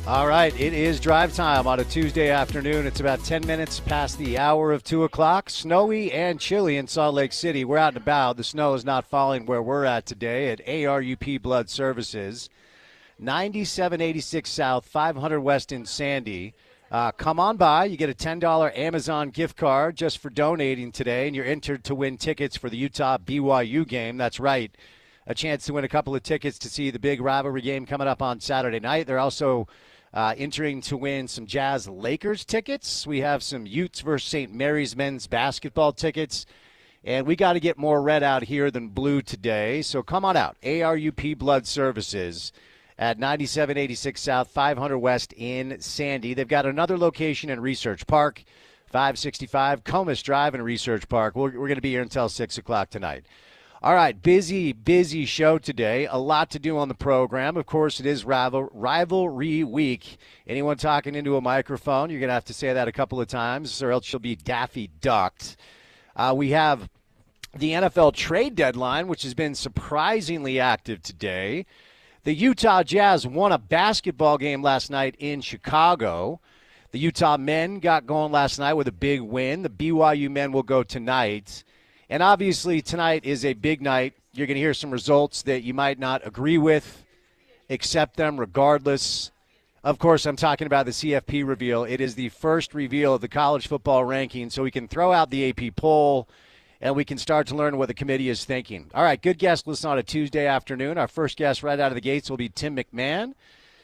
All right, it is drive time on a Tuesday afternoon. It's about 10 minutes past the hour of 2 o'clock. Snowy and chilly in Salt Lake City. We're out and about. The snow is not falling where we're at today at ARUP Blood Services. 9786 South, 500 West in Sandy. Come on by. You get a $10 Amazon gift card just for donating today, and you're entered to win tickets for the Utah BYU game. That's right. A chance to win a couple of tickets to see the big rivalry game coming up on Saturday night. They're also entering to win some Jazz Lakers tickets. We have some Utes versus St. Mary's men's basketball tickets. And we got to get more red out here than blue today. So come on out. ARUP Blood Services at 9786 South, 500 West in Sandy. They've got another location in Research Park, 565 Comus Drive in Research Park. We're going to be here until 6 o'clock tonight. All right, busy show today. A lot to do on the program. Of course, it is rivalry week. Anyone talking into a microphone, you're going to have to say that a couple of times, or else you'll be Daffy Ducked. We have the NFL trade deadline, which has been surprisingly active today. The Utah Jazz won a basketball game last night in Chicago. The Utah men got going last night with a big win. The BYU men will go tonight. And obviously tonight is a big night. You're going to hear some results that you might not agree with, accept them regardless. Of course, I'm talking about the CFP reveal. It is the first reveal of the college football ranking, so we can throw out the AP poll and we can start to learn what the committee is thinking. All right, good guest listen on a Tuesday afternoon. Our first guest right out of the gates will be Tim McMahon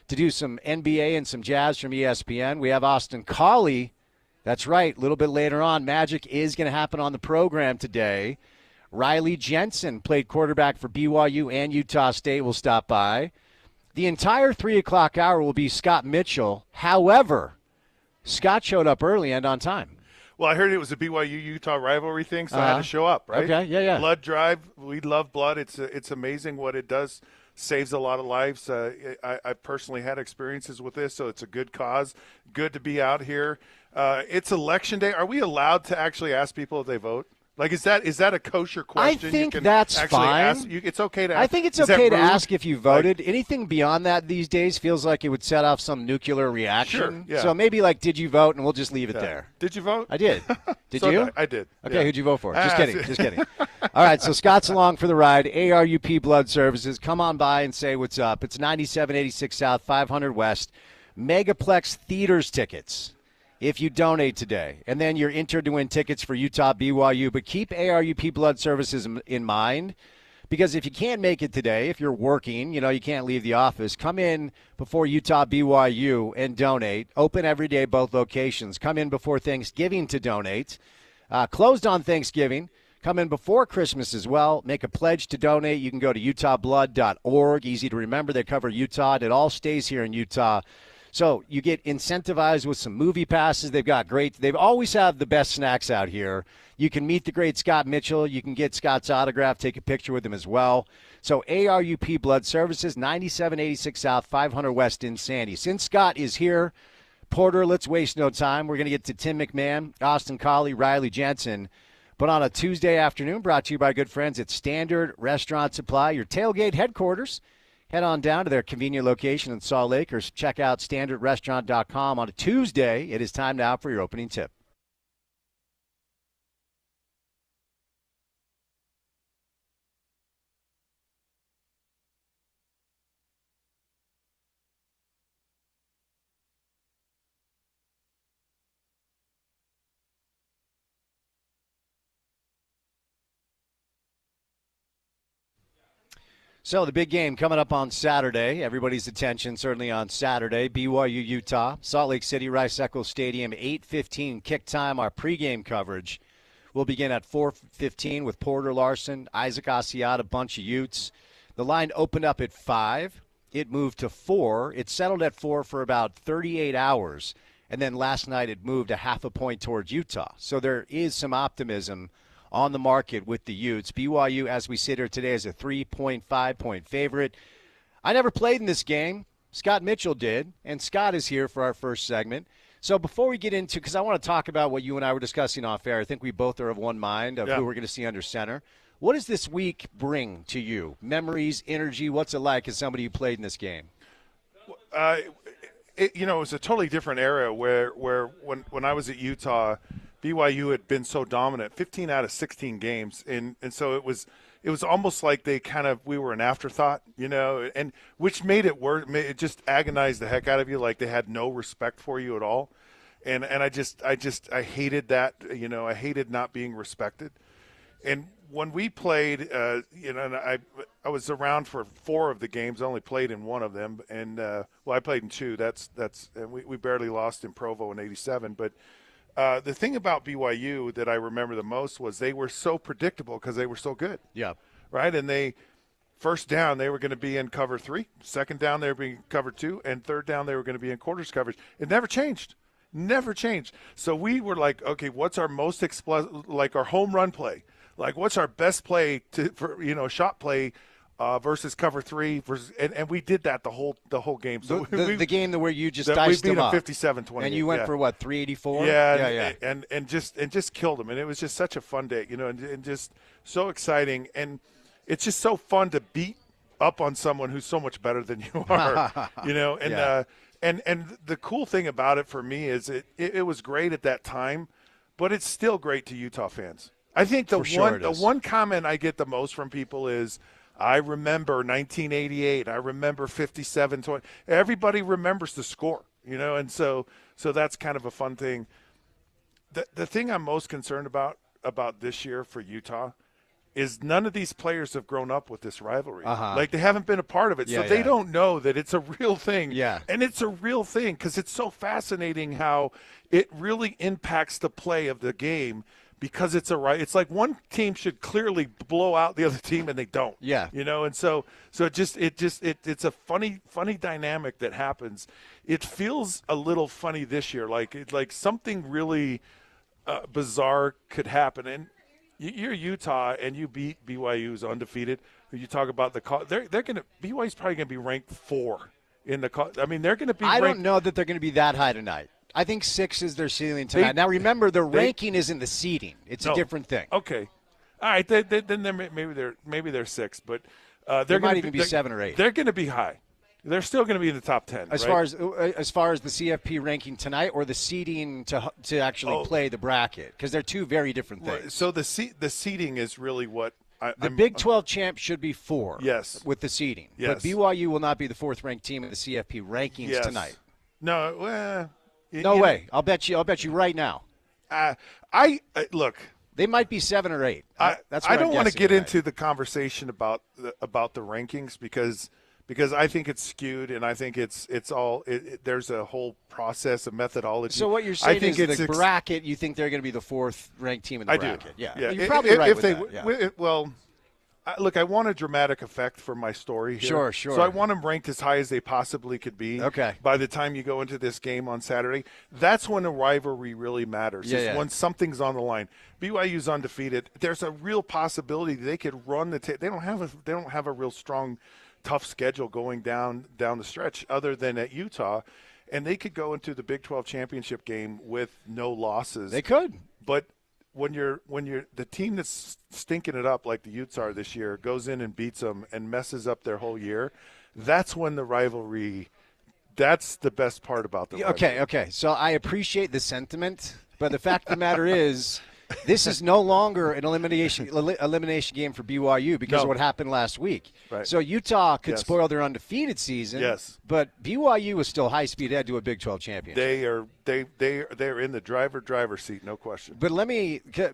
to do some NBA and some Jazz from ESPN. We have Austin Collie. That's right. A little bit later on, magic is going to happen on the program today. Riley Jensen played quarterback for BYU and Utah State will stop by. The entire 3 o'clock hour will be Scott Mitchell. However, Scott showed up early and on time. Well, I heard it was a BYU-Utah rivalry thing, so I had to show up, right? Okay, yeah. Blood drive. We love blood. It's amazing what it does. Saves a lot of lives. I personally had experiences with this, so it's a good cause. Good to be out here. It's election day. Are we allowed to actually ask people if they vote? Like, is that a kosher question? I think that's fine. It's okay to ask. I think it's okay to ask if you voted. Anything beyond that these days feels like it would set off some nuclear reaction. Sure, yeah. So maybe like, did you vote? And we'll just leave it there. Did you vote? I did. Did you? I did. Okay, yeah. Who'd you vote for? Just kidding. All right, so Scott's along for the ride. ARUP Blood Services. Come on by and say what's up. It's 9786 South, 500 West. Megaplex Theaters tickets if you donate today. And then you're entered to win tickets for Utah BYU. But keep ARUP Blood Services in mind, because if you can't make it today, if you're working, you can't leave the office, come in before Utah BYU and donate. Open every day, both locations. Come in before Thanksgiving to donate. Closed on Thanksgiving. Come in before Christmas as well. Make a pledge to donate. You can go to utahblood.org. Easy to remember. They cover Utah, and it all stays here in Utah. So you get incentivized with some movie passes. They've always have the best snacks out here. You can meet the great Scott Mitchell. You can get Scott's autograph, take a picture with him as well. So ARUP Blood Services, 9786 South, 500 West in Sandy. Since Scott is here, Porter, let's waste no time. We're going to get to Tim McMahon, Austin Collie, Riley Jensen. But on a Tuesday afternoon, brought to you by good friends at Standard Restaurant Supply, your tailgate headquarters. Head on down to their convenient location in Salt Lake or check out standardrestaurant.com on a Tuesday. It is time now for your opening tip. So the big game coming up on Saturday. Everybody's attention certainly on Saturday. BYU, Utah, Salt Lake City, Rice-Eccles Stadium, 8:15 kick time. Our pregame coverage will begin at 4:15 with Porter Larson, Isaac Asiata, a bunch of Utes. The line opened up at 5. It moved to 4. It settled at 4 for about 38 hours. And then last night it moved a half a point towards Utah. So there is some optimism on the market with the Utes. BYU, as we sit here today, is a 3.5-point favorite. I never played in this game. Scott Mitchell did, and Scott is here for our first segment. So before we get into, because I want to talk about what you and I were discussing off air, I think we both are of one mind of who we're going to see under center. What does this week bring to you? Memories, energy, what's it like as somebody who played in this game? it was a totally different era where when I was at Utah, BYU had been so dominant, 15 out of 16 games, and so it was almost like we were an afterthought, and which made it worse. It just agonized the heck out of you, like they had no respect for you at all, and I hated that, I hated not being respected, and when we played, and I was around for 4 of the games. I only played in 1 of them, and I played in 2. And we barely lost in Provo in '87. But the thing about BYU that I remember the most was they were so predictable because they were so good. Yeah. Right, and first down they were going to be in cover 3, second down they were being cover 2, and third down they were going to be in quarters coverage. It never changed. Never changed. So we were like, okay, what's our most like our home run play? Like, what's our best play for shot play versus cover 3 and we did that the whole game. So the game where you just diced them up. We beat them 57-20. And you went for what, 384? Yeah. And just killed them. And it was just such a fun day, and just so exciting. And it's just so fun to beat up on someone who's so much better than you are, and the cool thing about it for me is it was great at that time, but it's still great to Utah fans. I think the one comment I get the most from people is, I remember 1988. I remember 57-20. Everybody remembers the score, and so that's kind of a fun thing. The thing I'm most concerned about this year for Utah is none of these players have grown up with this rivalry. Like, they haven't been a part of it, so they don't know that it's a real thing. Yeah. And it's a real thing because it's so fascinating how it really impacts the play of the game. Because it's like one team should clearly blow out the other team and they don't. Yeah. And so it's a funny dynamic that happens. It feels a little funny this year, like something really bizarre could happen. And you're Utah and you beat BYU, who's undefeated. You talk about BYU's probably going to be ranked 4 in the. I mean, they're going to be. I don't know that they're going to be that high tonight. I think 6 is their ceiling tonight. Now, remember, the ranking isn't the seeding; it's a different thing. Okay, all right. Then maybe they're 6, but they might even be 7 or 8. They're going to be high. They're still going to be in the top 10. As far as the CFP ranking tonight, or the seeding to actually play the bracket, because they're 2 very different things. Right. So the seeding is really what. The Big 12 champ should be 4. Yes. With the seeding. Yes. But BYU will not be the 4th ranked team in the CFP rankings tonight. No. Well. No way. I'll bet you right now. Look. They might be 7 or 8. I don't want to get into the conversation about the rankings because I think it's skewed and I think it's all there's a whole process, a methodology. So what you're saying is the bracket, you think they're going to be the 4th ranked team in the bracket? Yeah. You're probably right with that. Well. Look, I want a dramatic effect for my story here. Sure. So I want them ranked as high as they possibly could be. Okay. By the time you go into this game on Saturday, that's when a rivalry really matters. When something's on the line. BYU's undefeated. There's a real possibility they could run the they don't have a real strong, tough schedule going down the stretch other than at Utah, and they could go into the Big 12 championship game with no losses. They could, but. When you're the team that's stinking it up like the Utes are this year goes in and beats them and messes up their whole year, that's when the rivalry. That's the best part about the rivalry. Okay. So I appreciate the sentiment, but the fact of the matter is, this is no longer an elimination game for BYU because of what happened last week. Right. So Utah could spoil their undefeated season. Yes. But BYU is still high speed ahead to a Big 12 championship. They're in the driver's seat, no question. But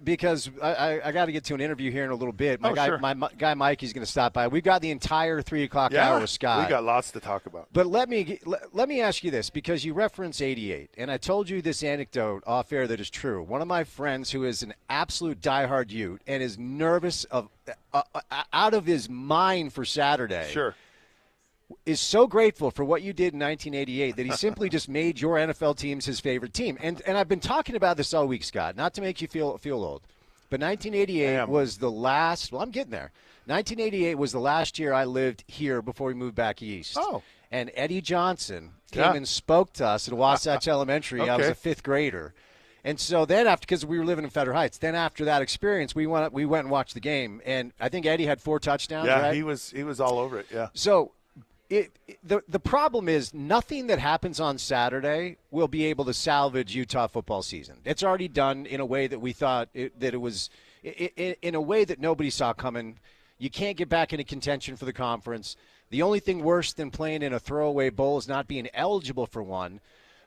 because I got to get to an interview here in a little bit. My guy Mikey's going to stop by. We've got the entire 3 o'clock hour with Scott. We got lots to talk about. But let me ask you this, because you reference 88, and I told you this anecdote off air that is true. One of my friends who is an absolute diehard Ute and is nervous out of his mind for Saturday. Sure. Is so grateful for what you did in 1988 that he simply just made your NFL teams his favorite team. And I've been talking about this all week, Scott, not to make you feel old, but 1988 was the last – well, I'm getting there. 1988 was the last year I lived here before we moved back east. Oh. And Eddie Johnson came and spoke to us at Wasatch Elementary. Okay. I was a 5th grader. And so then because we were living in Federal Heights, then after that experience, we went and watched the game. And I think Eddie had 4 touchdowns, right? he was all over it, yeah. So The problem is nothing that happens on Saturday will be able to salvage Utah football season. It's already done in a way that we thought that it was in a way that nobody saw coming. You can't get back into contention for the conference. The only thing worse than playing in a throwaway bowl is not being eligible for one.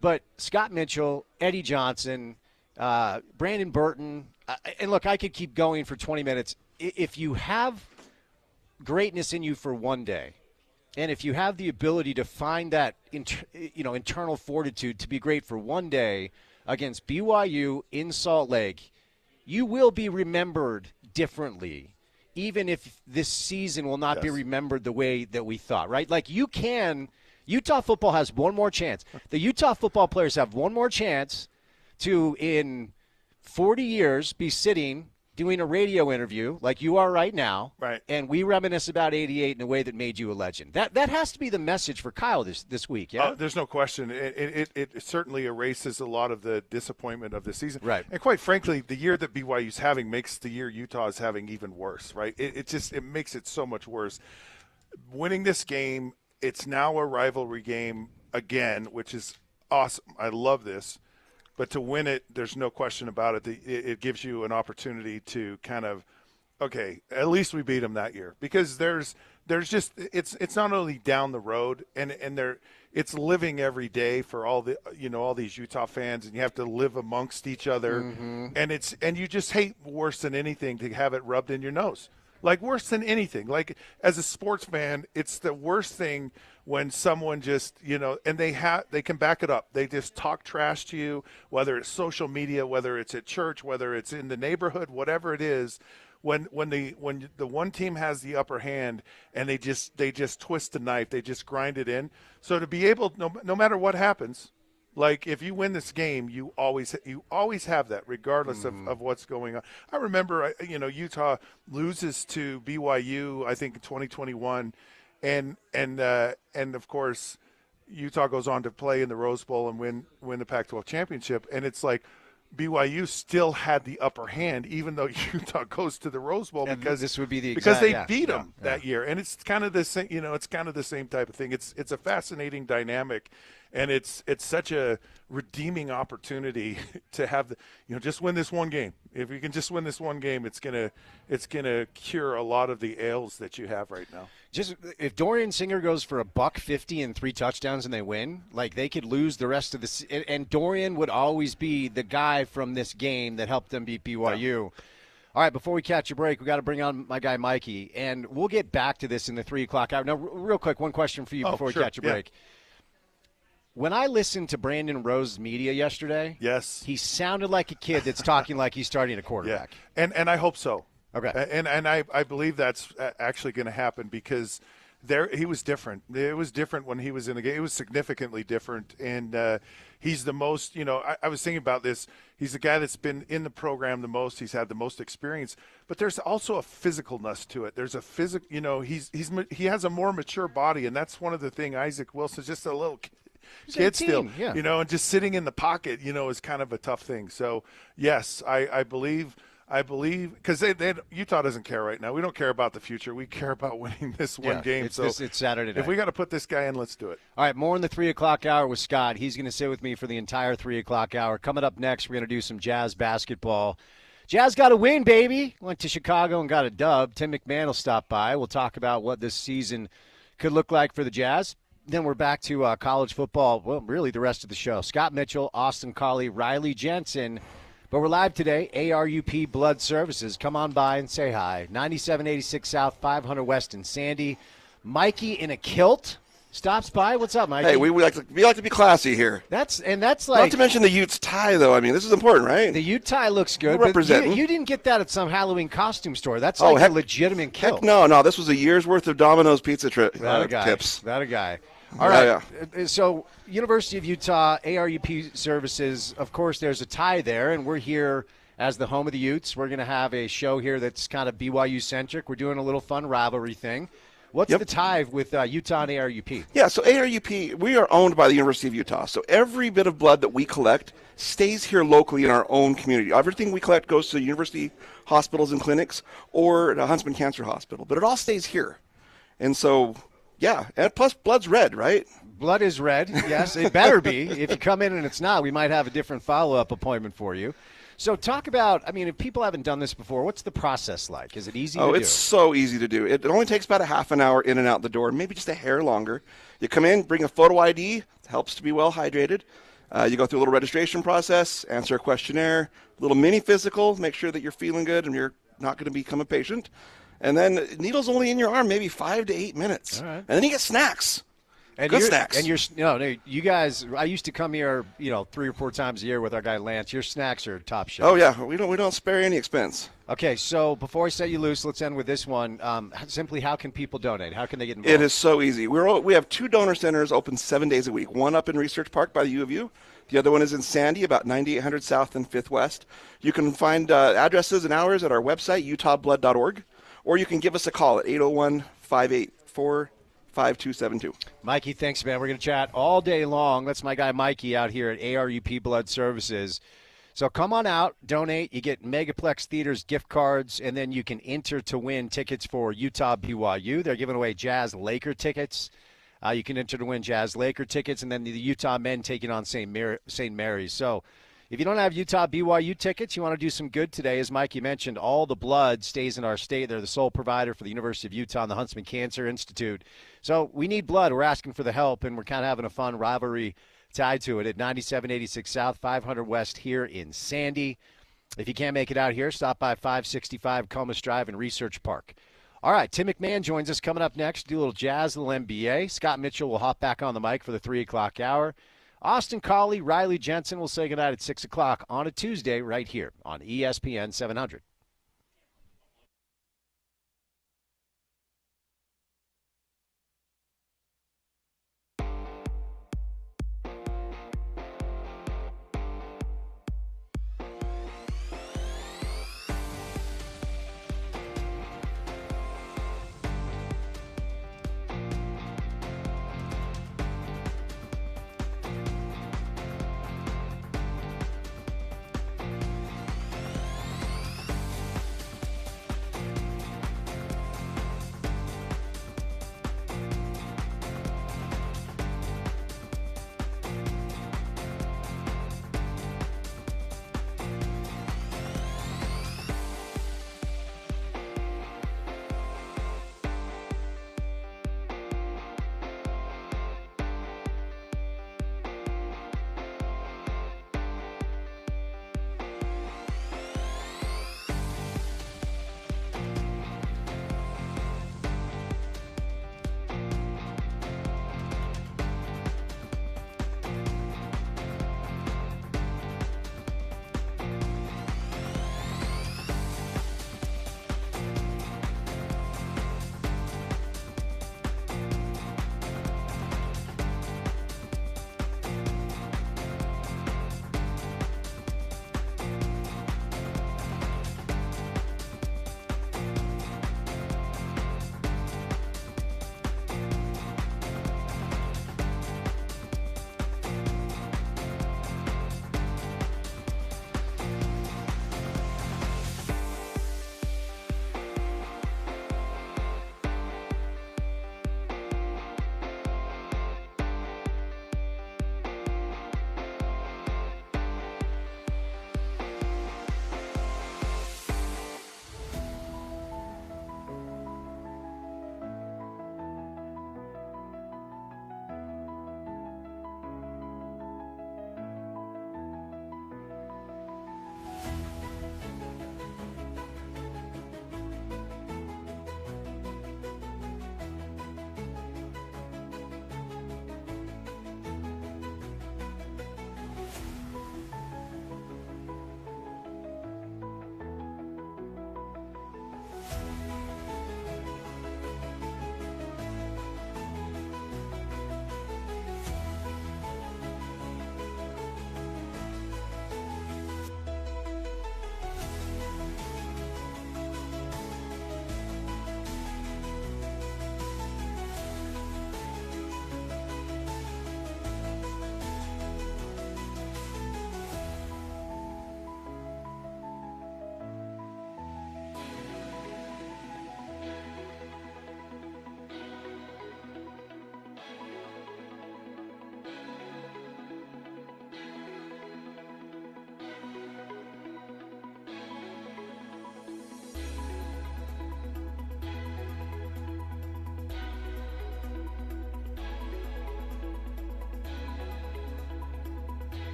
But Scott Mitchell, Eddie Johnson, Brandon Burton, and look, I could keep going for 20 minutes. If you have greatness in you for one day, and if you have the ability to find that internal fortitude to be great for one day against BYU in Salt Lake, you will be remembered differently, even if this season will not be remembered the way that we thought, right? Like Utah football has one more chance. The Utah football players have one more chance to, in 40 years, be sitting doing a radio interview like you are right now, right? And we reminisce about '88 in a way that made you a legend. That has to be the message for Kyle this week, yeah? There's no question. It certainly erases a lot of the disappointment of the season. Right. And quite frankly, the year that BYU's having makes the year Utah is having even worse, right? It makes it so much worse. Winning this game, it's now a rivalry game again, which is awesome. I love this. But to win it, there's no question about it. It gives you an opportunity to kind of, okay, at least we beat them that year, because there's just it's not only down the road and it's living every day for all these Utah fans, and you have to live amongst each other, and you just hate worse than anything to have it rubbed in your nose. Like worse than anything. Like as a sports fan, it's the worst thing when someone just, and they can back it up. They just talk trash to you, whether it's social media, whether it's at church, whether it's in the neighborhood, whatever it is. When the one team has the upper hand and they just twist the knife, they just grind it in. So to be able, no matter what happens, like if you win this game, you always have that, regardless of what's going on. I remember, Utah loses to BYU, I think in 2021, and of course, Utah goes on to play in the Rose Bowl and win the Pac-12 championship, and it's like BYU still had the upper hand, even though Utah goes to the Rose Bowl, because this would be because they beat them that year, and it's kind of the same. It's kind of the same type of thing. It's a fascinating dynamic. And it's such a redeeming opportunity to have just win this one game. If you can just win this one game, it's gonna cure a lot of the ails that you have right now. Just if Dorian Singer goes for $150 and 3 touchdowns and they win, like they could lose the rest of the. And Dorian would always be the guy from this game that helped them beat BYU. Yeah. All right, before we catch a break, we got to bring on my guy Mikey, and we'll get back to this in the 3 o'clock hour. Now, real quick, one question for you before we catch a break. Yeah. When I listened to Brandon Rose's media yesterday, yes, he sounded like a kid that's talking like he's starting a quarterback. Yeah. And I hope so. Okay. And I believe that's actually going to happen, because he was different. It was different when he was in the game. It was significantly different. And he's the most, I was thinking about this. He's the guy that's been in the program the most. He's had the most experience. But there's also a physicalness to it. There's a he has a more mature body, and that's one of the things. Isaac Wilson's just a little kid still, yeah. And just sitting in the pocket, is kind of a tough thing. So, yes, I believe, because Utah doesn't care right now. We don't care about the future. We care about winning this one game. It's Saturday night. If we got to put this guy in, let's do it. All right, more in the 3 o'clock hour with Scott. He's going to sit with me for the entire 3 o'clock hour. Coming up next, we're going to do some Jazz basketball. Jazz got a win, baby. Went to Chicago and got a dub. Tim McMahon will stop by. We'll talk about what this season could look like for the Jazz. Then we're back to college football, well, really the rest of the show. Scott Mitchell, Austin Colley, Riley Jensen. But we're live today, ARUP Blood Services. Come on by and say hi. 9786 South, 500 West in Sandy. Mikey in a kilt stops by. What's up, Mikey? Hey, we like to be classy here. That's like. Not to mention the Utes tie, though. I mean, this is important, right? The Ute tie looks good, We're but representing. you didn't get that at some Halloween costume store. That's a legitimate kilt. Heck no. This was a year's worth of Domino's pizza tips. That a guy. All right. Yeah. So, University of Utah, ARUP Services, of course, there's a tie there, and we're here as the home of the Utes. We're going to have a show here that's kind of BYU-centric. We're doing a little fun rivalry thing. What's the tie with Utah and ARUP? Yeah, so ARUP, we are owned by the University of Utah. So every bit of blood that we collect stays here locally in our own community. Everything we collect goes to university hospitals and clinics or the Huntsman Cancer Hospital, but it all stays here. And so Yeah, and plus blood's red, right? Blood is red. Yes, it better be. If you come in and it's not, we might have a different follow-up appointment for you. So talk about, I mean, if people haven't done this before, what's the process like? Is it easy to do? Oh, it's so easy to do. It only takes about a half an hour in and out the door, maybe just a hair longer. You come in, bring a photo ID. It helps to be well hydrated. You go through a little registration process, answer a questionnaire, a little mini physical, make sure that you're feeling good and you're not going to become a patient. And then needle's only in your arm, maybe 5 to 8 minutes. All right. And then you get snacks. And Good snacks. And you guys, I used to come here, 3 or 4 times a year with our guy Lance. Your snacks are top shelf. Oh yeah, we don't spare any expense. Okay, so before I set you loose, let's end with this one. Simply, how can people donate? How can they get involved? It is so easy. We have 2 donor centers open 7 days a week. One up in Research Park by the U of U. The other one is in Sandy, about 9800 South and 5th West. You can find addresses and hours at our website, utahblood.org, or you can give us a call at 801-584-5272. Mikey, thanks, man. We're going to chat all day long. That's my guy Mikey out here at ARUP Blood Services. So come on out, donate. You get Megaplex Theaters gift cards, and then you can enter to win tickets for Utah BYU. They're giving away Jazz Laker tickets. You can enter to win Jazz Laker tickets, and then the Utah men taking on St. Mary's. So if you don't have Utah BYU tickets, you want to do some good today. As Mikey mentioned, all the blood stays in our state. They're the sole provider for the University of Utah and the Huntsman Cancer Institute. So we need blood. We're asking for the help, and we're kind of having a fun rivalry tied to it at 9786 South, 500 West here in Sandy. If you can't make it out here, stop by 565 Comus Drive in Research Park. All right, Tim McMahon joins us coming up next. Do a little jazz, a little NBA. Scott Mitchell will hop back on the mic for the 3 o'clock hour. Austin Collie, Riley Jensen will say goodnight at 6 o'clock on a Tuesday right here on ESPN 700.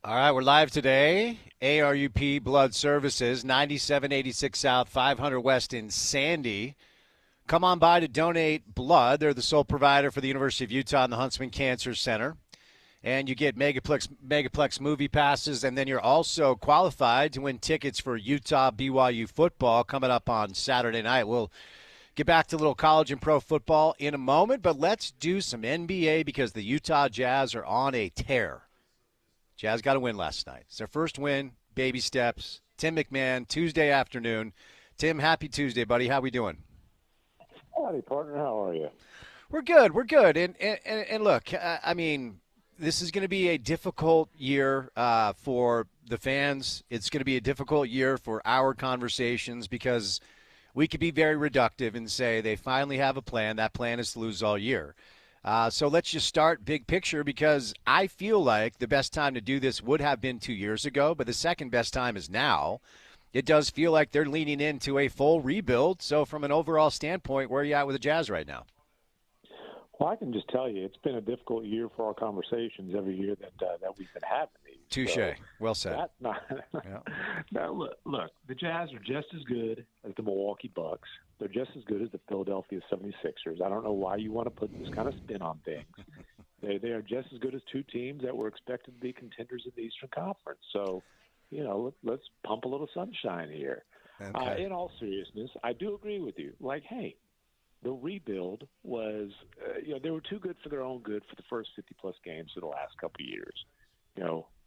All right, we're live today. ARUP Blood Services, 9786 South, 500 West in Sandy. Come on by to donate blood. They're the sole provider for the University of Utah and the Huntsman Cancer Center. And you get Megaplex movie passes, and then you're also qualified to win tickets for Utah BYU football coming up on Saturday night. We'll get back to a little college and pro football in a moment, but let's do some NBA because the Utah Jazz are on a tear. Jazz got a win last night. It's their first win, baby steps. Tim McMahon, Tuesday afternoon. Tim, happy Tuesday, buddy. How we doing? Howdy, partner. How are you? We're good. We're good. And look, I mean, this is going to be a difficult year for the fans. It's going to be a difficult year for our conversations because we could be very reductive and say they finally have a plan. That plan is to lose all year. So let's just start big picture because I feel like the best time to do this would have been 2 years ago, but the second best time is now. It does feel like they're leaning into a full rebuild. So from an overall standpoint, where are you at with the Jazz right now? Well, I can just tell you it's been a difficult year for our conversations every year that we've been having these. Touche. So well said. That's not, Yeah. Now, look, the Jazz are just as good as the Milwaukee Bucks. They're just as good as the Philadelphia 76ers. I don't know why you want to put this kind of spin on things. They are just as good as two teams that were expected to be contenders in the Eastern Conference. So, let's pump a little sunshine here. Okay. In all seriousness, I do agree with you. Like, hey, the rebuild was, they were too good for their own good for the first 50-plus games of the last couple of years.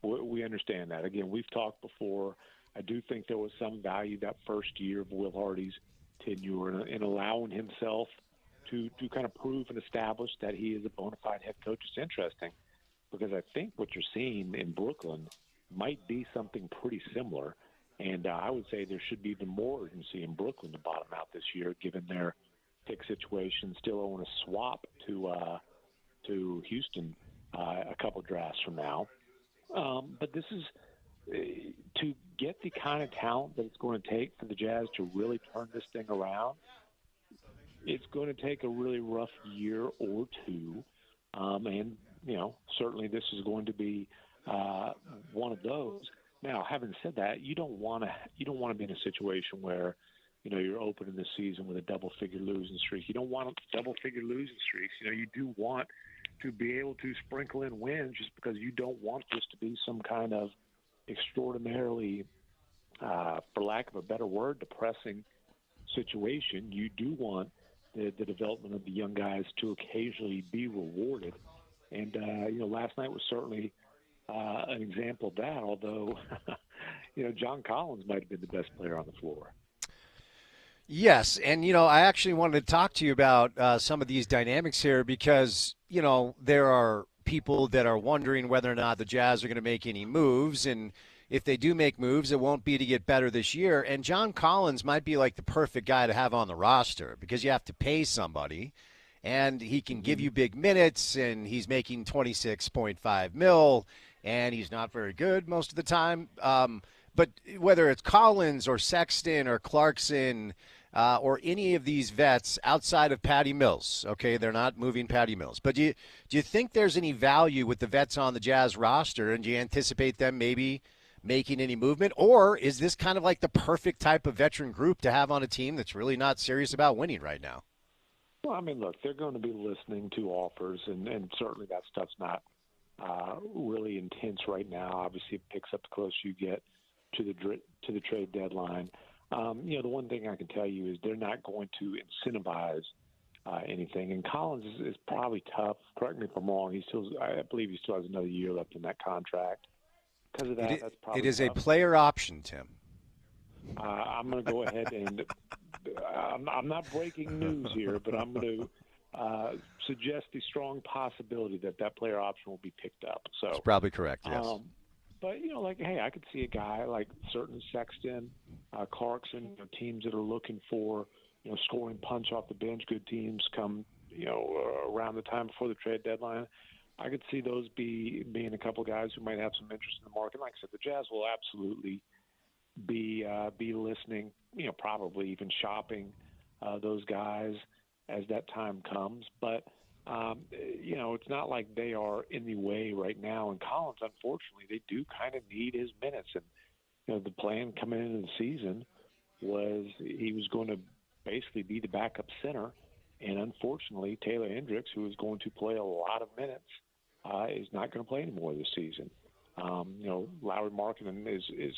We understand that. Again, we've talked before. I do think there was some value that first year of Will Hardy's tenure in allowing himself to kind of prove and establish that he is a bona fide head coach. It's interesting because I think what you're seeing in Brooklyn might be something pretty similar. And I would say there should be even more urgency in Brooklyn to bottom out this year, given their pick situation. Still owing a swap to Houston a couple drafts from now. But this is to get the kind of talent that it's going to take for the Jazz to really turn this thing around. It's going to take a really rough year or two, and certainly this is going to be one of those. Now, having said that, you don't want to be in a situation where you're opening the season with a double-figure losing streak. You don't want double-figure losing streaks. You do want to be able to sprinkle in wins just because you don't want this to be some kind of extraordinarily, for lack of a better word, depressing situation. You do want the development of the young guys to occasionally be rewarded. And, last night was certainly an example of that, although, John Collins might have been the best player on the floor. Yes, and I actually wanted to talk to you about some of these dynamics here because there are people that are wondering whether or not the Jazz are going to make any moves, and if they do make moves, it won't be to get better this year. And John Collins might be like the perfect guy to have on the roster because you have to pay somebody, and he can give you big minutes, and he's making $26.5 million, and he's not very good most of the time. But whether it's Collins or Sexton or Clarkson or any of these vets outside of Patty Mills, okay, they're not moving Patty Mills. But do you think there's any value with the vets on the Jazz roster, and do you anticipate them maybe making any movement? Or is this kind of like the perfect type of veteran group to have on a team that's really not serious about winning right now? Well, I mean, look, they're going to be listening to offers, and certainly that stuff's not really intense right now. Obviously, it picks up the closer you get to the trade deadline. The one thing I can tell you is they're not going to incentivize anything. And Collins is probably tough. Correct me if I'm wrong. I believe he still has another year left in that contract. Because of that, that's probably it is tough. a player option, Tim. I'm going to go ahead and I'm not breaking news here, but I'm going to suggest the strong possibility that player option will be picked up. So it's probably correct, yes. But, hey, I could see a guy like certain Sexton, Clarkson, teams that are looking for, scoring punch off the bench, good teams come, around the time before the trade deadline. I could see those being a couple guys who might have some interest in the market. Like I said, the Jazz will absolutely be listening, probably even shopping those guys as that time comes. But It's not like they are in the way right now. And Collins, unfortunately, they do kind of need his minutes. And, the plan coming into the season was he was going to basically be the backup center. And unfortunately, Taylor Hendricks, who is going to play a lot of minutes, is not going to play anymore this season. Lowry Markkinen is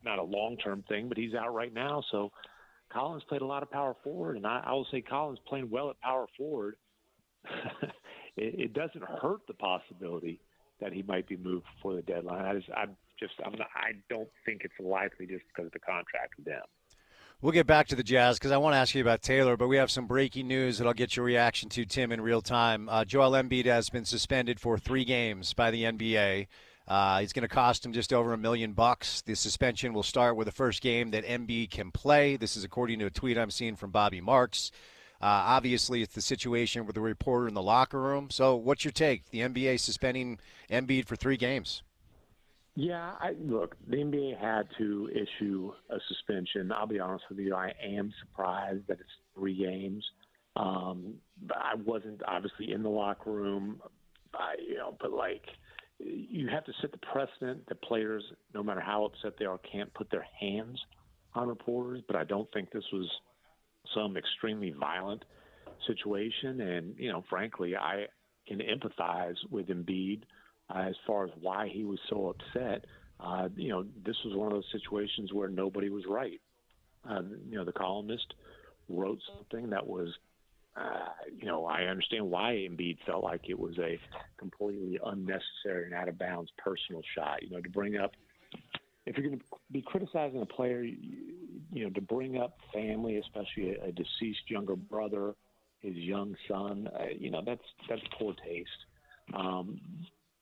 not a long-term thing, but he's out right now. So Collins played a lot of power forward, and I will say Collins playing well at power forward. It doesn't hurt the possibility that he might be moved before the deadline. I don't think it's likely just because of the contract with them. We'll get back to the Jazz because I want to ask you about Taylor, but we have some breaking news that I'll get your reaction to, Tim, in real time. Joel Embiid has been suspended for 3 games by the NBA. It's going to cost him just over $1 million. The suspension will start with the first game that Embiid can play. This is according to a tweet I'm seeing from Bobby Marks. Obviously, it's the situation with the reporter in the locker room. So what's your take? The NBA suspending Embiid for 3 games. Yeah, look, the NBA had to issue a suspension. I'll be honest with you, I am surprised that it's 3 games. I wasn't obviously in the locker room, but you have to set the precedent that players, no matter how upset they are, can't put their hands on reporters. But I don't think this was some extremely violent situation. And, frankly, I can empathize with Embiid as far as why he was so upset. This was one of those situations where nobody was right. The columnist wrote something that was, I understand why Embiid felt like it was a completely unnecessary and out of bounds personal shot. To bring up, if you're going to be criticizing a player, to bring up family, especially a deceased younger brother, his young son, that's poor taste.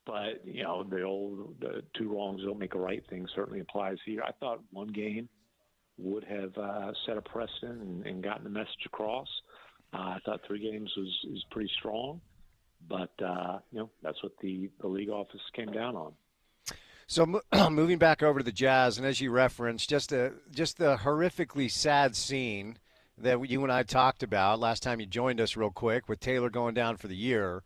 But, the 2 wrongs don't make a right thing certainly applies here. I thought 1 game would have set a precedent and gotten the message across. I thought 3 games was pretty strong. But, that's what the league office came down on. So moving back over to the Jazz, and as you referenced, just the horrifically sad scene that you and I talked about last time you joined us real quick with Taylor going down for the year.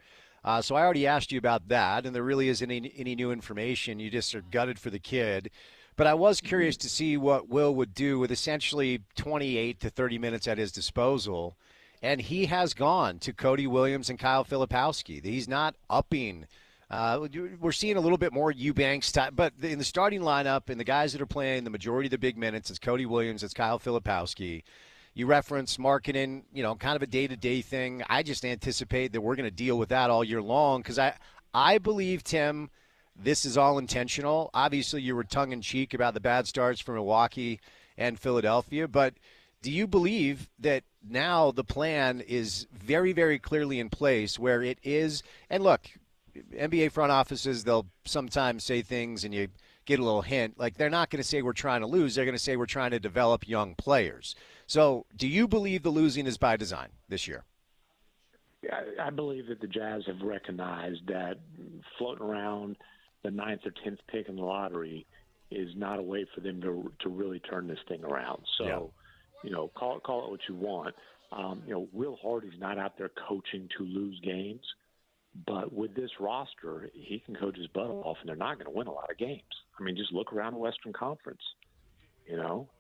So I already asked you about that, and there really isn't any new information. You just are gutted for the kid. But I was curious to see what Will would do with essentially 28 to 30 minutes at his disposal. And he has gone to Cody Williams and Kyle Filipowski. He's not upping. We're seeing a little bit more Eubanks type, but in the starting lineup and the guys that are playing the majority of the big minutes, it's Cody Williams, it's Kyle Filipowski. You reference marketing, kind of a day-to-day thing. I just anticipate that we're going to deal with that all year long because I believe, Tim, this is all intentional. Obviously, you were tongue-in-cheek about the bad starts for Milwaukee and Philadelphia, but do you believe that now the plan is very, very clearly in place where it is – and look, NBA front offices, they'll sometimes say things and you get a little hint. Like they're not going to say we're trying to lose. They're going to say we're trying to develop young players. So do you believe the losing is by design this year? Yeah, I believe that the Jazz have recognized that floating around the 9th or 10th pick in the lottery is not a way for them to really turn this thing around. So, call it what you want. Will Hardy's not out there coaching to lose games. But with this roster, he can coach his butt off, and they're not going to win a lot of games. I mean, just look around the Western Conference.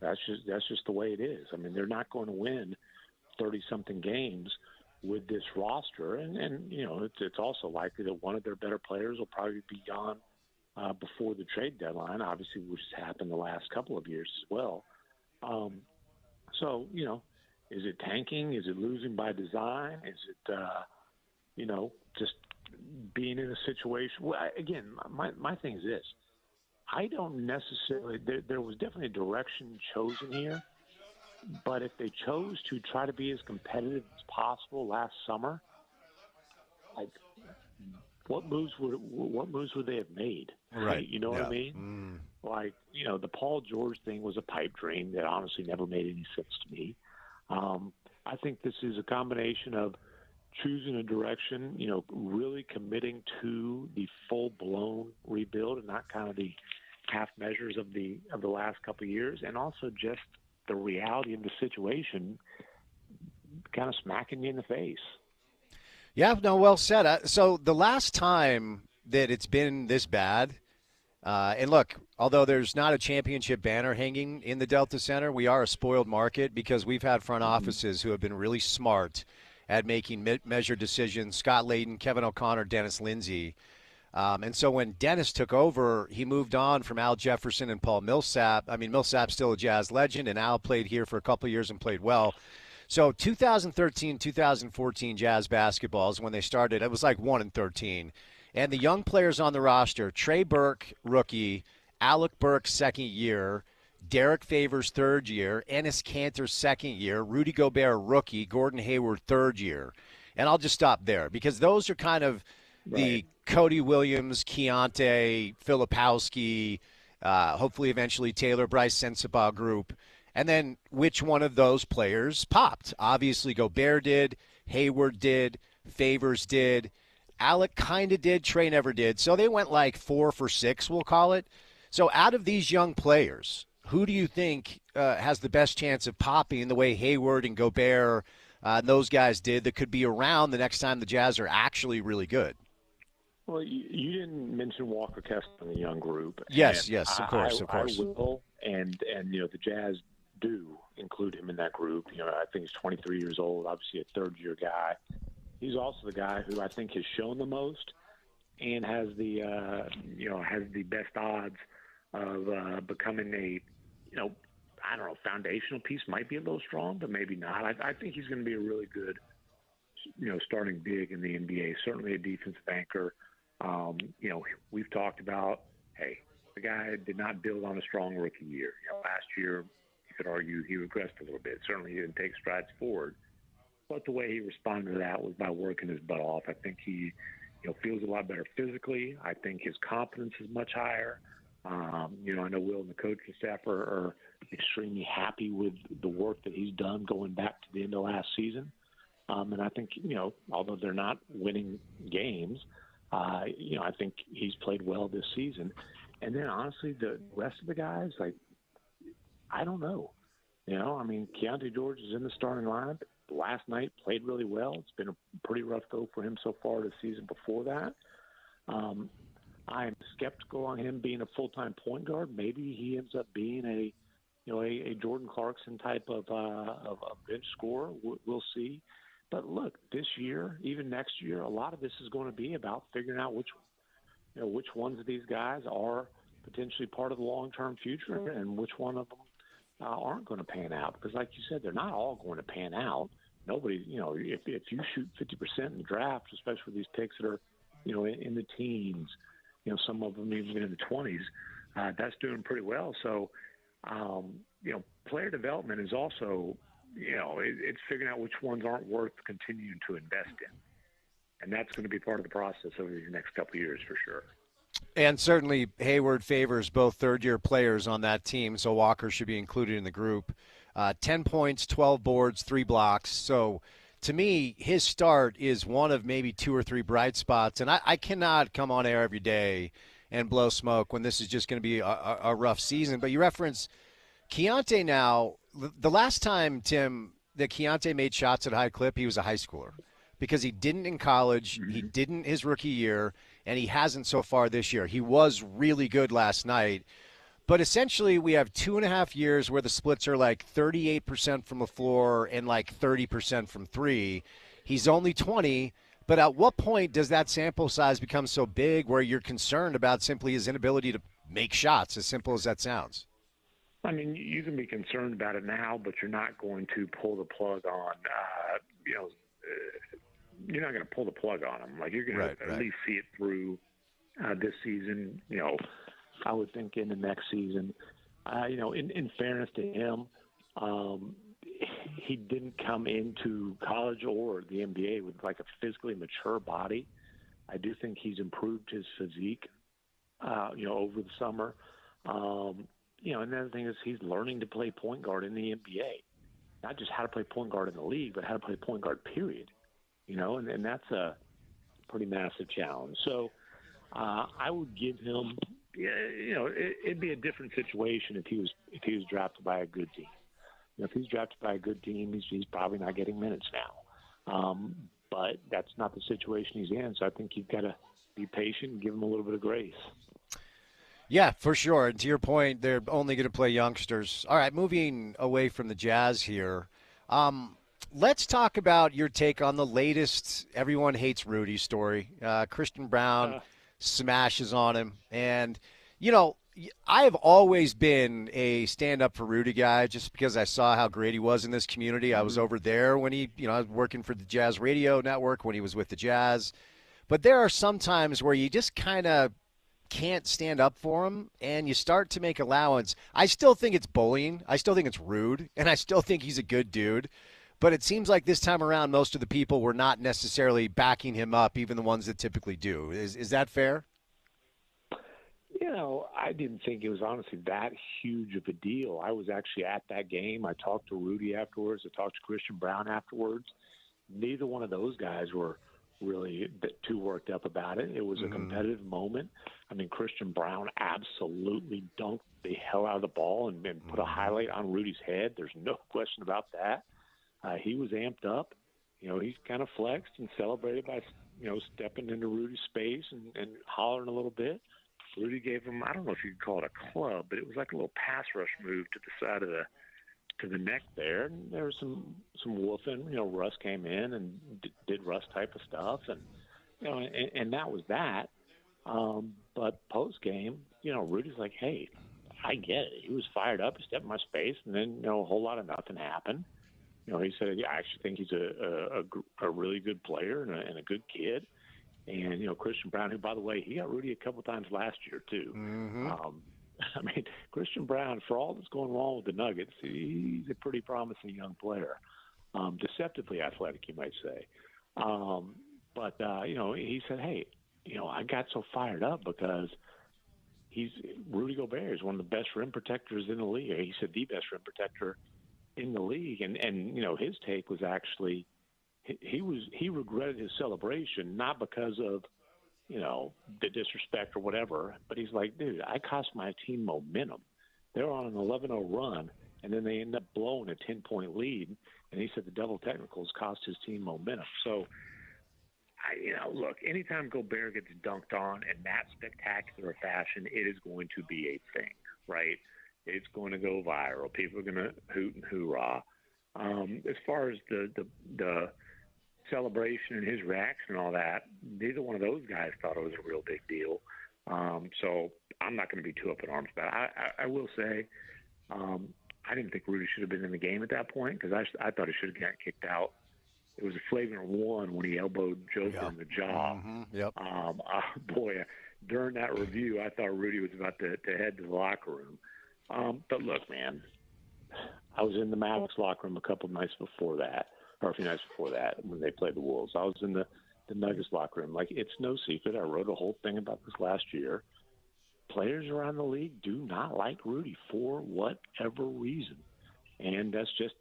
That's just the way it is. I mean, they're not going to win 30-something games with this roster, and it's also likely that one of their better players will probably be gone before the trade deadline, obviously, which has happened the last couple of years as well. So, is it tanking? Is it losing by design? Is it, just being in a situation? Well, again, my thing is this. I don't necessarily – there was definitely a direction chosen here, but if they chose to try to be as competitive as possible last summer, like what moves would they have made? Right. You know what I mean? Like, the Paul George thing was a pipe dream that honestly never made any sense to me. I think this is a combination of choosing a direction, really committing to the full-blown rebuild and not kind of the half measures of the last couple of years, and also just the reality of the situation kind of smacking you in the face. Yeah, no, well said. So the last time that it's been this bad, and look, although there's not a championship banner hanging in the Delta Center, we are a spoiled market because we've had front offices who have been really smart at making measured decisions. Scott Layden, Kevin O'Connor, Dennis Lindsay. And so when Dennis took over, he moved on from Al Jefferson and Paul Millsap. I mean, Millsap's still a Jazz legend, and Al played here for a couple of years and played well. So 2013, 2014 Jazz basketball is when they started. It was like 1-13. And the young players on the roster, Trey Burke, rookie, Alec Burke, second year, Derek Favors, third year, Enes Kanter, second year, Rudy Gobert, rookie, Gordon Hayward, third year. And I'll just stop there because those are kind of the Cody Williams, Keontae, Filipowski, hopefully eventually Taylor Bryce Sensabaugh group. And then which one of those players popped? Obviously Gobert did, Hayward did, Favors did, Alec kind of did, Trey never did. So they went like 4 for 6, we'll call it. So out of these young players, who do you think has the best chance of popping the way Hayward and Gobert and those guys did that could be around the next time the Jazz are actually really good? Well, you didn't mention Walker Kessler in the young group. Yes, of course. I will, and the Jazz do include him in that group. I think he's 23 years old, obviously a third-year guy. He's also the guy who I think has shown the most and has the best odds of becoming a, I don't know, foundational piece. Might be a little strong, but maybe not. I think he's going to be a really good, starting big in the NBA. Certainly a defensive anchor. We've talked about, hey, the guy did not build on a strong rookie year. Last year, you could argue he regressed a little bit. Certainly he didn't take strides forward. But the way he responded to that was by working his butt off. I think he, feels a lot better physically. I think his confidence is much higher. I know Will and the coaching staff are extremely happy with the work that he's done going back to the end of last season. And I think, although they're not winning games, I think he's played well this season. And then, honestly, the rest of the guys, I don't know. Keontae George is in the starting lineup. Last night played really well. It's been a pretty rough go for him so far this season before that. I am skeptical on him being a full-time point guard. Maybe he ends up being a Jordan Clarkson type of bench scorer. We'll see. But look, this year, even next year, a lot of this is going to be about figuring out which ones of these guys are potentially part of the long-term future and which one of them aren't going to pan out. Because like you said, they're not all going to pan out. Nobody, if you shoot 50% in the draft, especially with these picks that are, in the teens, some of them even in the 20s, that's doing pretty well. So, player development is also, it's figuring out which ones aren't worth continuing to invest in. And that's going to be part of the process over the next couple of years for sure. And certainly Hayward Favors both third-year players on that team, so Walker should be included in the group. 10 points, 12 boards, 3 blocks. So to me, his start is one of maybe 2 or 3 bright spots. And I cannot come on air every day and blow smoke when this is just going to be a rough season. But you reference Keontae now. The last time, Tim, that Keontae made shots at high clip, he was a high schooler because he didn't in college. He didn't his rookie year, and he hasn't so far this year. He was really good last night. But essentially, we have 2.5 years where the splits are like 38% from the floor and like 30% from three. He's only 20, but at what point does that sample size become so big where you're concerned about simply his inability to make shots, as simple as that sounds? I mean, you can be concerned about it now, but you're not going to pull the plug on, you're not going to pull the plug on him. Like, you're going to at least see it through this season, I would think in the next season. In fairness to him, he didn't come into college or the NBA with like a physically mature body. I do think he's improved his physique, over the summer. And the other thing is he's learning to play point guard in the NBA. Not just how to play point guard in the league, but how to play point guard, period. And that's a pretty massive challenge. So I would give him, it'd be a different situation if he was drafted by a good team. If he's drafted by a good team, he's probably not getting minutes now. but that's not the situation he's in. So I think you've got to be patient and give him a little bit of grace. Yeah, for sure. And to your point, they're only going to play youngsters. All right, moving away from the Jazz here. Let's talk about your take on the latest Everyone Hates Rudy story. Christian Brown smashes on him. And, you know, I have always been a stand-up for Rudy guy just because I saw how great he was in this community. I was over there when I was working for the Jazz Radio Network when he was with the Jazz. But there are some times where you just kind of can't stand up for him, and you start to make allowance. I still think it's bullying. I still think it's rude, and I still think he's a good dude. But it seems like this time around, most of the people were not necessarily backing him up, even the ones that typically do. Is that fair? You know, I didn't think it was honestly that huge of a deal. I was actually at that game. I talked to Rudy afterwards. I talked to Christian Brown afterwards. Neither one of those guys were really too worked up about it. It was a competitive moment. I mean, Christian Brown absolutely dunked the hell out of the ball and put a highlight on Rudy's head. There's no question about that. He was amped up. You know, he's kind of flexed and celebrated by, stepping into Rudy's space and hollering a little bit. Rudy gave him, I don't know if you could call it a club, but it was like a little pass rush move to the side of the neck there. And there was some woofing. You know, Russ came in and did Russ type of stuff, and that was that. But post game, Rudy's like, hey, I get it. He was fired up. He stepped in my space, and then a whole lot of nothing happened. He said, yeah, I actually think he's a really good player and a good kid. And, Christian Brown, who, by the way, he got Rudy a couple times last year, too. I mean, Christian Brown, for all that's going wrong with the Nuggets, he's a pretty promising young player. Deceptively athletic, you might say. But he said, hey, I got so fired up because Rudy Gobert is one of the best rim protectors in the league. He said the best rim protector in the league. And his take was actually he regretted his celebration, not because of, the disrespect or whatever, but he's like, dude, I cost my team momentum. They're on an 11-0 run, and then they end up blowing a 10-point lead. And he said the double technicals cost his team momentum. So, look, anytime Gobert gets dunked on in that spectacular fashion, it is going to be a thing, right? It's going to go viral. People are going to hoot and hoorah. As far as the celebration and his reaction and all that, neither one of those guys thought it was a real big deal. So I'm not going to be too up in arms about it. I will say I didn't think Rudy should have been in the game at that point because I thought he should have gotten kicked out. It was a flagrant one when he elbowed Joker in the jaw. Boy, during that review, I thought Rudy was about to head to the locker room. But look, man, I was in the Mavericks locker room a couple of nights before that, or a few nights before that when they played the Wolves. I was in the Nuggets locker room. Like, it's no secret. I wrote a whole thing about this last year. Players around the league do not like Rudy for whatever reason. And that's just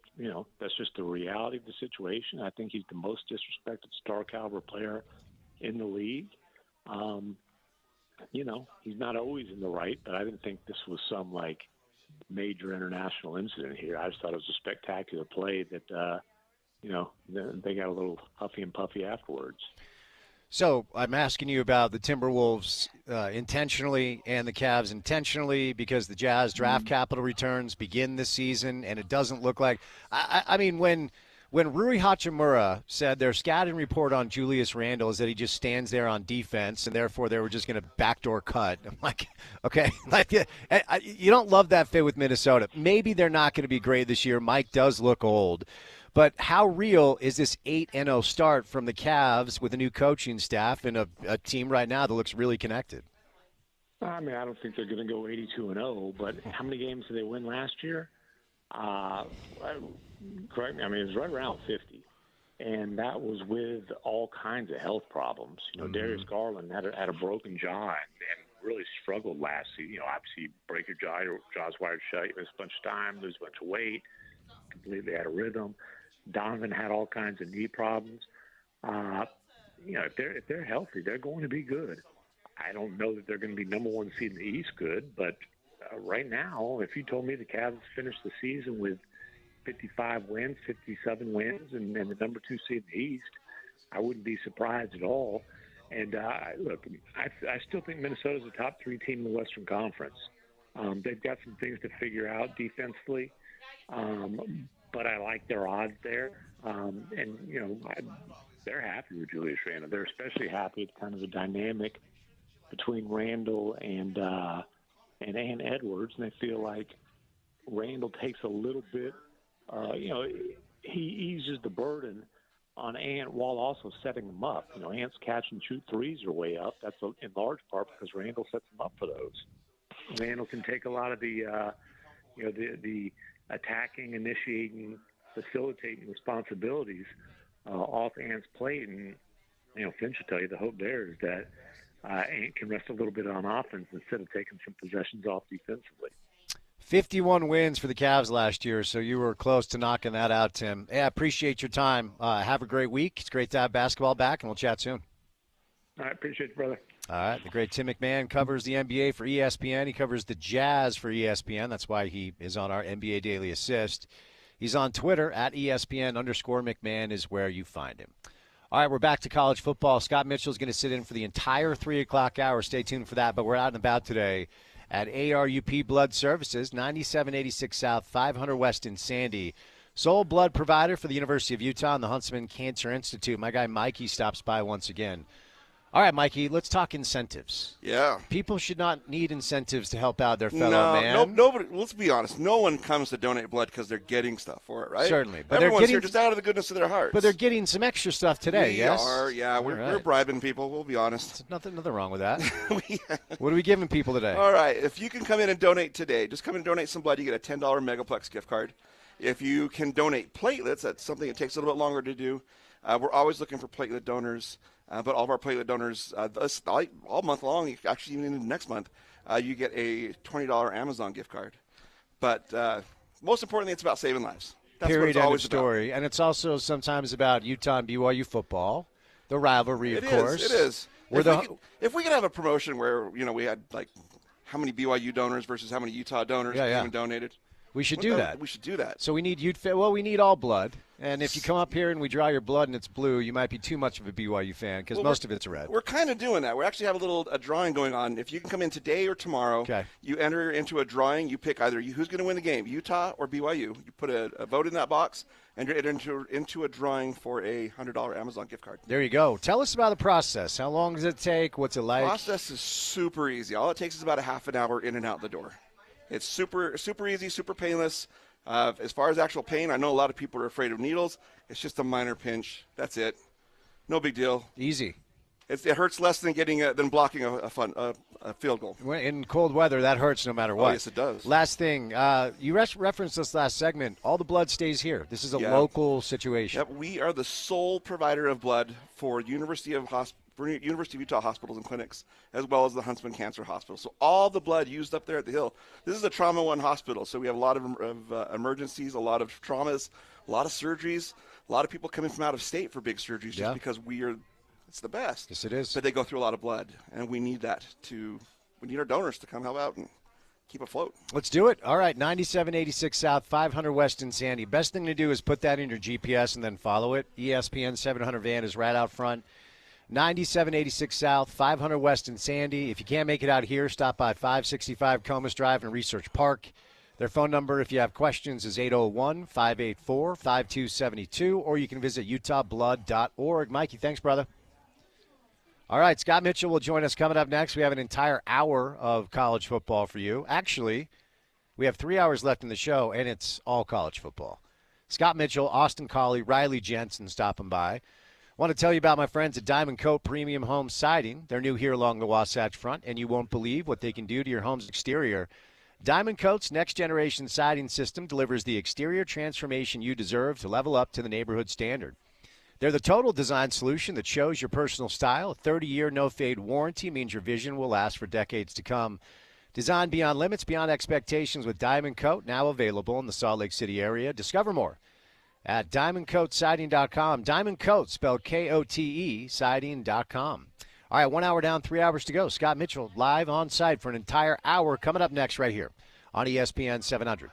the reality of the situation. I think he's the most disrespected star caliber player in the league. He's not always in the right, but I didn't think this was some major international incident here. I just thought it was a spectacular play that, they got a little huffy and puffy afterwards. So I'm asking you about the Timberwolves intentionally and the Cavs intentionally because the Jazz draft capital returns begin this season, and it doesn't look like I mean, when Rui Hachimura said their scouting report on Julius Randle is that he just stands there on defense, and therefore they were just going to backdoor cut. I'm like, okay, you don't love that fit with Minnesota. Maybe they're not going to be great this year. Mike does look old. But how real is this 8-0 start from the Cavs with a new coaching staff and a team right now that looks really connected? I mean, I don't think they're going to go 82-0, but how many games did they win last year? Correct me. I mean, it was right around 50, and that was with all kinds of health problems. Darius Garland had a broken jaw and really struggled last season. Obviously, break your jaw, your jaw's wired shut, you miss a bunch of time, lose a bunch of weight, completely out of rhythm. Donovan had all kinds of knee problems. If they're healthy, they're going to be good. I don't know that they're going to be number one seed in the East good, but right now, if you told me the Cavs finished the season with 55 wins, 57 wins, and the number two seed in the East, I wouldn't be surprised at all. And look, I still think Minnesota's a top 3 team in the Western Conference. They've got some things to figure out defensively, but I like their odds there. And they're happy with Julius Randle. They're especially happy with kind of the dynamic between Randle and Edwards, and they feel like Randle takes a little bit, he eases the burden on Ant while also setting them up. Ant's catch and shoot threes are way up. That's in large part because Randle sets them up for those. Randle can take a lot of the attacking, initiating, facilitating responsibilities off Ant's plate, and Finch will tell you the hope there is that Ant can rest a little bit on offense instead of taking some possessions off defensively. 51 wins for the Cavs last year, so you were close to knocking that out, Tim. Yeah, I appreciate your time. Have a great week. It's great to have basketball back, and we'll chat soon. All right, appreciate it, brother. All right, the great Tim McMahon covers the NBA for ESPN. He covers the Jazz for ESPN. That's why he is on our NBA Daily Assist. He's on Twitter at ESPN_McMahon is where you find him. All right, we're back to college football. Scott Mitchell is going to sit in for the entire 3 o'clock hour. Stay tuned for that, but we're out and about today at ARUP Blood Services, 9786 South, 500 West in Sandy. Sole blood provider for the University of Utah and the Huntsman Cancer Institute. My guy Mikey stops by once again. All right, Mikey, let's talk incentives. Yeah. People should not need incentives to help out their fellow man. Nobody. Let's be honest. No one comes to donate blood because they're getting stuff for it, right? Certainly. But everyone's here just out of the goodness of their hearts. But they're getting some extra stuff today, yes? We are, yeah. We're bribing people, we'll be honest. There's nothing wrong with that. What are we giving people today? All right. If you can come in and donate today, just come in and donate some blood. You get a $10 Megaplex gift card. If you can donate platelets, that's something that takes a little bit longer to do. We're always looking for platelet donors. But all of our platelet donors, all month long, actually even into next month, you get a $20 Amazon gift card. But most importantly, it's about saving lives. That's Period, what it's end always of story. about. And it's also sometimes about Utah and BYU football, the rivalry, of course. It is. If we could have a promotion where, we had, how many BYU donors versus how many Utah donors even donated. We should do that. We should do that. So we need we need all blood. And if you come up here and we draw your blood and it's blue, you might be too much of a BYU fan because most of it's red. We're kind of doing that. We actually have a drawing going on. If you can come in today or tomorrow, you enter into a drawing. You pick either who's going to win the game, Utah or BYU. You put a vote in that box and enter into a drawing for a $100 Amazon gift card. There you go. Tell us about the process. How long does it take? What's it like? The process is super easy. All it takes is about a half an hour in and out the door. It's super easy, super painless. As far as actual pain, I know a lot of people are afraid of needles. It's just a minor pinch. That's it. No big deal. Easy. It hurts less than blocking a field goal. In cold weather, that hurts no matter what. Oh, yes, it does. Last thing, you referenced this last segment. All the blood stays here. This is a local situation. Yep, we are the sole provider of blood for University of Utah hospitals and clinics, as well as the Huntsman Cancer Hospital. So all the blood used up there at the Hill. This is a Trauma One hospital, so we have a lot of emergencies, a lot of traumas, a lot of surgeries, a lot of people coming from out of state for big surgeries just because it's the best. Yes, it is. But they go through a lot of blood, and we need we need our donors to come help out and keep afloat. Let's do it. All right, 9786 South, 500 West in Sandy. Best thing to do is put that in your GPS and then follow it. ESPN 700 van is right out front. 9786 South, 500 West in Sandy. If you can't make it out here, stop by 565 Comus Drive in Research Park. Their phone number, if you have questions, is 801-584-5272, or you can visit utahblood.org. Mikey, thanks, brother. All right, Scott Mitchell will join us coming up next. We have an entire hour of college football for you. Actually, we have 3 hours left in the show, and it's all college football. Scott Mitchell, Austin Collie, Riley Jensen stopping by. Want to tell you about my friends at Diamond Coat Premium Home Siding. They're new here along the Wasatch Front, and you won't believe what they can do to your home's exterior. Diamond Coat's next-generation siding system delivers the exterior transformation you deserve to level up to the neighborhood standard. They're the total design solution that shows your personal style. A 30-year no-fade warranty means your vision will last for decades to come. Design beyond limits, beyond expectations with Diamond Coat, now available in the Salt Lake City area. Discover more at diamondcoatsiding.com. Diamond Coat, spelled K-O-T-E, siding.com. All right, 1 hour down, 3 hours to go. Scott Mitchell live on site for an entire hour coming up next right here on ESPN 700.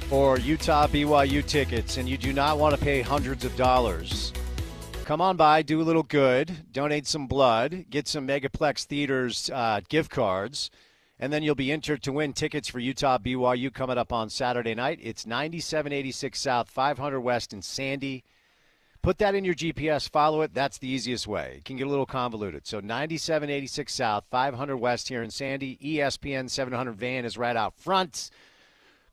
or Utah BYU tickets, and you do not want to pay hundreds of dollars, come on by, do a little good, donate some blood, get some Megaplex Theaters gift cards, and then you'll be entered to win tickets for Utah BYU coming up on Saturday night. It's 9786 South, 500 West in Sandy. Put that in your GPS, follow it. That's the easiest way. It can get a little convoluted. So 9786 South, 500 West here in Sandy. ESPN 700 van is right out front.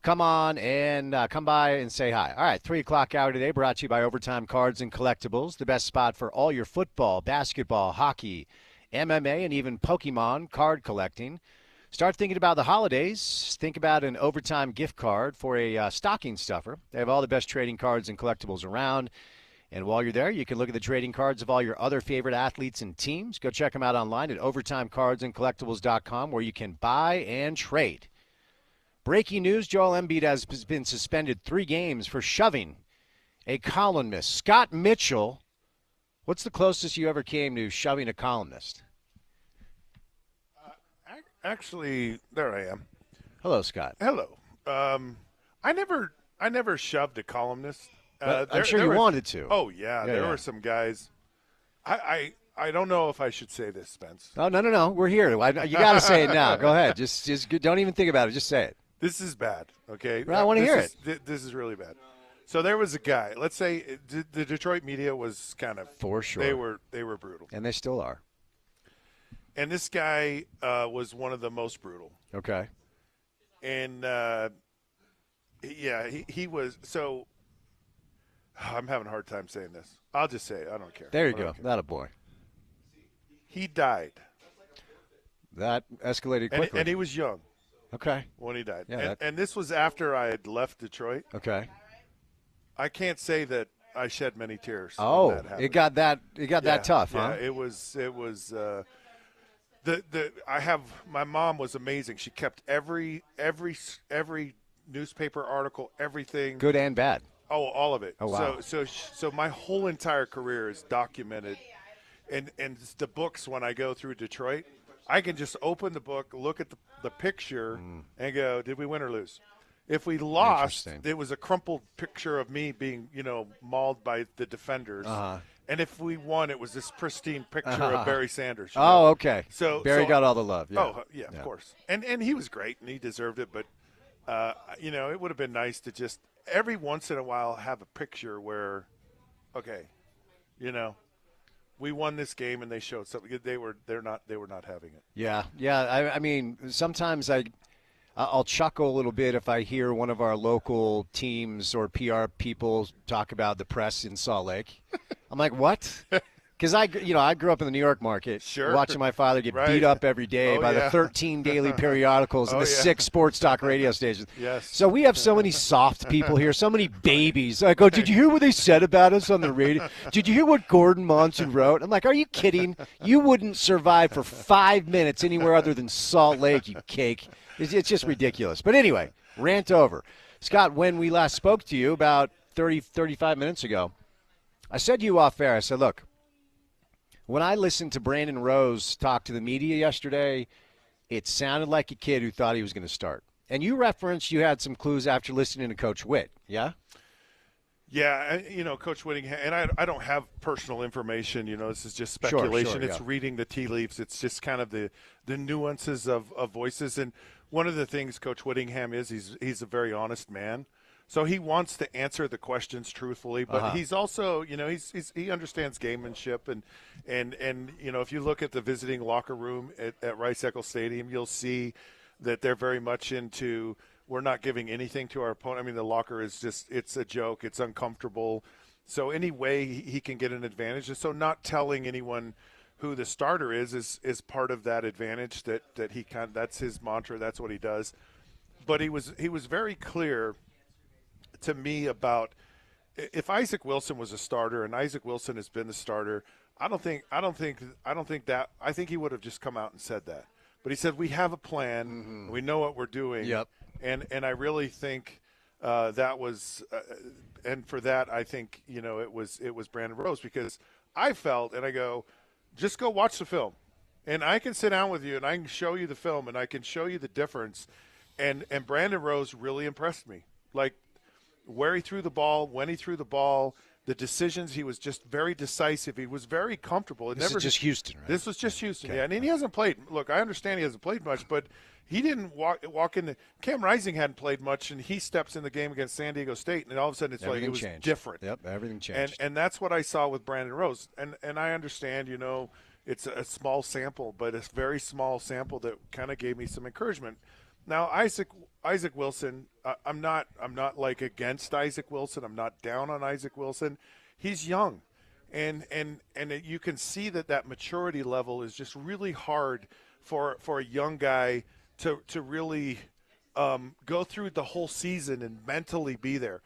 Come on and come by and say hi. All right, 3 o'clock hour today brought to you by Overtime Cards and Collectibles, the best spot for all your football, basketball, hockey, MMA, and even Pokemon card collecting. Start thinking about the holidays. Think about an Overtime gift card for a stocking stuffer. They have all the best trading cards and collectibles around. And while you're there, you can look at the trading cards of all your other favorite athletes and teams. Go check them out online at overtimecardsandcollectibles.com, where you can buy and trade. Breaking news, Joel Embiid has been suspended 3 games for shoving a columnist. Scott Mitchell, what's the closest you ever came to shoving a columnist? Actually, there I am. Hello, Scott. Hello. I never shoved a columnist. I'm sure you wanted to. Oh, yeah. There were some guys. I don't know if I should say this, Spence. Oh, no. We're here. You got to say it now. Go ahead. Just don't even think about it. Just say it. This is bad, okay? Well, I want to hear it. This is really bad. So there was a guy. Let's say the Detroit media was kind of – for sure. They were brutal. And they still are. And this guy was one of the most brutal. Okay. And, he was – so – I'm having a hard time saying this. I'll just say it. I don't care. There you go. That a boy. He died. That escalated quickly. And he was young. Okay. When he died. Yeah, and this was after I had left Detroit. Okay. I can't say that I shed many tears. Oh, when that happened. It got that tough, huh? Yeah, it was my mom was amazing. She kept every newspaper article, everything. Good and bad. Oh, all of it. Oh, wow. So my whole entire career is documented, and the books. When I go through Detroit, I can just open the book, look at the picture, and go, did we win or lose? If we lost, it was a crumpled picture of me being, mauled by the defenders. Uh-huh. And if we won, it was this pristine picture of Barry Sanders. Oh, okay. So Barry got all the love. Yeah. Oh, yeah, of course. And he was great, and he deserved it. But, it would have been nice to just – every once in a while have a picture where, okay, we won this game and they showed something. They were not having it. Yeah. I mean, sometimes I'll chuckle a little bit if I hear one of our local teams or PR people talk about the press in Salt Lake. I'm like, what? Because I grew up in the New York market, watching my father get beat up every day by the 13 daily periodicals and the 6 sports talk radio stations. Yes. So we have so many soft people here, so many babies. I go, did you hear what they said about us on the radio? Did you hear what Gordon Monson wrote? I'm like, are you kidding? You wouldn't survive for 5 minutes anywhere other than Salt Lake, you cake. It's just ridiculous. But anyway, rant over. Scott, when we last spoke to you about 35 minutes ago, I said to you off air, I said, look, when I listened to Brandon Rose talk to the media yesterday, it sounded like a kid who thought he was going to start. And you referenced you had some clues after listening to Coach Witt, yeah? Yeah, Coach Whittingham, and I don't have personal information. This is just speculation. Sure, it's reading the tea leaves. It's just kind of the nuances of voices. And one of the things Coach Whittingham is, he's a very honest man. So he wants to answer the questions truthfully, but he's also, he understands gamemanship, and if you look at the visiting locker room at Rice-Eccles Stadium, you'll see that they're very much into, we're not giving anything to our opponent. I mean, the locker is just, it's a joke, it's uncomfortable. So any way he can get an advantage, and so not telling anyone who the starter is part of that advantage that he that's his mantra, that's what he does. But he was very clear to me about if Isaac Wilson was a starter, and Isaac Wilson has been the starter, I think he would have just come out and said that. But he said we have a plan, we know what we're doing. Yep. And I really think that was and for that I think it was Brandon Rose, because I felt, and I go, just go watch the film, and I can sit down with you and I can show you the film and I can show you the difference, and Brandon Rose really impressed me. Like, where he threw the ball, when he threw the ball, the decisions. He was just very decisive. He was very comfortable. This is just Houston, right? This was just Houston, okay. yeah. And he hasn't played. Look, I understand he hasn't played much, but he didn't walk in. Cam Rising hadn't played much, and he steps in the game against San Diego State, and all of a sudden it's everything like it was changed. different. Yep, everything changed. And that's what I saw with Brandon Rose. And I understand, it's a small sample, but it's a very small sample that kind of gave me some encouragement. Now, Isaac Wilson, I'm not like against Isaac Wilson. I'm not down on Isaac Wilson. He's young, and you can see that maturity level is just really hard for a young guy to really go through the whole season and mentally be there.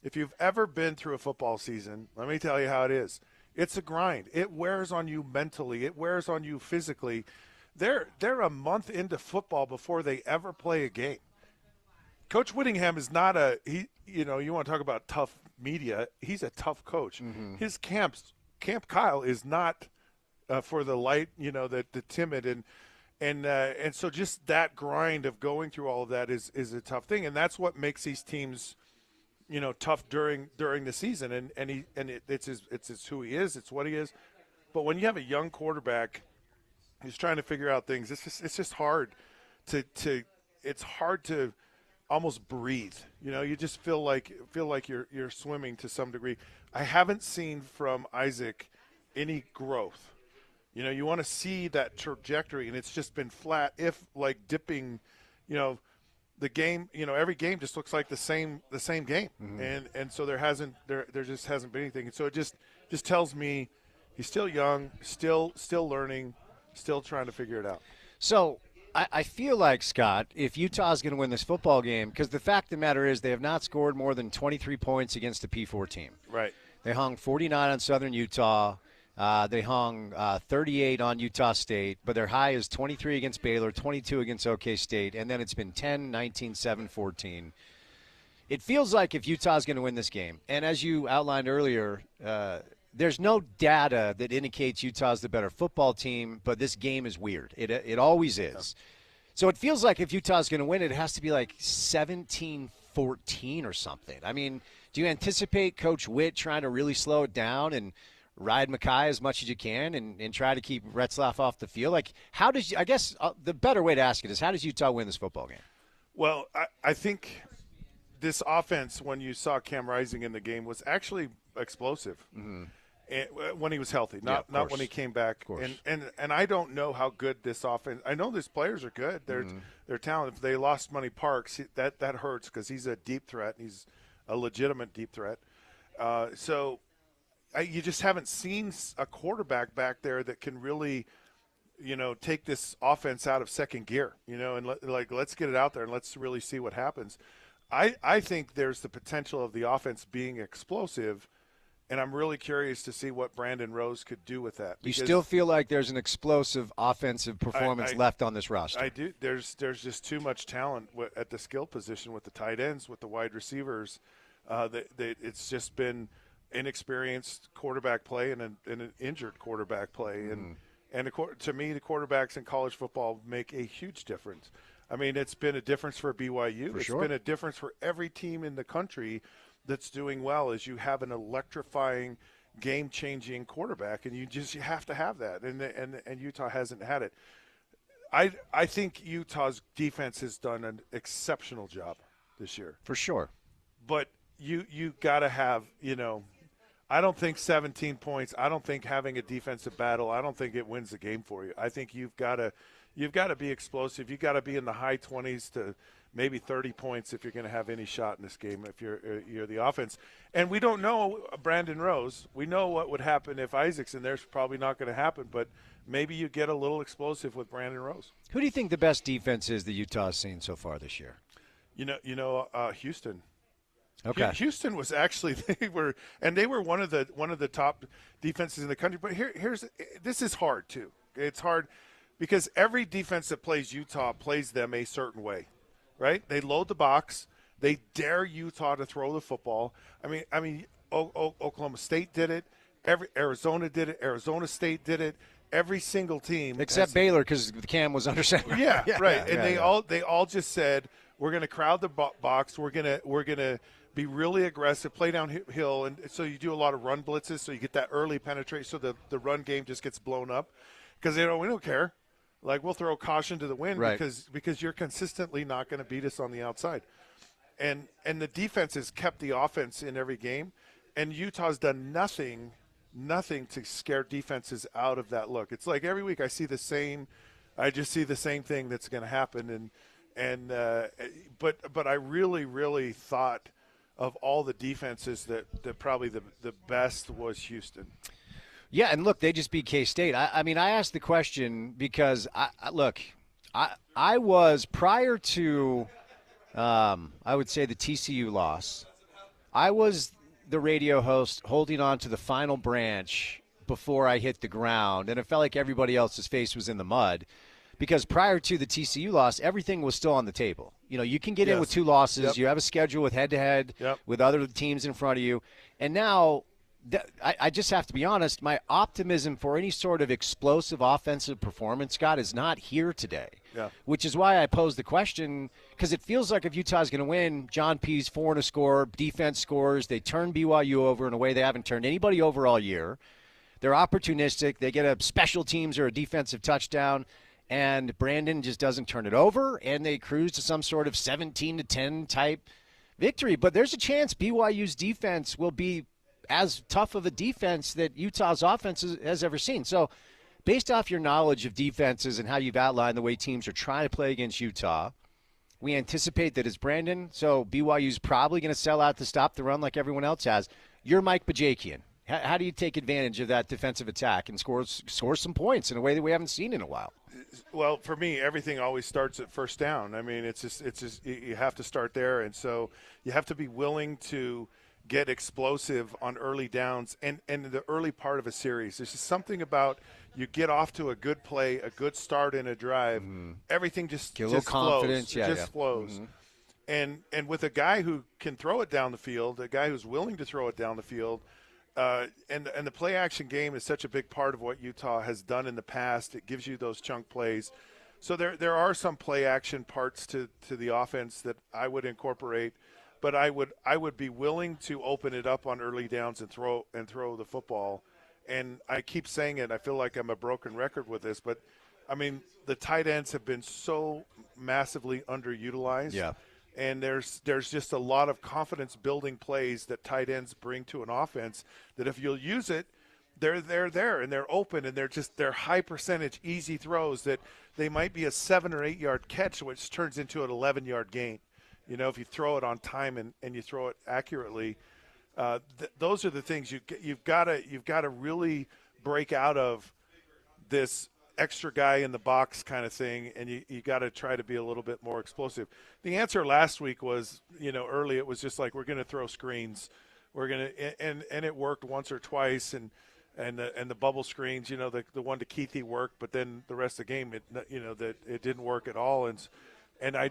If you've ever been through a football season, let me tell you how it is. It's a grind. It wears on you mentally. It wears on you physically. They're a month into football before they ever play a game. Coach Whittingham is not you want to talk about tough media. He's a tough coach. Mm-hmm. His Camp Kyle is not for the light, the timid and so just that grind of going through all of that is a tough thing, and that's what makes these teams, tough during the season. It's who he is. It's what he is. But when you have a young quarterback who's trying to figure out things, it's just hard it's hard to almost breathe. You just feel like you're swimming to some degree. I haven't seen from Isaac any growth. You want to see that trajectory, and it's just been flat, if like dipping. The game, every game just looks like the same game, mm-hmm. and so there just hasn't been anything. And so it just tells me he's still young, still learning, still trying to figure it out. So I feel like, Scott, if Utah's going to win this football game, because the fact of the matter is they have not scored more than 23 points against a P4 team. Right. They hung 49 on Southern Utah. They hung 38 on Utah State, but their high is 23 against Baylor, 22 against OK State, and then it's been 10, 19, 7, 14. It feels like if Utah's going to win this game, and as you outlined earlier, there's no data that indicates Utah's the better football team, but this game is weird. It always is. Yeah. So it feels like if Utah's going to win it has to be like 17-14 or something. I mean, do you anticipate Coach Witt trying to really slow it down and ride Mackay as much as you can and try to keep Retzlaff off the field? Like, I guess the better way to ask it is, how does Utah win this football game? Well, I think this offense, when you saw Cam Rising in the game, was actually explosive. Mm-hmm. When he was healthy, not when he came back. And I don't know how good this offense. I know these players are good. They're talented. If they lost Money Parks, that hurts because he's a deep threat. He's a legitimate deep threat. You just haven't seen a quarterback back there that can really, take this offense out of second gear, and let's get it out there and let's really see what happens. I think there's the potential of the offense being explosive, and I'm really curious to see what Brandon Rose could do with that. You still feel like there's an explosive offensive performance left on this roster? I do. There's just too much talent at the skill position with the tight ends, with the wide receivers. It's just been inexperienced quarterback play and an injured quarterback play. And to me, the quarterbacks in college football make a huge difference. I mean, it's been a difference for BYU. It's been a difference for every team in the country that's doing well, is you have an electrifying, game-changing quarterback, and you have to have that. And Utah hasn't had it. I think Utah's defense has done an exceptional job this year. For sure. But you got to have, I don't think 17 points, I don't think having a defensive battle, I don't think it wins the game for you. I think you've got to be explosive. You've got to be in the high 20s to maybe 30 points if you're going to have any shot in this game, if you're the offense. And we don't know Brandon Rose. We know what would happen if Isaac's in there. It's probably not going to happen, but maybe you get a little explosive with Brandon Rose. Who do you think the best defense is that Utah's seen so far this year? Houston. Okay. Houston was actually they were one of the top defenses in the country. But this is hard too. It's hard because every defense that plays Utah plays them a certain way, right? They load the box. They dare Utah to throw the football. I mean, Oklahoma State did it. Arizona did it. Arizona State did it. Every single team except Baylor, because Cam was under center. Yeah, right. And they all just said, we're going to crowd the box. We're going to be really aggressive, play downhill, and so you do a lot of run blitzes, so you get that early penetration, so the run game just gets blown up. Because we don't care. Like, we'll throw caution to the wind because you're consistently not going to beat us on the outside. And the defense has kept the offense in every game, and Utah's done nothing to scare defenses out of that look. It's like every week I just see the same thing that's going to happen. But I really thought of all the defenses that probably the best was Houston. Yeah, and look, they just beat K-State. I mean, I asked the question because, I was prior to, I would say, the TCU loss, I was the radio host holding on to the final branch before I hit the ground, and it felt like everybody else's face was in the mud because prior to the TCU loss, everything was still on the table. You can get in with 2 losses. Yep. You have a schedule with head-to-head with other teams in front of you, and now – I just have to be honest, my optimism for any sort of explosive offensive performance, Scott, is not here today. Yeah. Which is why I posed the question, because it feels like if Utah's going to win, John P's 4 and a score, defense scores, they turn BYU over in a way they haven't turned anybody over all year. They're opportunistic. They get a special teams or a defensive touchdown, and Brandon just doesn't turn it over, and they cruise to some sort of 17-10 type victory. But there's a chance BYU's defense will be as tough of a defense that Utah's offense has ever seen. So based off your knowledge of defenses and how you've outlined the way teams are trying to play against Utah, we anticipate that it's Brandon. So BYU's probably going to sell out to stop the run like everyone else has. You're Mike Bajakian. How do you take advantage of that defensive attack and score some points in a way that we haven't seen in a while? Well, for me, everything always starts at first down. I mean, it's just you have to start there, and so you have to be willing to get explosive on early downs and the early part of a series. There's just something about you get off to a good play, a good start in a drive, everything just get a little confidence, flows. Flows. And with a guy who can throw it down the field, a guy who's willing to throw it down the field, and the play action game is such a big part of what Utah has done in the past. It gives you those chunk plays. So there are some play action parts to the offense that I would incorporate. But I would be willing to open it up on early downs and throw the football. And I keep saying it. I feel like I'm a broken record with this, but I mean the tight ends have been so massively underutilized. Yeah. And there's just a lot of confidence building plays that tight ends bring to an offense that if you'll use it, they're there and they're open and they're high percentage easy throws that they might be a 7 or 8 yard catch, which turns into an 11-yard gain. If you throw it on time and you throw it accurately, those are the things you've got to really break out of this extra guy in the box kind of thing, and you got to try to be a little bit more explosive. The answer last week was, early it was just like we're going to throw screens, and it worked once or twice, and the bubble screens, the one to Keithy worked, but then the rest of the game, that it didn't work at all,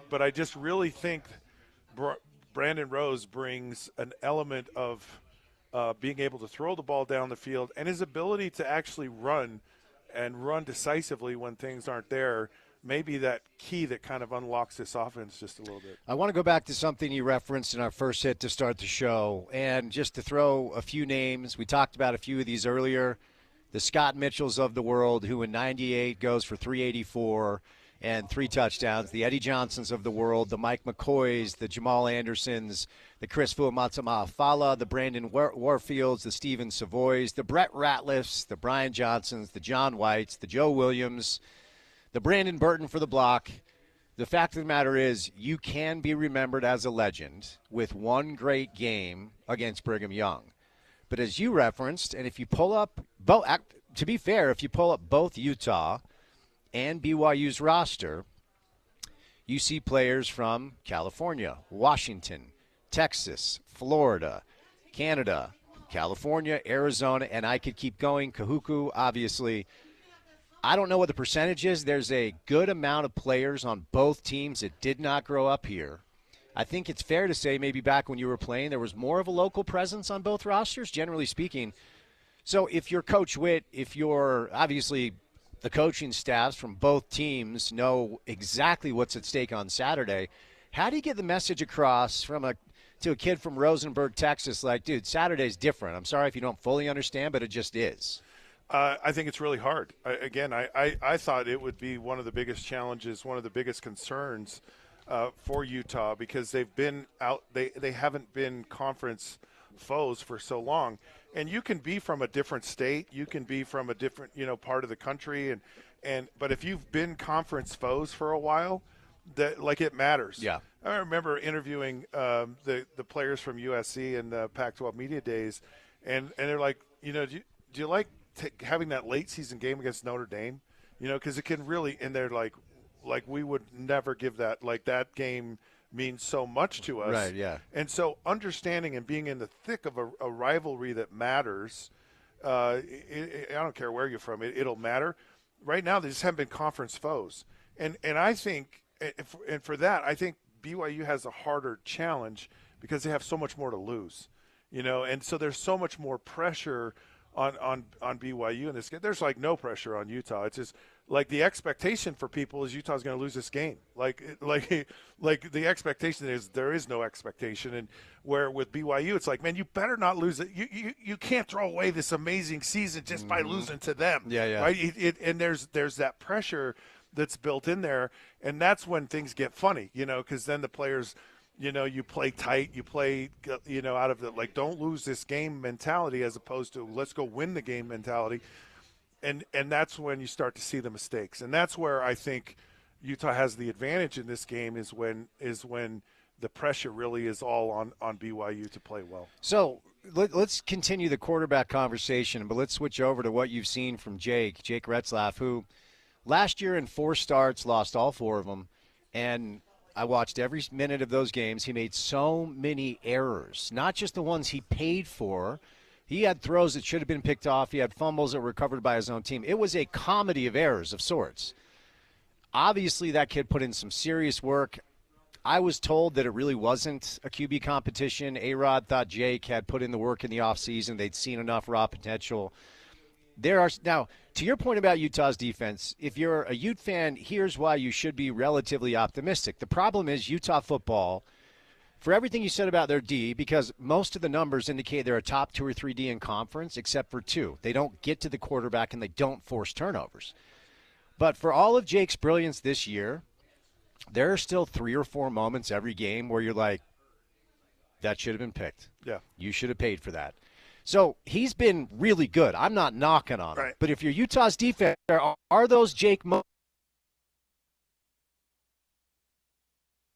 but I just really think Brandon Rose brings an element of being able to throw the ball down the field and his ability to actually run decisively when things aren't there, maybe that key that kind of unlocks this offense just a little bit. I want to go back to something you referenced in our first hit to start the show, and just to throw a few names. We talked about a few of these earlier. The Scott Mitchells of the world, who in 98 goes for 384 and 3 touchdowns. The Eddie Johnsons of the world, the Mike McCoys, the Jamal Andersons, the Chris Fuamatama-Afala, the Brandon Warfields, the Steven Savoys, the Brett Ratliffs, the Brian Johnsons, the John Whites, the Joe Williams, the Brandon Burton for the block. The fact of the matter is you can be remembered as a legend with one great game against Brigham Young. But as you referenced, and if you pull up both, to be fair, if you pull up both Utah and BYU's roster, you see players from California, Washington, Texas, Florida, Canada, California, Arizona, and I could keep going. Kahuku, obviously. I don't know what the percentage is. There's a good amount of players on both teams that did not grow up here. I think it's fair to say maybe back when you were playing, there was more of a local presence on both rosters, generally speaking. So if you're Coach Witt, if you're obviously the coaching staffs from both teams know exactly what's at stake on Saturday, how do you get the message across from a to a kid from Rosenberg, Texas, like, dude, Saturday's different. I'm sorry if you don't fully understand, but it just is. I think it's really hard. I thought it would be one of the biggest challenges, one of the biggest concerns for Utah, because they've been out. They haven't been conference foes for so long. And you can be from a different state, you can be from a different part of the country, but if you've been conference foes for a while, that like it matters. Yeah. I remember interviewing the players from USC in the Pac-12 media days, and they're like, do you like having that late season game against Notre Dame? Because it can really, and they're like we would never give that, like that game means so much to us. Right, yeah. And so understanding and being in the thick of a rivalry that matters, I don't care where you're from, it'll matter. Right now, they just haven't been conference foes. And I think, and for that, I think BYU has a harder challenge because they have so much more to lose, and so there's so much more pressure on BYU in this game. There's like no pressure on Utah. It's just like the expectation for people is Utah's going to lose this game. Like the expectation is there is no expectation. And where with BYU, it's like, man, you better not lose it. You can't throw away this amazing season just by losing to them. Yeah. Right. And there's that pressure that's built in there, and that's when things get funny, because then the players, you play tight, you play, out of the, like, don't lose this game mentality as opposed to let's go win the game mentality. And that's when you start to see the mistakes. And that's where I think Utah has the advantage in this game is when the pressure really is all on BYU to play well. So let's continue the quarterback conversation, but let's switch over to what you've seen from Jake Retzlaff, who last year in 4 starts lost all 4 of them. And I watched every minute of those games. He made so many errors, not just the ones he paid for. He had throws that should have been picked off. He had fumbles that were recovered by his own team. It was a comedy of errors of sorts. Obviously, that kid put in some serious work. I was told that it really wasn't a QB competition. A-Rod thought Jake had put in the work in the offseason. They'd seen enough raw potential. Now, to your point about Utah's defense, if you're a Ute fan, here's why you should be relatively optimistic. The problem is Utah football, for everything you said about their D, because most of the numbers indicate they're a top 2 or 3 D in conference, except for 2. They don't get to the quarterback and they don't force turnovers. But for all of Jake's brilliance this year, there are still 3 or 4 moments every game where you're like, that should have been picked. Yeah. You should have paid for that. So he's been really good. I'm not knocking on him. Right. But if you're Utah's defense, are those Jake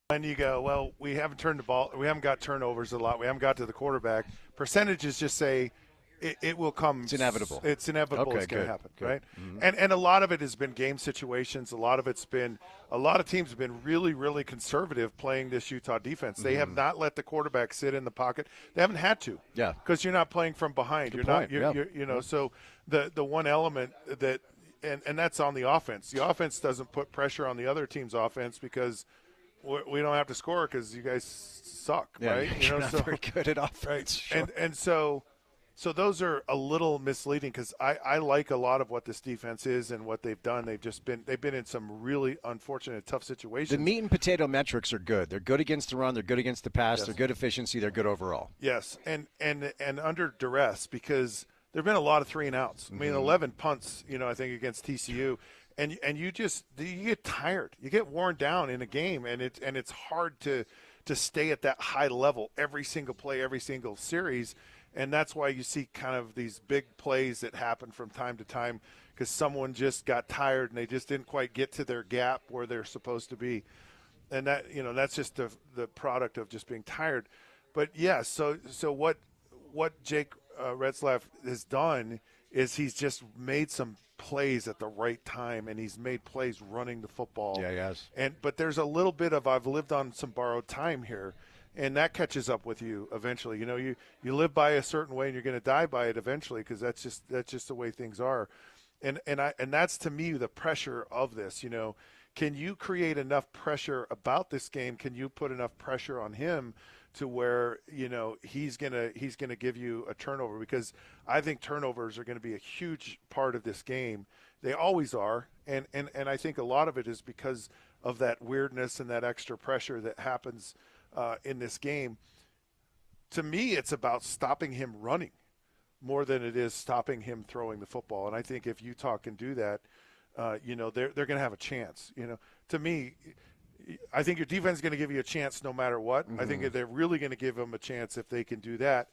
And you go, well, we haven't turned the ball. We haven't got turnovers a lot. We haven't got to the quarterback. Percentages just say it will come. It's inevitable. It's inevitable. Okay, it's going good, to happen, good. right? Mm-hmm. And a lot of it has been game situations. A lot of teams have been really, really conservative playing this Utah defense. They have not let the quarterback sit in the pocket. They haven't had to. Yeah. Because you're not playing from behind. Good You're point. not. You're So the one element that and that's on the offense. The offense doesn't put pressure on the other team's offense because we don't have to score because you guys suck, Yeah, right? You're not very good at offense. Right. Sure. And so those are a little misleading because I like a lot of what this defense is and what they've done. They've been in some really unfortunate, tough situations. The meat and potato metrics are good. They're good against the run. They're good against the pass. Yes. They're good efficiency. They're good overall. Yes, and under duress because there have been a lot of 3 and outs. I mean, 11 punts, I think against TCU. And you get tired. You get worn down in a game, and it's hard to stay at that high level every single play, every single series. And that's why you see kind of these big plays that happen from time to time because someone just got tired and they just didn't quite get to their gap where they're supposed to be. And that that's just the product of just being tired. But yeah, so what Jake Retzlaff has done is he's just made some plays at the right time, and he's made plays running the football. Yeah, he has. But there's a little bit of I've lived on some borrowed time here, and that catches up with you eventually. You live by a certain way, and you're going to die by it eventually because that's just the way things are. And that's to me the pressure of this. Can you create enough pressure about this game? Can you put enough pressure on him to where he's gonna give you a turnover? Because I think turnovers are going to be a huge part of this game. They always are, and I think a lot of it is because of that weirdness and that extra pressure that happens in this game. to me, it's about stopping him running more than it is stopping him throwing the football. And I think if Utah can do that, they're going to have a chance. To me, I think your defense is going to give you a chance no matter what. I think they're really going to give them a chance if they can do that.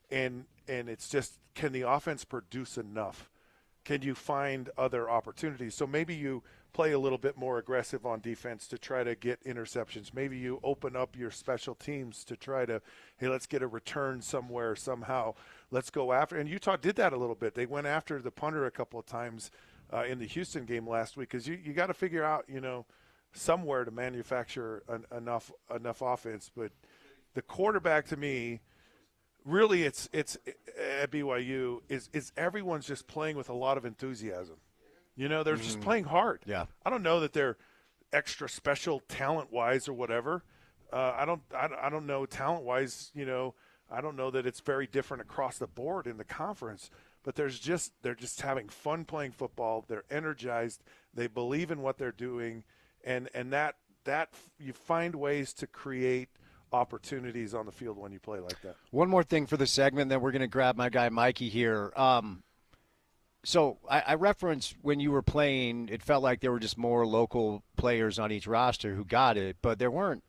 And it's just, can the offense produce enough? Can you find other opportunities? So maybe you play a little bit more aggressive on defense to try to get interceptions. Maybe you open up your special teams to try to, hey, let's get a return somewhere, somehow. Let's go after. And Utah did that a little bit. They went after the punter a couple of times in the Houston game last week, because you got to figure out, somewhere to manufacture enough offense. But the quarterback, to me, really, it's at BYU is everyone's just playing with a lot of enthusiasm. They're just playing hard. Yeah. I don't know that they're extra special talent-wise or whatever. I don't know talent-wise. I don't know that it's very different across the board in the conference. But they're just having fun playing football. They're energized. They believe in what they're doing, and that you find ways to create opportunities on the field when you play like that. One more thing for the segment, then we're going to grab my guy Mikey here. So I referenced when you were playing, it felt like there were just more local players on each roster who got it, but they weren't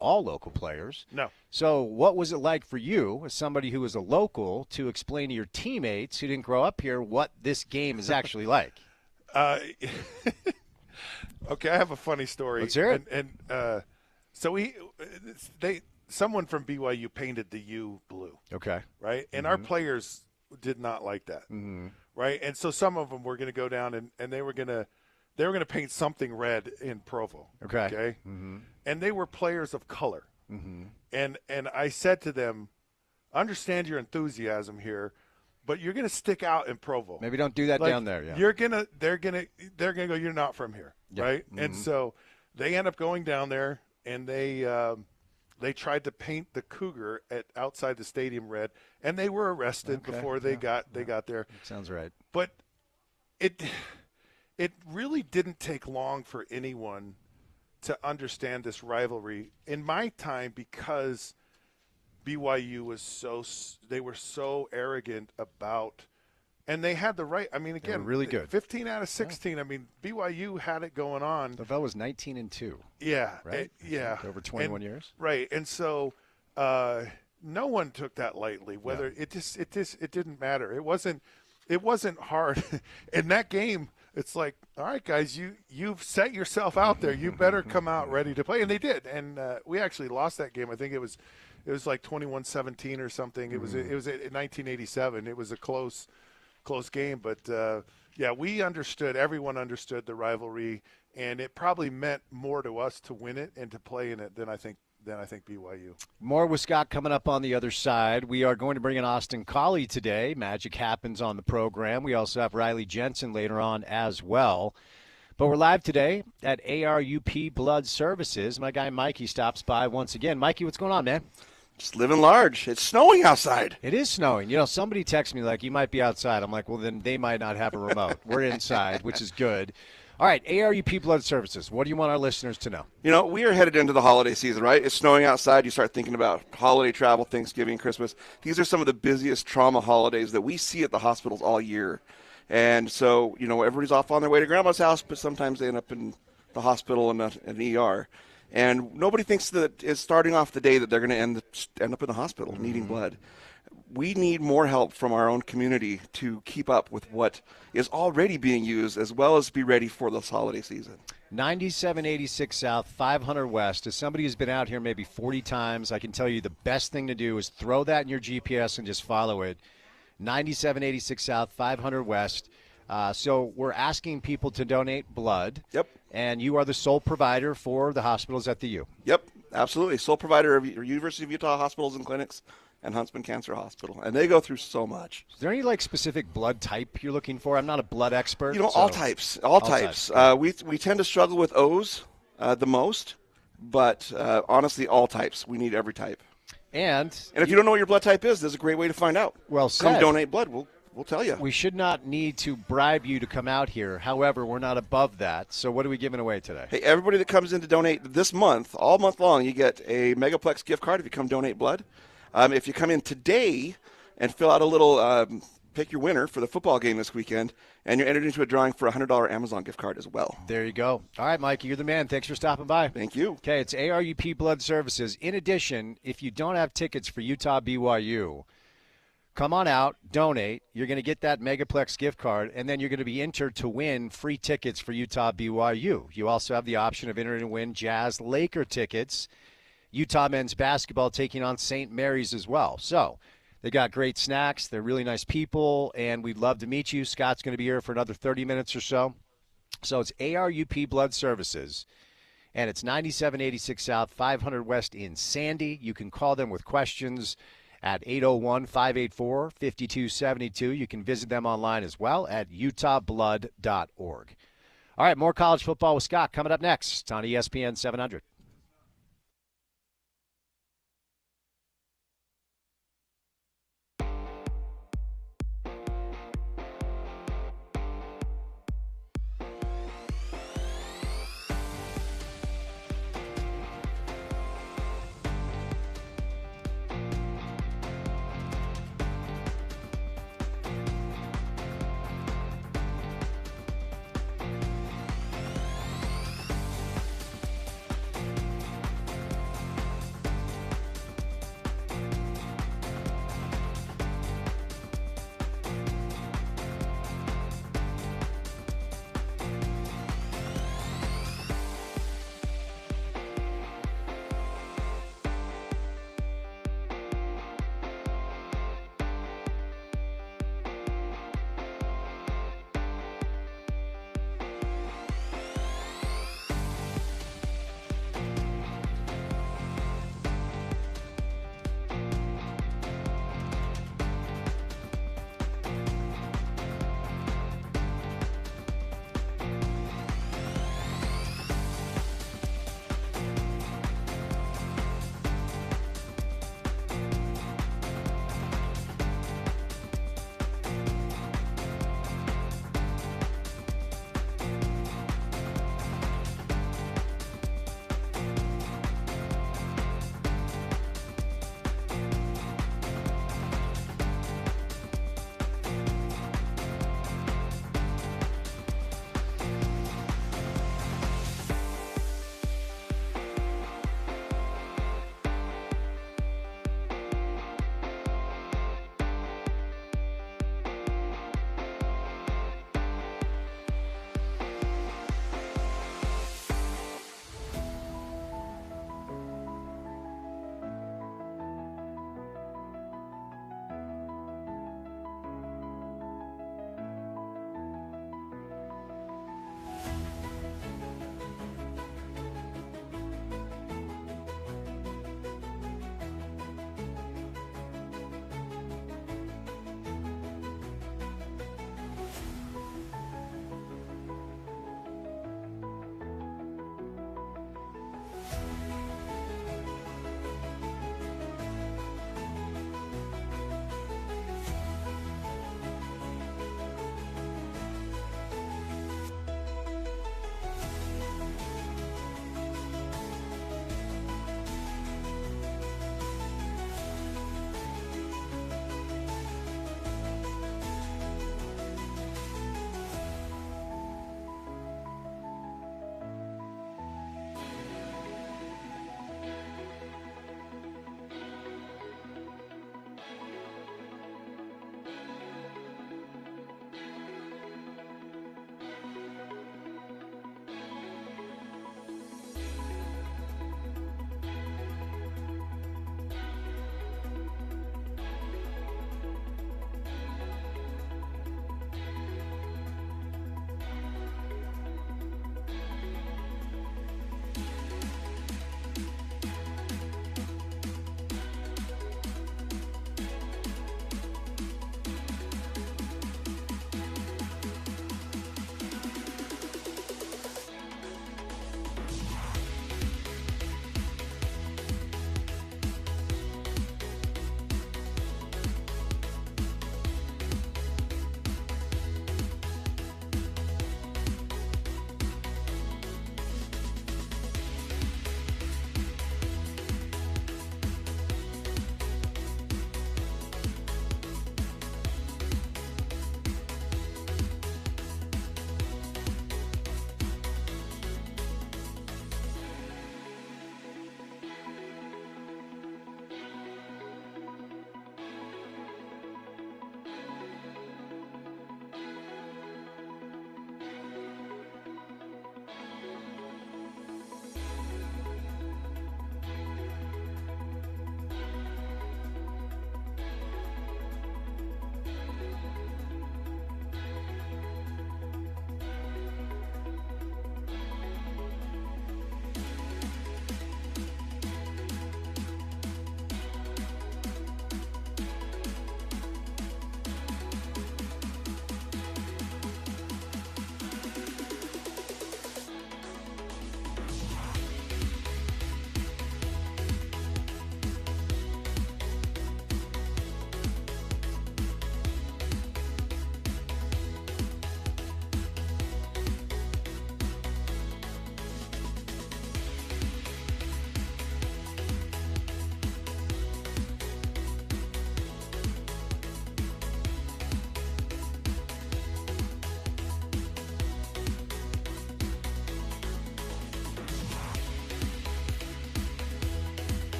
all local players. No. So what was it like for you, as somebody who was a local, to explain to your teammates who didn't grow up here what this game is actually like? Okay, I have a funny story. Let's hear it. So someone from BYU painted the U blue. Okay. Right? And our players did not like that. Right? And so some of them were going to go down and they were going to paint something red in Provo. Okay. And they were players of color. And I said to them, understand your enthusiasm here, but you're going to stick out in Provo. Maybe don't do that down there. Yeah. They're gonna go, you're not from here. Yeah. Right? And so they end up going down there, and they tried to paint the Cougar outside the stadium red, and they were arrested before they got there. Sounds right. But it really didn't take long for anyone to understand this rivalry in my time, because BYU was they were so arrogant about, and they had the right. I mean, again, really good. 15 out of 16. Yeah. I mean, BYU had it going on. Lavelle was 19-2. Yeah, right. Over 21 years. Right, and so no one took that lightly. Whether it didn't matter. It wasn't hard in that game. It's like, all right, guys, you've set yourself out there. You better come out ready to play, and they did. And we actually lost that game. I think it was like 21-17 or something. It was in 1987. It was a close game, but we understood. Everyone understood the rivalry, and it probably meant more to us to win it and to play in it than I think BYU. More with Scott coming up on the other side. We are going to bring in Austin Collie today. Magic happens on the program. We also have Riley Jensen later on as well. But we're live today at ARUP Blood Services. My guy Mikey stops by once again. Mikey, what's going on, man? Just living large. It's snowing outside. It is snowing. Somebody texts me like, you might be outside. I'm like, well, then they might not have a remote. We're inside, which is good. All right, ARUP Blood Services. What do you want our listeners to know? We are headed into the holiday season, right? It's snowing outside. You start thinking about holiday travel, Thanksgiving, Christmas. These are some of the busiest trauma holidays that we see at the hospitals all year. And so, everybody's off on their way to grandma's house, but sometimes they end up in the hospital in an ER. And nobody thinks that it's starting off the day that they're going to end up in the hospital needing blood. We need more help from our own community to keep up with what is already being used, as well as be ready for this holiday season. 9786 South, 500 West. As somebody who's been out here maybe 40 times, I can tell you the best thing to do is throw that in your GPS and just follow it. 9786 South, 500 West. So we're asking people to donate blood. Yep. And you are the sole provider for the hospitals at the U. Yep, absolutely. Sole provider of University of Utah Hospitals and Clinics and Huntsman Cancer Hospital. And they go through so much. Is there any specific blood type you're looking for? I'm not a blood expert. All types. All types. We tend to struggle with O's the most, but honestly, all types. We need every type. And if you don't know what your blood type is, there's a great way to find out. Well said. Come donate blood. We'll tell you. We should not need to bribe you to come out here. However, we're not above that. So what are we giving away today? Hey, everybody that comes in to donate this month, all month long, you get a Megaplex gift card if you come donate blood. If you come in today and fill out a little pick your winner for the football game this weekend, and you're entered into a drawing for a $100 Amazon gift card as well. There you go. All right, Mikey, you're the man. Thanks for stopping by. Thank you. Okay, it's ARUP Blood Services. In addition, if you don't have tickets for Utah BYU, come on out, donate. You're going to get that Megaplex gift card, and then you're going to be entered to win free tickets for Utah BYU. You also have the option of entering to win Jazz Laker tickets. Utah men's basketball taking on St. Mary's as well. So they got great snacks. They're really nice people, and we'd love to meet you. Scott's going to be here for another 30 minutes or so. So it's ARUP Blood Services, and it's 9786 South, 500 West in Sandy. You can call them with questions at 801-584-5272. You can visit them online as well at utahblood.org. All right, more college football with Scott coming up next on ESPN 700.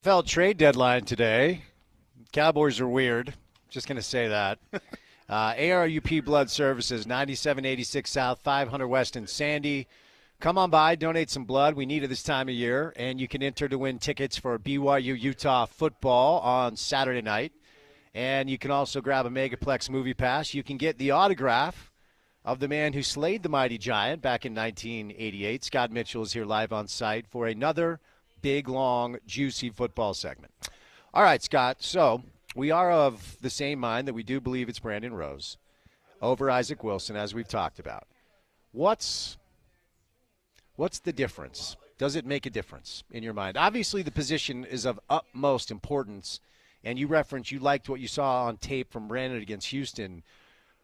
NFL trade deadline today. Cowboys are weird. Just going to say that. ARUP Blood Services, 9786 South, 500 West in Sandy. Come on by, donate some blood. We need it this time of year. And you can enter to win tickets for BYU Utah football on Saturday night. And you can also grab a Megaplex movie pass. You can get the autograph of the man who slayed the mighty giant back in 1988. Scott Mitchell is here live on site for another big, long, juicy football segment. All right, Scott. So we are of the same mind that we do believe it's Brandon Rose over Isaac Wilson, as we've talked about. What's the difference? Does it make a difference in your mind? Obviously, the position is of utmost importance, and you liked what you saw on tape from Brandon against Houston.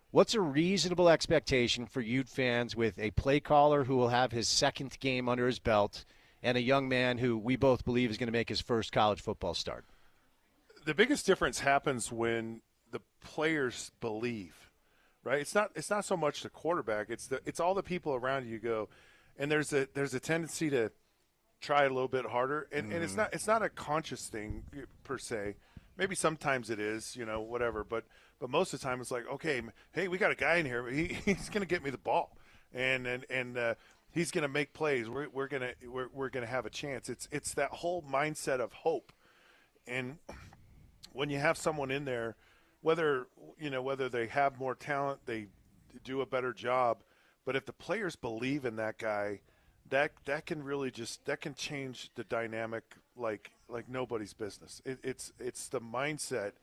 What's a reasonable expectation for Ute fans with a play caller who will have his second game under his belt and a young man who we both believe is going to make his first college football start? The biggest difference happens when the players believe, right? It's not so much the quarterback. It's all the people around you go, and there's a tendency to try a little bit harder, and it's not a conscious thing per se. Maybe sometimes it is, whatever. But most of the time it's like, okay, hey, we got a guy in here. He's going to get me the ball, and he's going to make plays. We're gonna have a chance. It's that whole mindset of hope, and when you have someone in there, whether they have more talent, they do a better job. But if the players believe in that guy, that can really that can change the dynamic like nobody's business. It's the mindset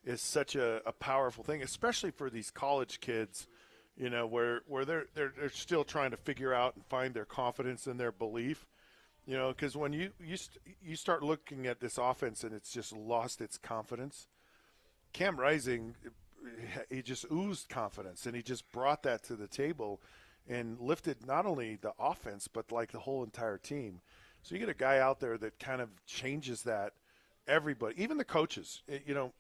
is such a powerful thing, especially for these college kids, where they're still trying to figure out and find their confidence and their belief. Because when you start looking at this offense and it's just lost its confidence, Cam Rising, he just oozed confidence, and he just brought that to the table and lifted not only the offense but like the whole entire team. So you get a guy out there that kind of changes that. Everybody, even the coaches,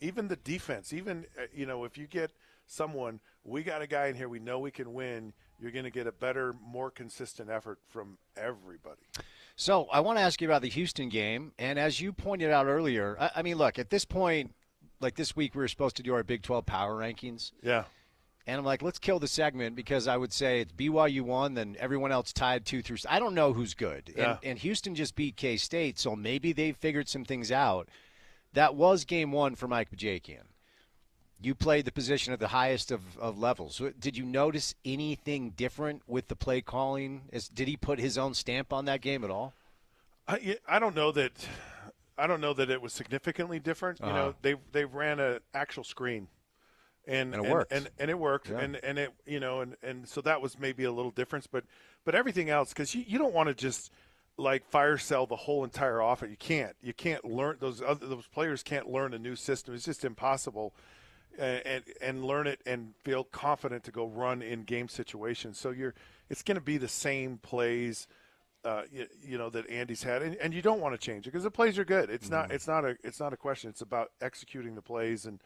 even the defense, even if you get someone, we got a guy in here, we know we can win, you're going to get a better, more consistent effort from everybody. So I want to ask you about the Houston game, and as you pointed out earlier, I mean, look, at this point, like this week, we were supposed to do our Big 12 power rankings. Yeah. And I'm like, let's kill the segment because I would say it's BYU 1, then everyone else tied 2 through. I don't know who's good. Yeah. And Houston just beat K-State, so maybe they've figured some things out. That was game 1 for Mike Bajakian. You played the position at the highest of levels. Did you notice anything different with the play calling? Did he put his own stamp on that game at all? I don't know that it was significantly different. Uh-huh. They ran an actual screen, and it worked. And it worked, Yeah. and it and so that was maybe a little difference, but everything else, because you don't want to just like fire sell the whole entire offense. You can't learn those players can't learn a new system. It's just impossible. And learn it and feel confident to go run in game situations. So it's going to be the same plays, that Andy's had, and you don't want to change it because the plays are good. It's not a question. It's about executing the plays and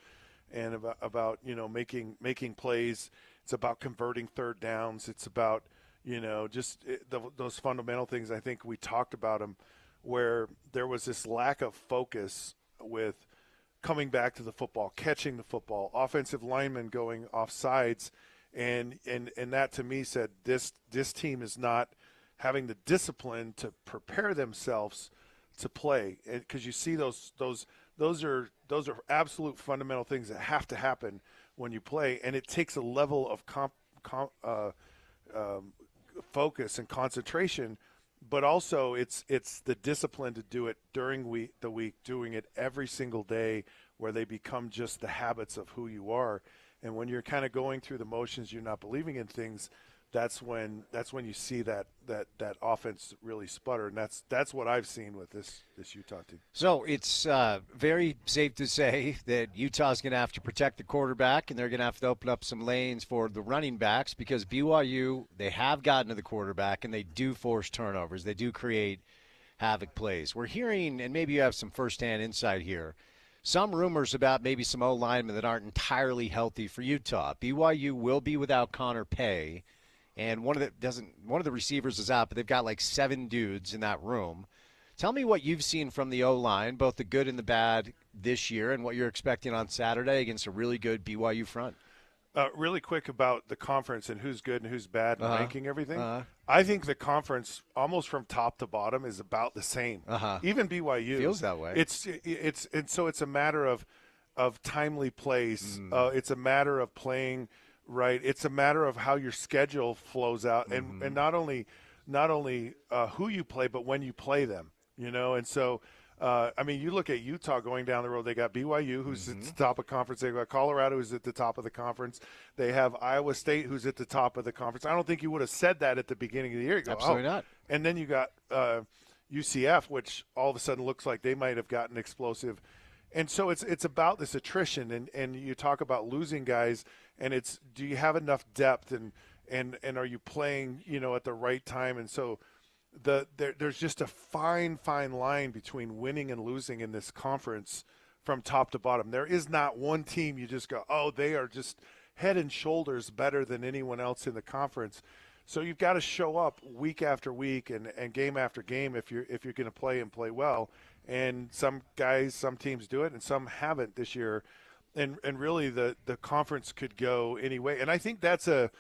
about making plays. It's about converting third downs. It's about those fundamental things. I think we talked about them, where there was this lack of focus with coming back to the football, catching the football, offensive linemen going off sides, and that to me said this team is not having the discipline to prepare themselves to play, because you see those are absolute fundamental things that have to happen when you play, and it takes a level of focus and concentration. But also, it's the discipline to do it during the week, doing it every single day, where they become just the habits of who you are. And when you're kind of going through the motions, you're not believing in things. That's when you see that offense really sputter, and that's what I've seen with this Utah team. So it's very safe to say that Utah's going to have to protect the quarterback, and they're going to have to open up some lanes for the running backs, because BYU, they have gotten to the quarterback, and they do force turnovers. They do create havoc plays. We're hearing, and maybe you have some firsthand insight here, some rumors about maybe some O-linemen that aren't entirely healthy for Utah. BYU will be without Connor Pay. And one of the receivers is out, but they've got like 7 dudes in that room. Tell me what you've seen from the O-line, both the good and the bad this year, and what you're expecting on Saturday against a really good BYU front. Really quick about the conference and who's good and who's bad and ranking everything. I think the conference, almost from top to bottom, is about the same. Even BYU feels that way. And so it's a matter of timely plays. It's a matter of playing right. It's a matter of how your schedule flows out, and not only who you play, but when you play them. And so. I mean, you look at Utah going down the road. They got BYU, who's at the top of conference. They've got Colorado, who's at the top of the conference. They have Iowa State, who's at the top of the conference. I don't think you would have said that at the beginning of the year. You go, absolutely not. And then you got UCF, which all of a sudden looks like they might have gotten explosive. And so it's about this attrition, and you talk about losing guys, and it's, do you have enough depth, and are you playing at the right time? And so there's just a fine line between winning and losing in this conference from top to bottom. There is not one team you just go, oh, they are just head and shoulders better than anyone else in the conference. So you've got to show up week after week and game after game if you're going to play and play well. And some teams do it and some haven't this year. And really the conference could go any way. And I think that's a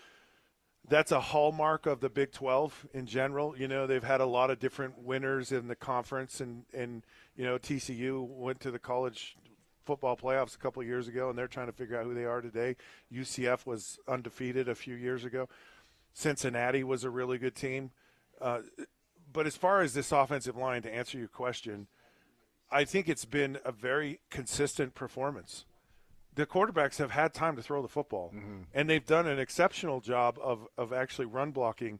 hallmark of the Big 12 in general. They've had a lot of different winners in the conference, and TCU went to the college football playoffs a couple of years ago, and they're trying to figure out who they are today. UCF was undefeated a few years ago. Cincinnati was a really good team. But as far as this offensive line, to answer your question, I think it's been a very consistent performance. The quarterbacks have had time to throw the football, and they've done an exceptional job of actually run blocking.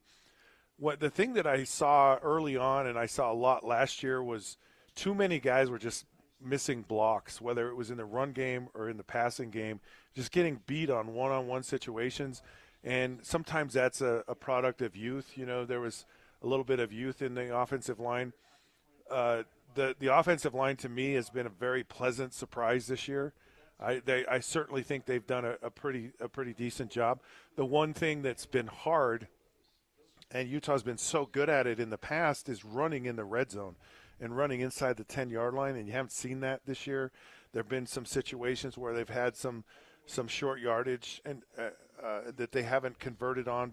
The thing that I saw early on, and I saw a lot last year, was too many guys were just missing blocks, whether it was in the run game or in the passing game, just getting beat on one-on-one situations. And sometimes that's a product of youth. There was a little bit of youth in the offensive line. The offensive line, to me, has been a very pleasant surprise this year. I certainly think they've done a pretty decent job. The one thing that's been hard, and Utah's been so good at it in the past, is running in the red zone and running inside the 10-yard line, and you haven't seen that this year. There have been some situations where they've had some short yardage and that they haven't converted on,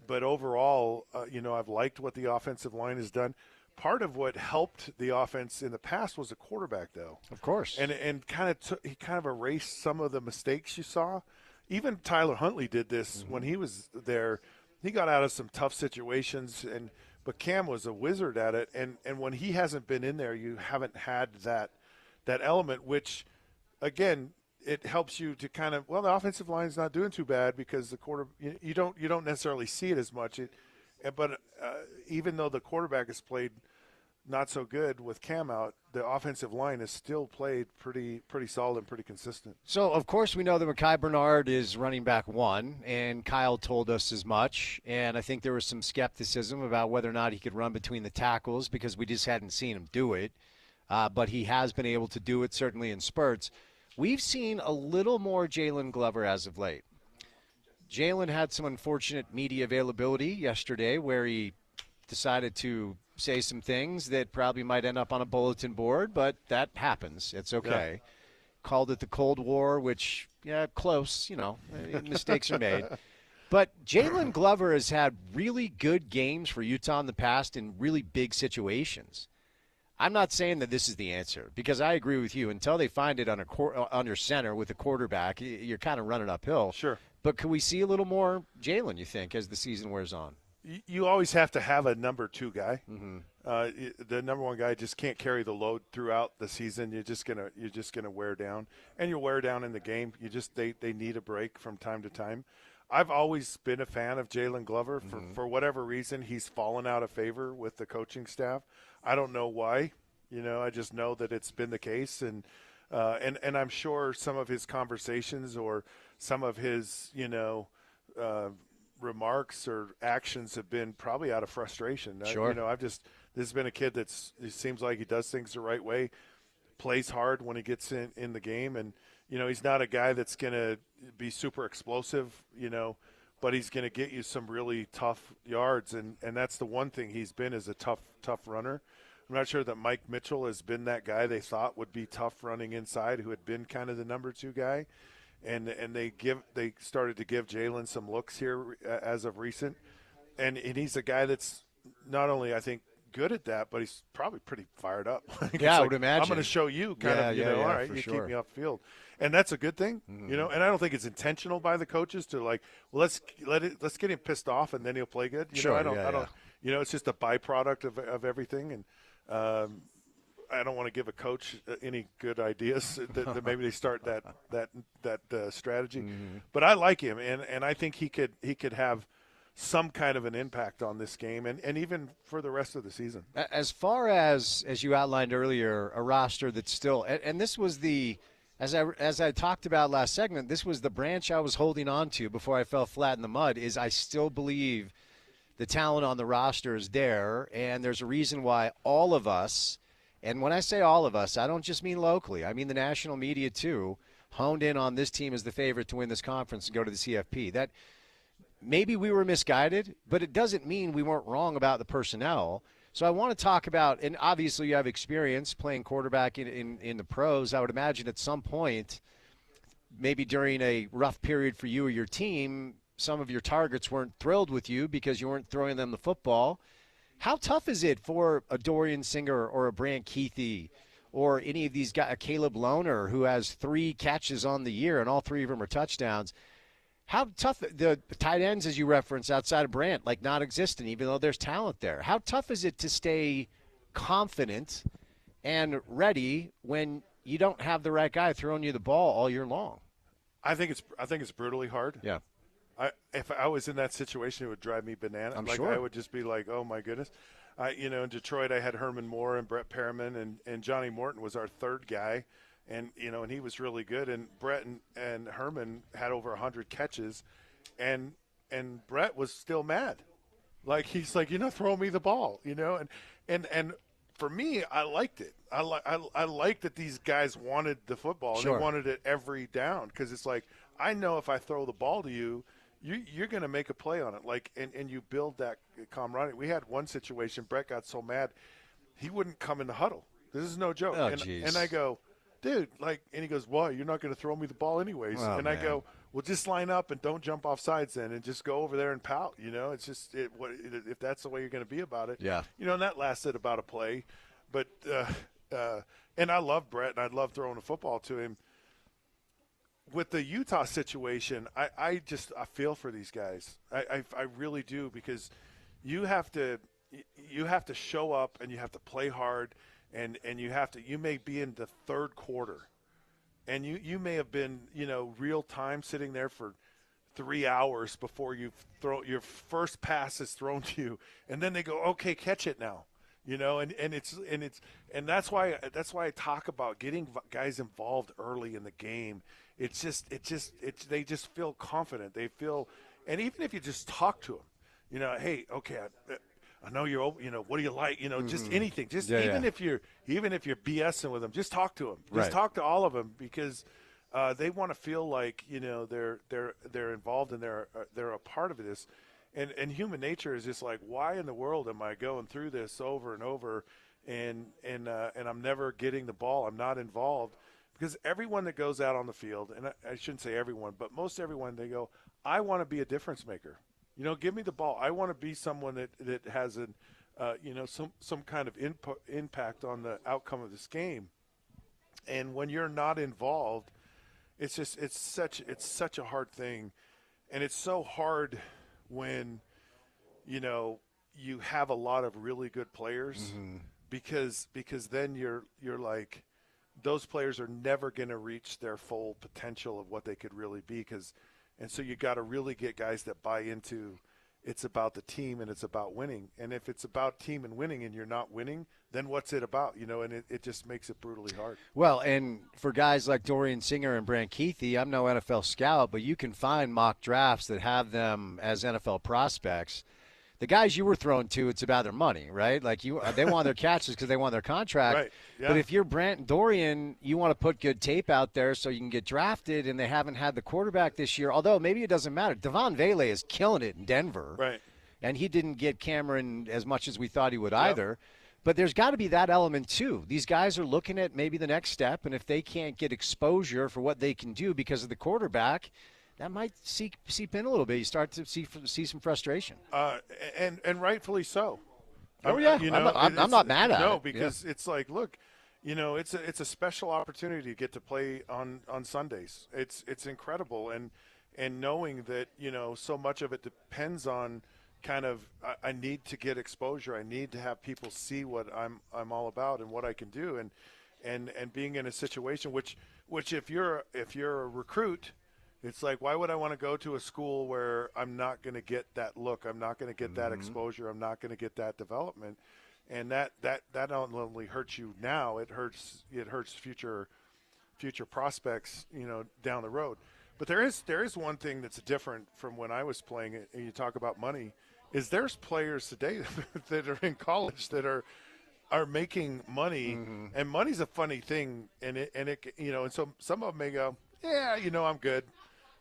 but overall, I've liked what the offensive line has done. Part of what helped the offense in the past was the quarterback, though. Of course. And he kind of erased some of the mistakes you saw. Even Tyler Huntley did this when he was there. He got out of some tough situations, but Cam was a wizard at it. And when he hasn't been in there, you haven't had that element, which, again, it helps you to kind of, the offensive line's not doing too bad because the you don't necessarily see it as much. But even though the quarterback has played not so good with Cam out, the offensive line has still played pretty solid and pretty consistent. So, of course, we know that Mekhi Bernard is running back one, and Kyle told us as much. And I think there was some skepticism about whether or not he could run between the tackles because we just hadn't seen him do it. But he has been able to do it, certainly in spurts. We've seen a little more Jalen Glover as of late. Jalen had some unfortunate media availability yesterday where he decided to say some things that probably might end up on a bulletin board, but that happens. It's okay. Yeah. Called it the Cold War, which, close, mistakes are made. But Jalen Glover has had really good games for Utah in the past in really big situations. I'm not saying that this is the answer because I agree with you. Until they find it under center with a quarterback, you're kind of running uphill. Sure. But can we see a little more Jalen, you think, as the season wears on? You always have to have a number two guy. The number one guy just can't carry the load throughout the season. You're just gonna wear down, and you'll wear down in the game. They need a break from time to time. I've always been a fan of Jalen Glover. For whatever reason, he's fallen out of favor with the coaching staff. I don't know why. I just know that it's been the case, and I'm sure some of his conversations or some of his remarks or actions have been probably out of frustration. Sure. This has been a kid it seems like he does things the right way, plays hard when he gets in the game, and he's not a guy that's going to be super explosive, but he's going to get you some really tough yards, and that's the one thing he's been, is a tough runner. I'm not sure that Mike Mitchell has been that guy they thought would be tough running inside, who had been kind of the number 2 guy. And they started to give Jalen some looks here as of recent. And he's a guy that's not only, I think, good at that, but he's probably pretty fired up. Yeah, I would imagine. I'm going to show you all right, you sure. keep me off the field. And that's a good thing, Mm-hmm. and I don't think it's intentional by the coaches to like, well, let's get him pissed off and then he'll play good. Sure, I don't, it's just a byproduct of everything. And I don't want to give a coach any good ideas that maybe they start that strategy. Mm-hmm. But I like him, and I think he could have some kind of an impact on this game and even for the rest of the season. As far as you outlined earlier, a roster that's still, and this was as I talked about last segment, this was the branch I was holding on to before I fell flat in the mud, is I still believe the talent on the roster is there, and there's a reason why all of us, and when I say all of us, I don't just mean locally, I mean the national media too, honed in on this team as the favorite to win this conference and go to the CFP. That maybe we were misguided, but it doesn't mean we weren't wrong about the personnel. So I want to talk about, and obviously you have experience playing quarterback in the pros. I would imagine at some point, maybe during a rough period for you or your team, some of your targets weren't thrilled with you because you weren't throwing them the football. How tough is it for a Dorian Singer or a Brant Keithy or any of these guys, a Caleb Lohner who has 3 catches on the year and all 3 of them are touchdowns? How tough, the tight ends, as you referenced, outside of Brant, like non-existent, even though there's talent there. How tough is it to stay confident and ready when you don't have the right guy throwing you the ball all year long? I think it's brutally hard. Yeah. If I was in that situation, it would drive me bananas. I'm sure. I would just be like, oh my goodness. In Detroit, I had Herman Moore and Brett Perriman, and Johnny Morton was our 3rd guy. And he was really good. And Brett and Herman had over 100 catches, and Brett was still mad. Like, he's like, throw me the ball, And for me, I liked it. I liked that these guys wanted the football. Sure. And they wanted it every down, because it's like, I know if I throw the ball to you, you're going to make a play on it. Like, and you build that camaraderie. We had one situation, Brett got so mad, he wouldn't come in the huddle. This is no joke. Oh, and I go, dude, and he goes, why? You're not going to throw me the ball anyways. Oh, and man. I go, well, just line up and don't jump off sides then, and just go over there and pout. It's just if that's the way you're going to be about it. Yeah. And that lasted about a play. But and I love Brett, and I love throwing a football to him. With the Utah situation, I feel for these guys. I really do, because you have to show up and you have to play hard. And you may be in the 3rd quarter, and you may have been, real time sitting there for 3 hours before your first pass is thrown to you, and then they go, okay, catch it now, and that's why I talk about getting guys involved early in the game. They just feel confident. They feel, and even if you just talk to them, hey, okay, I know you're, what do you like? Just anything. Just even if you're BSing with them, just talk to them. Just talk to all of them, because they want to feel like they're involved and they're a part of this. And human nature is just like, why in the world am I going through this over and over, and I'm never getting the ball? I'm not involved, because everyone that goes out on the field, and I shouldn't say everyone, but most everyone, they go, I want to be a difference maker. Give me the ball. I want to be someone that has some kind of impact on the outcome of this game. And when you're not involved, it's such a hard thing, and it's so hard when you have a lot of really good players, because then you're like, those players are never going to reach their full potential of what they could really be, and so you got to really get guys that buy into it's about the team and it's about winning. And if it's about team and winning and you're not winning, then what's it about? And it just makes it brutally hard. Well, and for guys like Dorian Singer and Brant Keithy, I'm no NFL scout, but you can find mock drafts that have them as NFL prospects. The guys you were thrown to, it's about their money, right? Like they want their catches because they want their contract. Right. Yeah. But if you're Brant and Dorian, you want to put good tape out there so you can get drafted, and they haven't had the quarterback this year. Although maybe it doesn't matter. Devon Vele is killing it in Denver. Right. And he didn't get Cameron as much as we thought he would either. But there's got to be that element too. These guys are looking at maybe the next step, and if they can't get exposure for what they can do because of the quarterback, that might seep in a little bit. You start to see some frustration. And rightfully so. Oh yeah, I'm not mad at it. No, because it's like, look, it's a special opportunity to get to play on Sundays. It's incredible, and knowing that so much of it depends on kind of I need to get exposure. I need to have people see what I'm all about and what I can do, and being in a situation which if you're a recruit, it's like, why would I want to go to a school where I'm not going to get that look? I'm not going to get that exposure. I'm not going to get that development, and that not only hurts you now, it hurts future prospects down the road. But there is one thing that's different from when I was playing it, and you talk about money, is there's players today that are in college that are making money, and money's a funny thing, and so some of them may go, yeah, I'm good,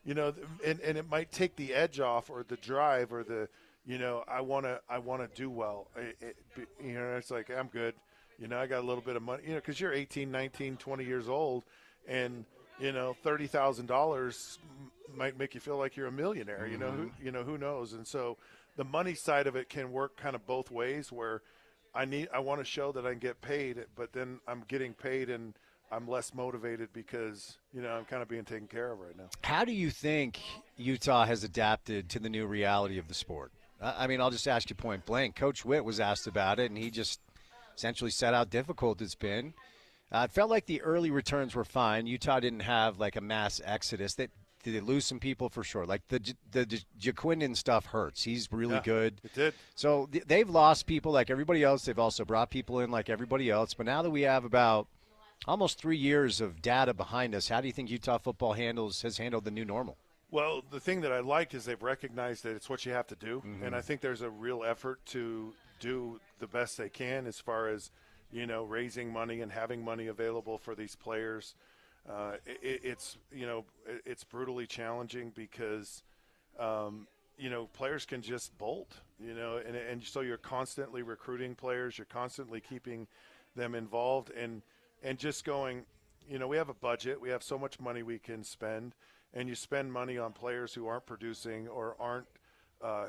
and it might take the edge off or the drive or the, I want to do well. It's like, I'm good. I got a little bit of money, because you're 18, 19, 20 years old, and $30,000 might make you feel like you're a millionaire. Who knows? And so the money side of it can work kind of both ways, where I want to show that I can get paid, but then I'm getting paid and I'm less motivated because I'm kind of being taken care of right now. How do you think Utah has adapted to the new reality of the sport? I mean, I'll just ask you point blank. Coach Witt was asked about it, and he just essentially said how difficult it's been. It felt like the early returns were fine. Utah didn't have like a mass exodus. Did they lose some people for sure? Like the Jaquindon stuff hurts. He's really good. It did. So they've lost people like everybody else. They've also brought people in like everybody else. But now that we have about almost 3 years of data behind us, how do you think Utah football has handled the new normal? Well, the thing that I like is they've recognized that it's what you have to do, and I think there's a real effort to do the best they can as far as raising money and having money available for these players. It's brutally challenging because players can just bolt, and so you're constantly recruiting players, you're constantly keeping them involved, and just going, we have a budget, we have so much money we can spend, and you spend money on players who aren't producing or aren't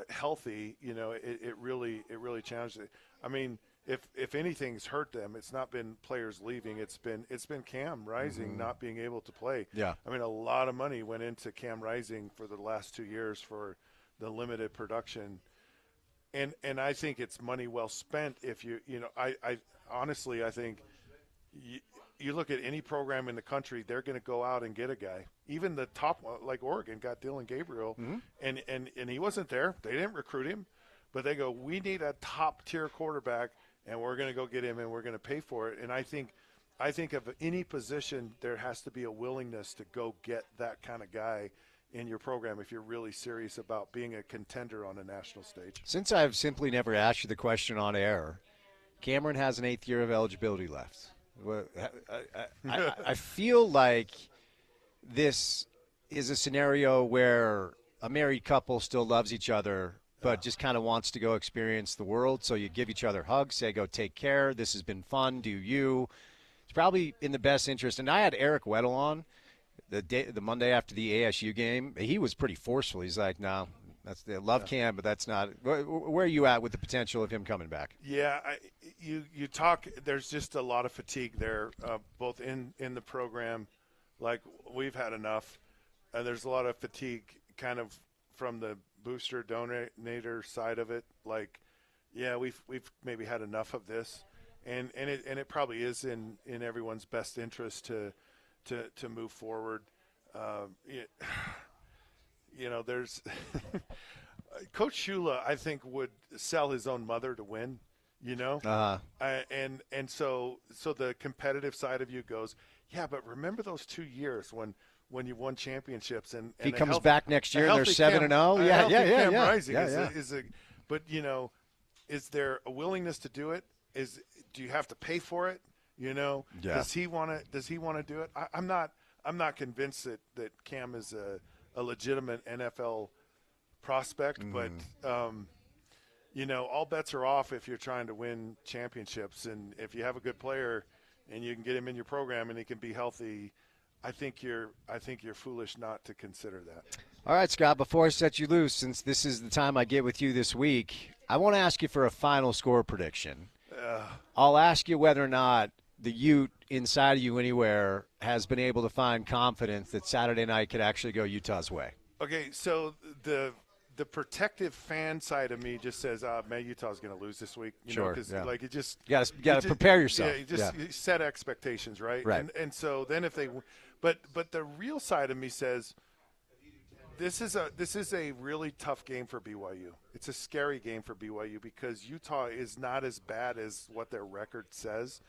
healthy, it really challenges it. I mean, if anything's hurt them, it's not been players leaving. It's been Cam Rising not being able to play. Yeah. I mean, a lot of money went into Cam Rising for the last 2 years for the limited production, and I think it's money well spent. If I honestly, I think you look at any program in the country, they're going to go out and get a guy. Even the top, like Oregon, got Dylan Gabriel, and he wasn't there. They didn't recruit him, but they go, we need a top tier quarterback, and we're going to go get him, and we're going to pay for it. And I think of any position, there has to be a willingness to go get that kind of guy in your program if you're really serious about being a contender on a national stage. Since I've simply never asked you the question on air, Cameron has an 8th year of eligibility left. I feel like this is a scenario where a married couple still loves each other, but just kind of wants to go experience the world. So you give each other hugs, say, go take care. This has been fun. Do you? It's probably in the best interest. And I had Eric Weddle on the Monday after the ASU game. He was pretty forceful. He's like, no, that's the love Cam, but that's not. Where are you at with the potential of him coming back? Yeah, you talk. There's just a lot of fatigue there, both in the program. Like, we've had enough. There's a lot of fatigue kind of from the booster donator side of it. Like, yeah, we've maybe had enough of this, and it probably is in everyone's best interest to move forward. There's Coach Shula, I think, would sell his own mother to win. And so the competitive side of you goes, yeah, but remember those 2 years when you won championships, and he comes back next year and they're 7-0. Yeah. Rising but is there a willingness to do it? Do you have to pay for it? Does he want to do it? I'm not convinced that Cam is a legitimate NFL prospect, but all bets are off if you're trying to win championships. And if you have a good player and you can get him in your program and he can be healthy, I think you're foolish not to consider that. All right, Scott, before I set you loose, since this is the time I get with you this week, I want to ask you for a final score prediction. I'll ask you whether or not the Ute inside of you anywhere has been able to find confidence that Saturday night could actually go Utah's way. Okay, so the protective fan side of me just says, man, Utah's going to lose this week. Sure, because yeah. you just you got to prepare yourself. Yeah, you set expectations, right? Right. And so then if they, but the real side of me says, this is a really tough game for BYU. It's a scary game for BYU because Utah is not as bad as what their record says.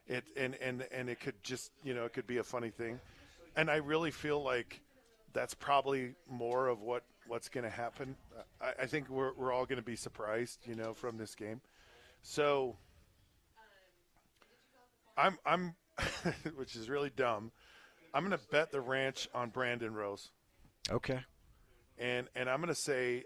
And it could just, it could be a funny thing. And I really feel like that's probably more of what's going to happen. I think we're all going to be surprised, from this game. So I'm which is really dumb. I'm going to bet the ranch on Brandon Rose. Okay. And I'm going to say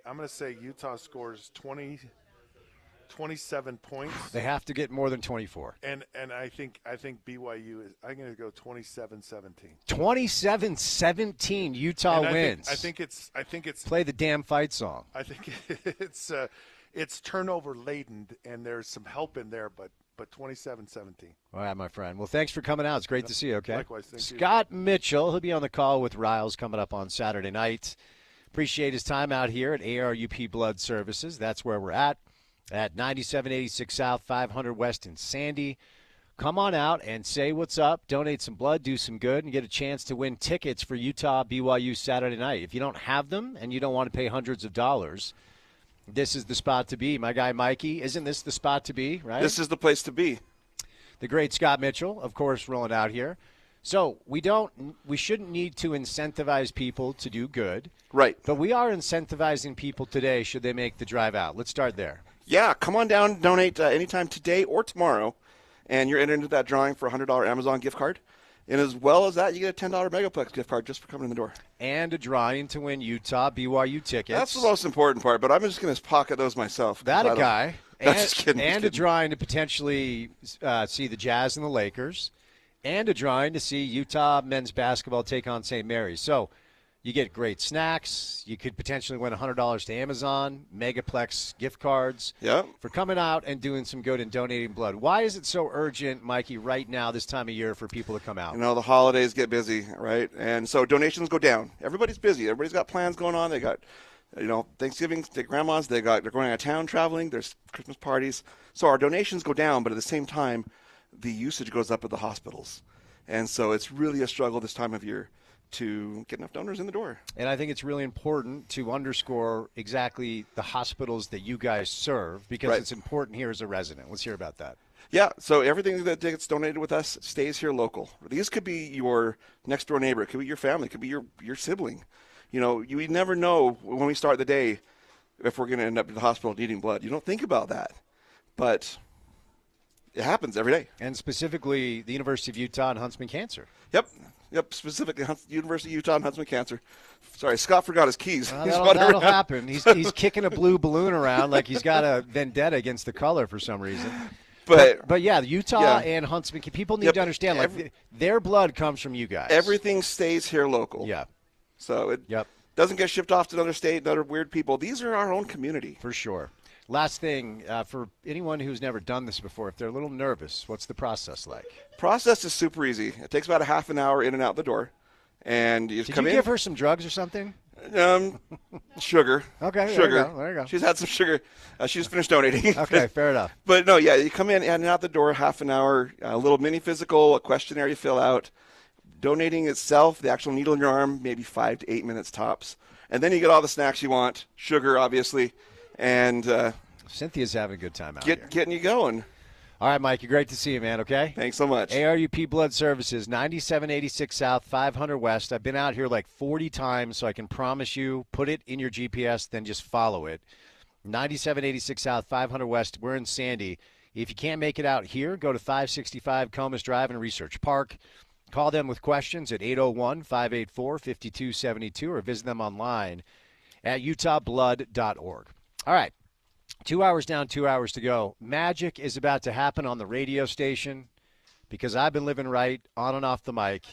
Utah scores 27 points. They have to get more than 24. And I think BYU is. I'm going to go 27-17. 27-17. Utah wins. I think it's. Play the damn fight song. I think it's turnover laden, and there's some help in there, but 27-17. All right, my friend. Well, thanks for coming out. It's great to see you. Okay. Likewise. Thank you. Scott Mitchell. He'll be on the call with Riles coming up on Saturday night. Appreciate his time out here at ARUP Blood Services. That's where we're at 9786 South, 500 West in Sandy. Come on out and say what's up, donate some blood, do some good, and get a chance to win tickets for Utah BYU Saturday night. If you don't have them and you don't want to pay hundreds of dollars, this is the spot to be. My guy Mikey, isn't this the spot to be, right? This is the place to be. The great Scott Mitchell, of course, rolling out here. So we shouldn't need to incentivize people to do good. Right. But we are incentivizing people today should they make the drive out. Let's start there. Yeah, come on down, donate anytime today or tomorrow, and you're entered into that drawing for a $100 Amazon gift card. And as well as that, you get a $10 Megaplex gift card just for coming in the door. And a drawing to win Utah BYU tickets. That's the most important part, but I'm just going to pocket those myself. That a guy. Just kidding. And a drawing to potentially see the Jazz and the Lakers. And a drawing to see Utah men's basketball take on St. Mary's. So you get great snacks. You could potentially win $100 to Amazon, Megaplex gift cards for coming out and doing some good and donating blood. Why is it so urgent, Mikey, right now this time of year for people to come out? The holidays get busy, right? And so donations go down. Everybody's busy. Everybody's got plans going on. They got, Thanksgiving, they're going out of town traveling. There's Christmas parties. So our donations go down, but at the same time, the usage goes up at the hospitals. And so it's really a struggle this time of year to get enough donors in the door. And I think it's really important to underscore exactly the hospitals that you guys serve because it's important here as a resident. Let's hear about that. Yeah, so everything that gets donated with us stays here local. These could be your next door neighbor. It could be your family. It could be your sibling. You never know when we start the day if we're going to end up in the hospital needing blood. You don't think about that. But it happens every day. And specifically the University of Utah and Huntsman Cancer. Yep, specifically University of Utah and Huntsman Cancer. Sorry, Scott forgot his keys. That'll happen. He's kicking a blue balloon around like he's got a vendetta against the color for some reason. But yeah, Utah and Huntsman, people need to understand, their blood comes from you guys. Everything stays here local. Yeah. So it doesn't get shipped off to another state, other weird people. These are our own community. For sure. Last thing, for anyone who's never done this before, if they're a little nervous, what's the process like? Process is super easy. It takes about a half an hour in and out the door. And you Did come you in. give her some drugs or something? Sugar. Okay, sugar. There you go. She's had some sugar. She just finished donating. Okay, fair enough. But no, you come in and out the door, half an hour, a little mini physical, a questionnaire you fill out. Donating itself, the actual needle in your arm, maybe 5 to 8 minutes tops. And then you get all the snacks you want, sugar, obviously, and Cynthia's having a good time out here. Getting you going. All right, Mikey, great to see you, man, okay? Thanks so much. ARUP Blood Services, 9786 South, 500 West. I've been out here like 40 times, so I can promise you, put it in your GPS, then just follow it. 9786 South, 500 West. We're in Sandy. If you can't make it out here, go to 565 Comus Drive in Research Park. Call them with questions at 801-584-5272 or visit them online at utahblood.org. All right. 2 hours down, 2 hours to go. Magic is about to happen on the radio station because I've been living right on and off the mic.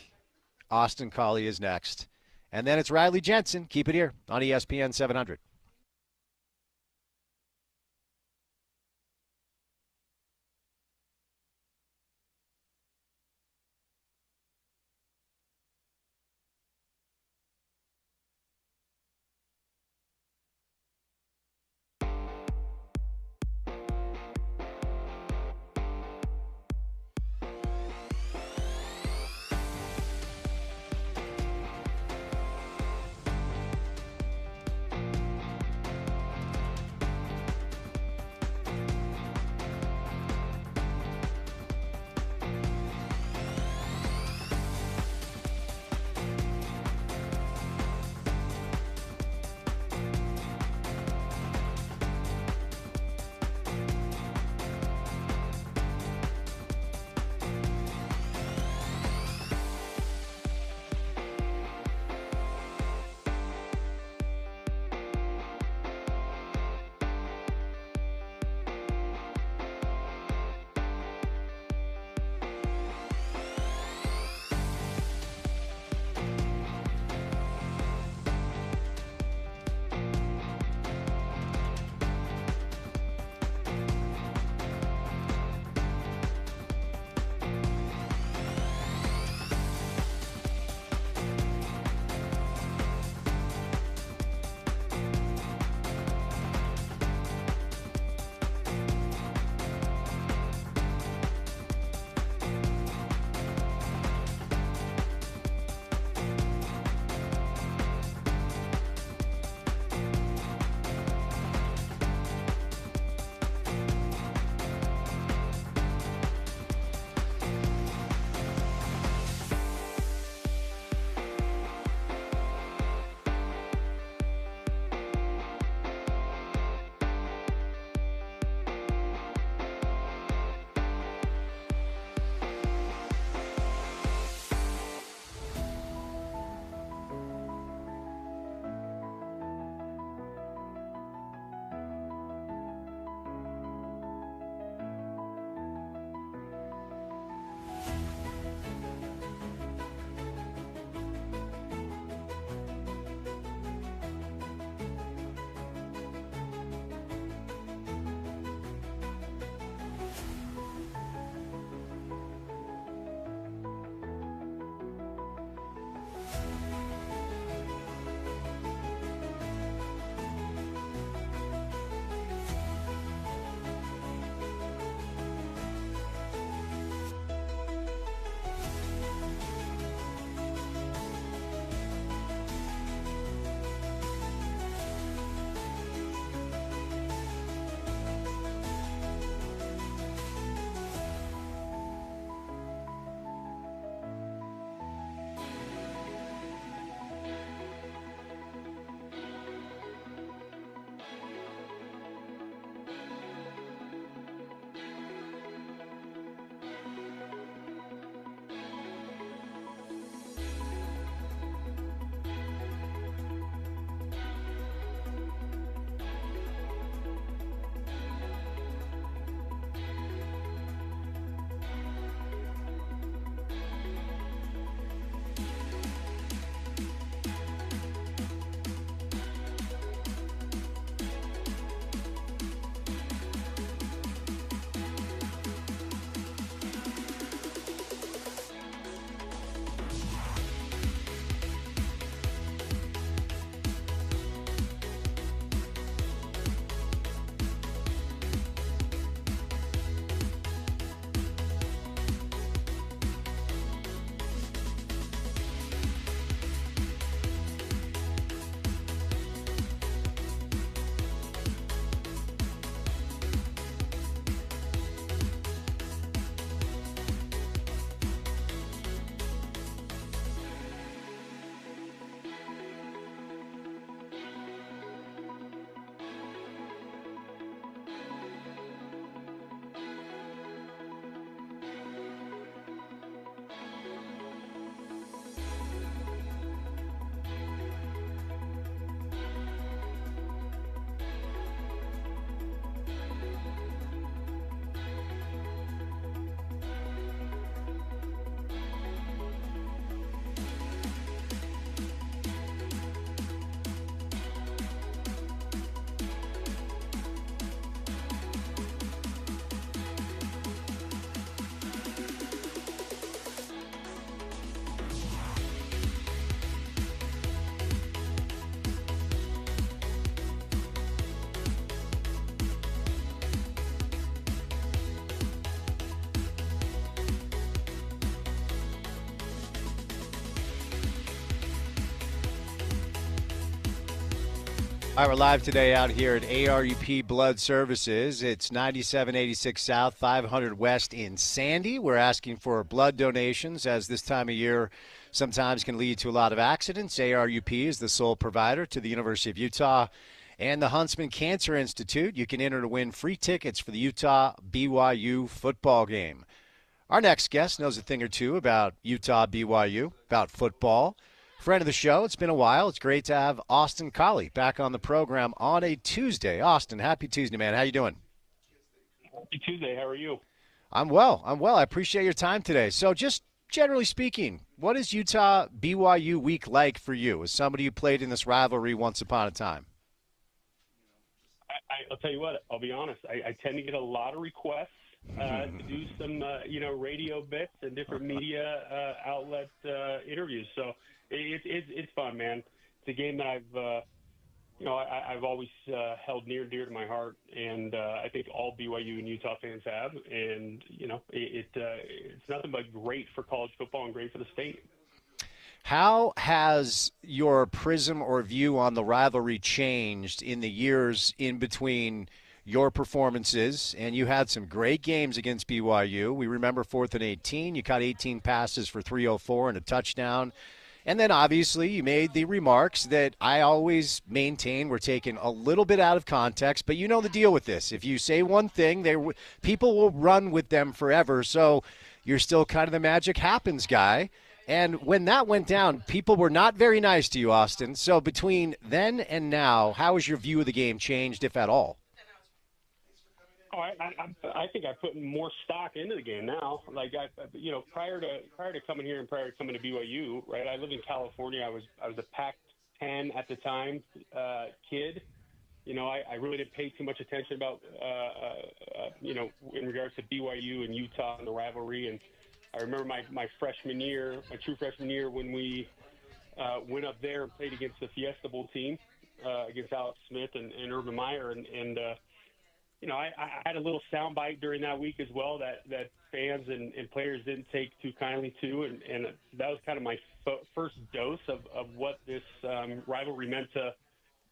Austin Collie is next. And then it's Riley Jensen. Keep it here on ESPN 700. All right, we're live today out here at ARUP Blood Services. It's 9786 South, 500 West in Sandy. We're asking for blood donations, as this time of year sometimes can lead to a lot of accidents. ARUP is the sole provider to the University of Utah and the Huntsman Cancer Institute. You can enter to win free tickets for the Utah BYU football game. Our next guest knows a thing or two about Utah BYU, about football. Friend of the show, it's been a while. It's great to have Austin Collie back on the program on a Tuesday. Austin, happy Tuesday, man. How you doing? Happy Tuesday. How are you? I'm well. I appreciate your time today. So just generally speaking, what is Utah BYU week like for you as somebody who played in this rivalry once upon a time? I'll tell you what, I'll be honest. I tend to get a lot of requests to do some, radio bits and different media outlet interviews. So it's fun, man. It's a game that I've always held near and dear to my heart, and I think all BYU and Utah fans have. And it's nothing but great for college football and great for the state. How has your prism or view on the rivalry changed in the years in between your performances? And you had some great games against BYU. We remember 4th and 18. You caught 18 passes for 304 and a touchdown. And then, obviously, you made the remarks that I always maintain were taken a little bit out of context. But you know the deal with this. If you say one thing, people will run with them forever. So you're still kind of the magic happens guy. And when that went down, people were not very nice to you, Austin. So between then and now, how has your view of the game changed, if at all? Oh, I think I put more stock into the game now. Like prior to coming here and prior to coming to BYU, right? I lived in California. I was a Pac-10 at the time kid. I really didn't pay too much attention about in regards to BYU and Utah and the rivalry. And I remember my freshman year, my true freshman year, when we went up there and played against the Fiesta Bowl team against Alex Smith and Urban Meyer, and I had a little soundbite during that week as well that fans and players didn't take too kindly to, and that was kind of my first dose of what this rivalry meant to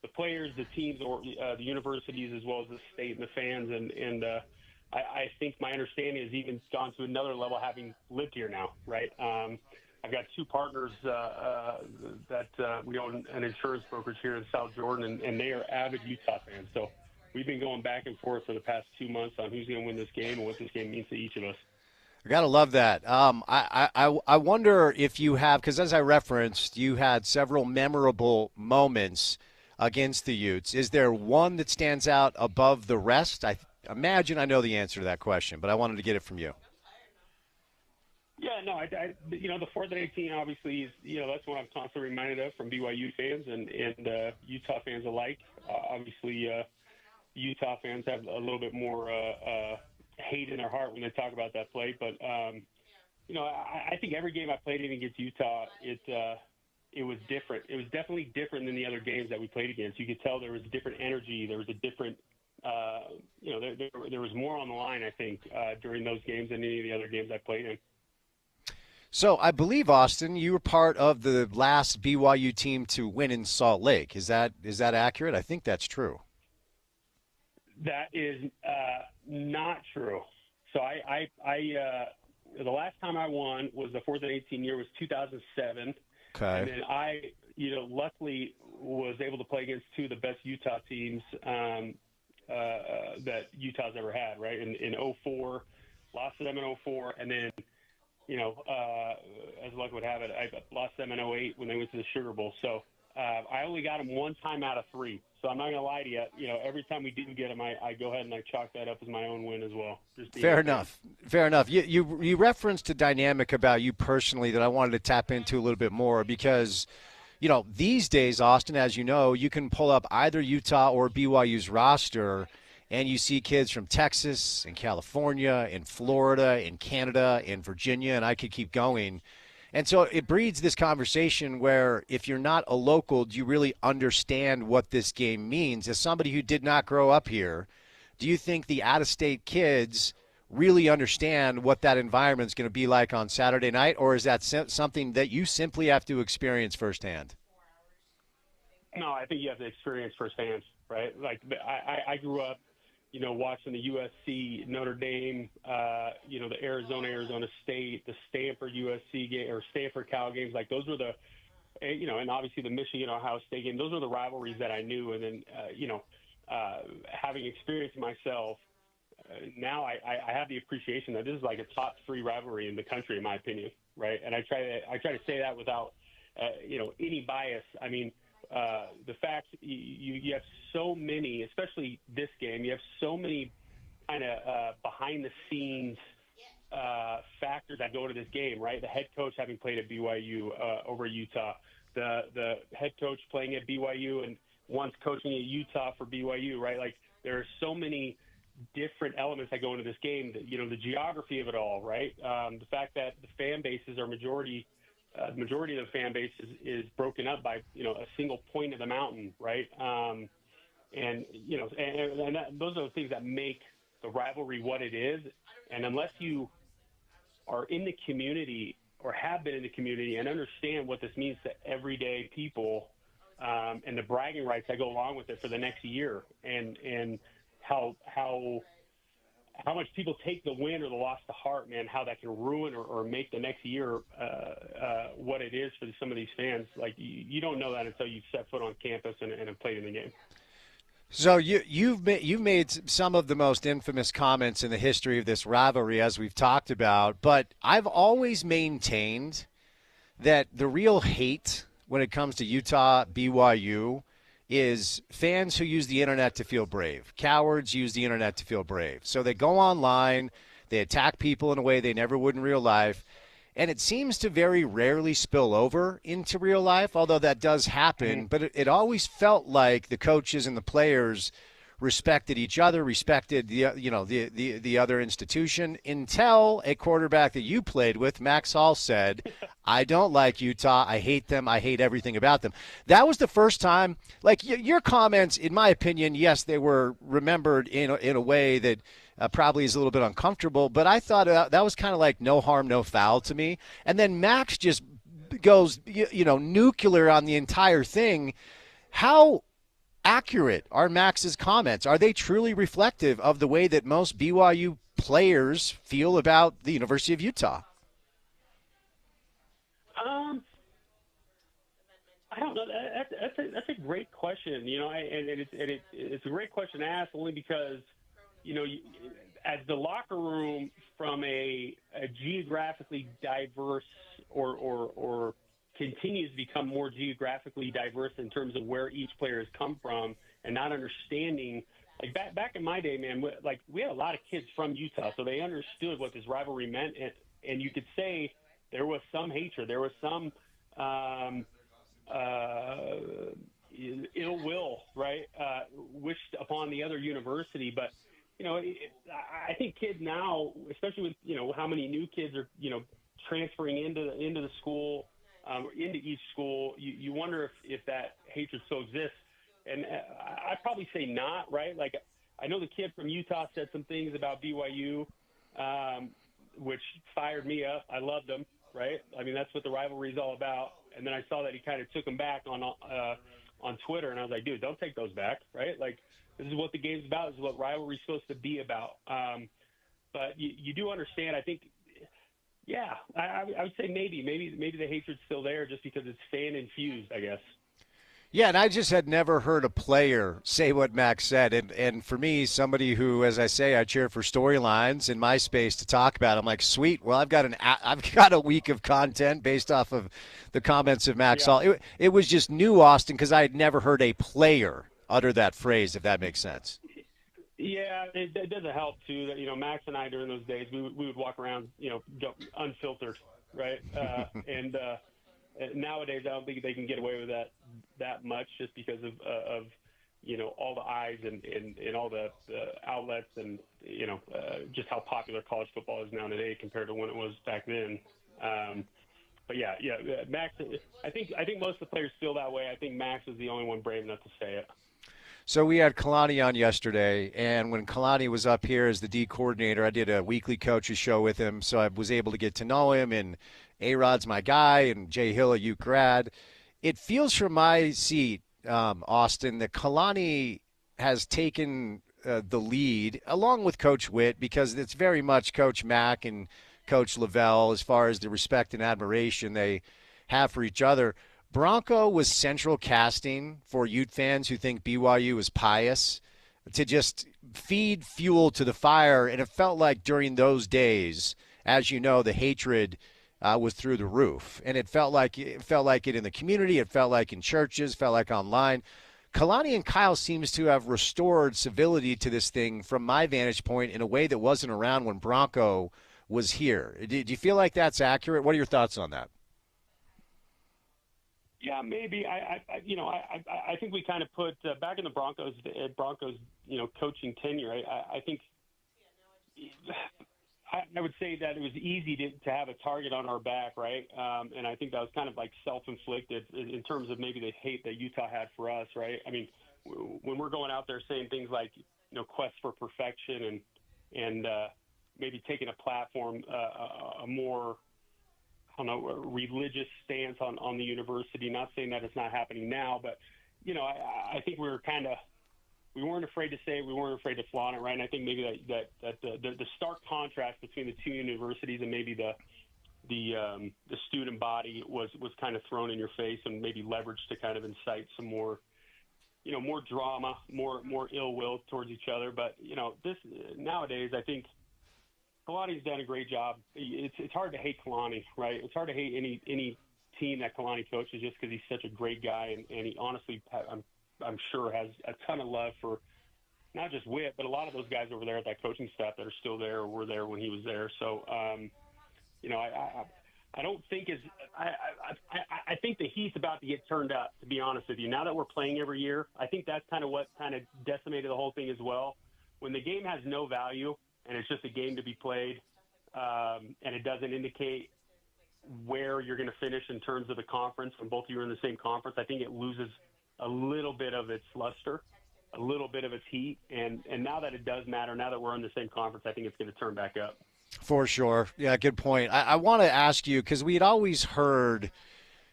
the players, the teams, or the universities, as well as the state and the fans. And I think my understanding has even gone to another level having lived here now, right? I've got two partners that we own an insurance brokerage here in South Jordan, and they are avid Utah fans. So we've been going back and forth for the past 2 months on who's going to win this game and what this game means to each of us. I gotta love that. I wonder if you have, because as I referenced, you had several memorable moments against the Utes. Is there one that stands out above the rest? I imagine I know the answer to that question, but I wanted to get it from you. Yeah, no, the 4th and 18 obviously is, that's what I'm constantly reminded of from BYU fans and Utah fans alike. Obviously, Utah fans have a little bit more hate in their heart when they talk about that play. But, I think every game I played in against Utah, it was different. It was definitely different than the other games that we played against. You could tell there was a different energy. There was a different, there was more on the line, I think, during those games than any of the other games I played in. So I believe, Austin, you were part of the last BYU team to win in Salt Lake. Is that accurate? I think that's true. That is not true. So I the last time I won was the 4th and 18 year was 2007. Okay. And then I, luckily was able to play against two of the best Utah teams that Utah's ever had, right? In 04, lost to them in 04, and then, as luck would have it, I lost them in 08 when they went to the Sugar Bowl. So I only got them one time out of 3. So I'm not going to lie to you. Every time we do get them, I go ahead and I chalk that up as my own win as well. Fair enough. You referenced a dynamic about you personally that I wanted to tap into a little bit more because, these days, Austin, as you know, you can pull up either Utah or BYU's roster and you see kids from Texas and California and Florida and Canada and Virginia, and I could keep going. And so it breeds this conversation where if you're not a local, do you really understand what this game means? As somebody who did not grow up here, do you think the out-of-state kids really understand what that environment is going to be like on Saturday night, or is that something that you simply have to experience firsthand? No, I think you have to experience firsthand, right? Like I grew up, watching the USC Notre Dame, the Arizona State, the Stanford USC game or Stanford Cal games. Like those were the, and obviously the Michigan Ohio State game. Those were the rivalries that I knew. And then, having experienced myself, now I have the appreciation that this is like a top 3 rivalry in the country, in my opinion, right? And I try to say that without, any bias. I mean, the fact you have so many, especially this game, you have so many kind of behind the scenes factors that go into this game, right? The head coach having played at BYU over Utah, the head coach playing at BYU and once coaching at Utah for BYU, right? Like there are so many different elements that go into this game. That, the geography of it all, right? The fact that the fan bases are majority of the fan base is broken up by a single point of the mountain, right? And those are the things that make the rivalry what it is. And unless you are in the community or have been in the community and understand what this means to everyday people, and the bragging rights that go along with it for the next year, and how much people take the win or the loss to heart, man, how that can ruin or make the next year what it is for some of these fans. Like you don't know that until you've set foot on campus and have played in the game. So you've made some of the most infamous comments in the history of this rivalry, as we've talked about, but I've always maintained that the real hate when it comes to Utah, BYU, is fans who use the internet to feel brave. Cowards use the internet to feel brave. So they go online, they attack people in a way they never would in real life, and it seems to very rarely spill over into real life, although that does happen. But it always felt like the coaches and the players respected each other, respected the other institution, until a quarterback that you played with, Max Hall, said, I don't like Utah. I hate them. I hate everything about them. That was the first time, like your comments, in my opinion, yes, they were remembered in a way that probably is a little bit uncomfortable, but I thought that was kind of like no harm, no foul to me. And then Max just goes, nuclear on the entire thing. How accurate are Max's comments? Are they truly reflective of the way that most BYU players feel about the University of Utah? I don't know. That's a great question. And it's a great question to ask only because, as the locker room from a geographically diverse or continues to become more geographically diverse in terms of where each player has come from and not understanding, like back in my day, man, we had a lot of kids from Utah, so they understood what this rivalry meant. And you could say there was some hatred, there was some ill will, right, wished upon the other university. But, I think kids now, especially with, how many new kids are, transferring into the school, into each school, you wonder if that hatred still exists. And I'd probably say not, right? Like, I know the kid from Utah said some things about BYU, which fired me up. I loved him, right? I mean, that's what the rivalry is all about. And then I saw that he kind of took them back on Twitter, and I was like, dude, don't take those back, right? Like, this is what the game's about. This is what rivalry's supposed to be about. But you do understand, I think, yeah, I would say maybe the hatred's still there just because it's fan-infused, I guess. Yeah, and I just had never heard a player say what Max said. And for me, somebody who, as I say, I cheer for storylines in my space to talk about, I'm like, sweet, well, I've got a week of content based off of the comments of Max Hall. It was just new, Austin, because I had never heard a player utter that phrase, if that makes sense. Yeah, it doesn't help, too, that, Max and I, during those days, we would walk around, unfiltered, right? And nowadays, I don't think they can get away with that much just because of all the eyes and all the outlets and, just how popular college football is now today compared to when it was back then. But yeah, Max, I think most of the players feel that way. I think Max is the only one brave enough to say it. So we had Kalani on yesterday, and when Kalani was up here as the D coordinator, I did a weekly coaches show with him, so I was able to get to know him, and A-Rod's my guy, and Jay Hill, a Ute grad. It feels from my seat, Austin, that Kalani has taken the lead along with Coach Witt, because it's very much Coach Mack and Coach Lavelle as far as the respect and admiration they have for each other. Bronco was central casting for Ute fans who think BYU is pious, to just feed fuel to the fire. And it felt like during those days, as you know, the hatred was through the roof. And it felt like it in the community. It felt like in churches, felt like online. Kalani and Kyle seems to have restored civility to this thing from my vantage point in a way that wasn't around when Bronco was here. Do you feel like that's accurate? What are your thoughts on that? Yeah, maybe. I think we kind of put back in the Broncos, coaching tenure. I think I would say that it was easy to have a target on our back, right? And I think that was kind of like self-inflicted in terms of maybe the hate that Utah had for us, right? I mean, when we're going out there saying things like, quest for perfection and maybe taking a platform, a more, I don't know, religious stance on the university. Not saying that it's not happening now, but I think we weren't afraid to say it, we weren't afraid to flaunt it, right? And I think maybe that the stark contrast between the two universities and maybe the student body was kind of thrown in your face and maybe leveraged to kind of incite some more more drama, more ill will towards each other. But this nowadays, I think Kalani's done a great job. It's hard to hate Kalani, right? It's hard to hate any team that Kalani coaches just because he's such a great guy, and he honestly, I'm sure, has a ton of love for not just Witt, but a lot of those guys over there at that coaching staff that are still there or were there when he was there. So, I don't think I think the heat's about to get turned up, to be honest with you. Now that we're playing every year, I think that's kind of what kind of decimated the whole thing as well. When the game has no value and it's just a game to be played, and it doesn't indicate where you're going to finish in terms of the conference, when both of you are in the same conference, I think it loses a little bit of its luster, a little bit of its heat. And now that it does matter, now that we're in the same conference, I think it's going to turn back up. For sure. Yeah, good point. I want to ask you, because we had always heard,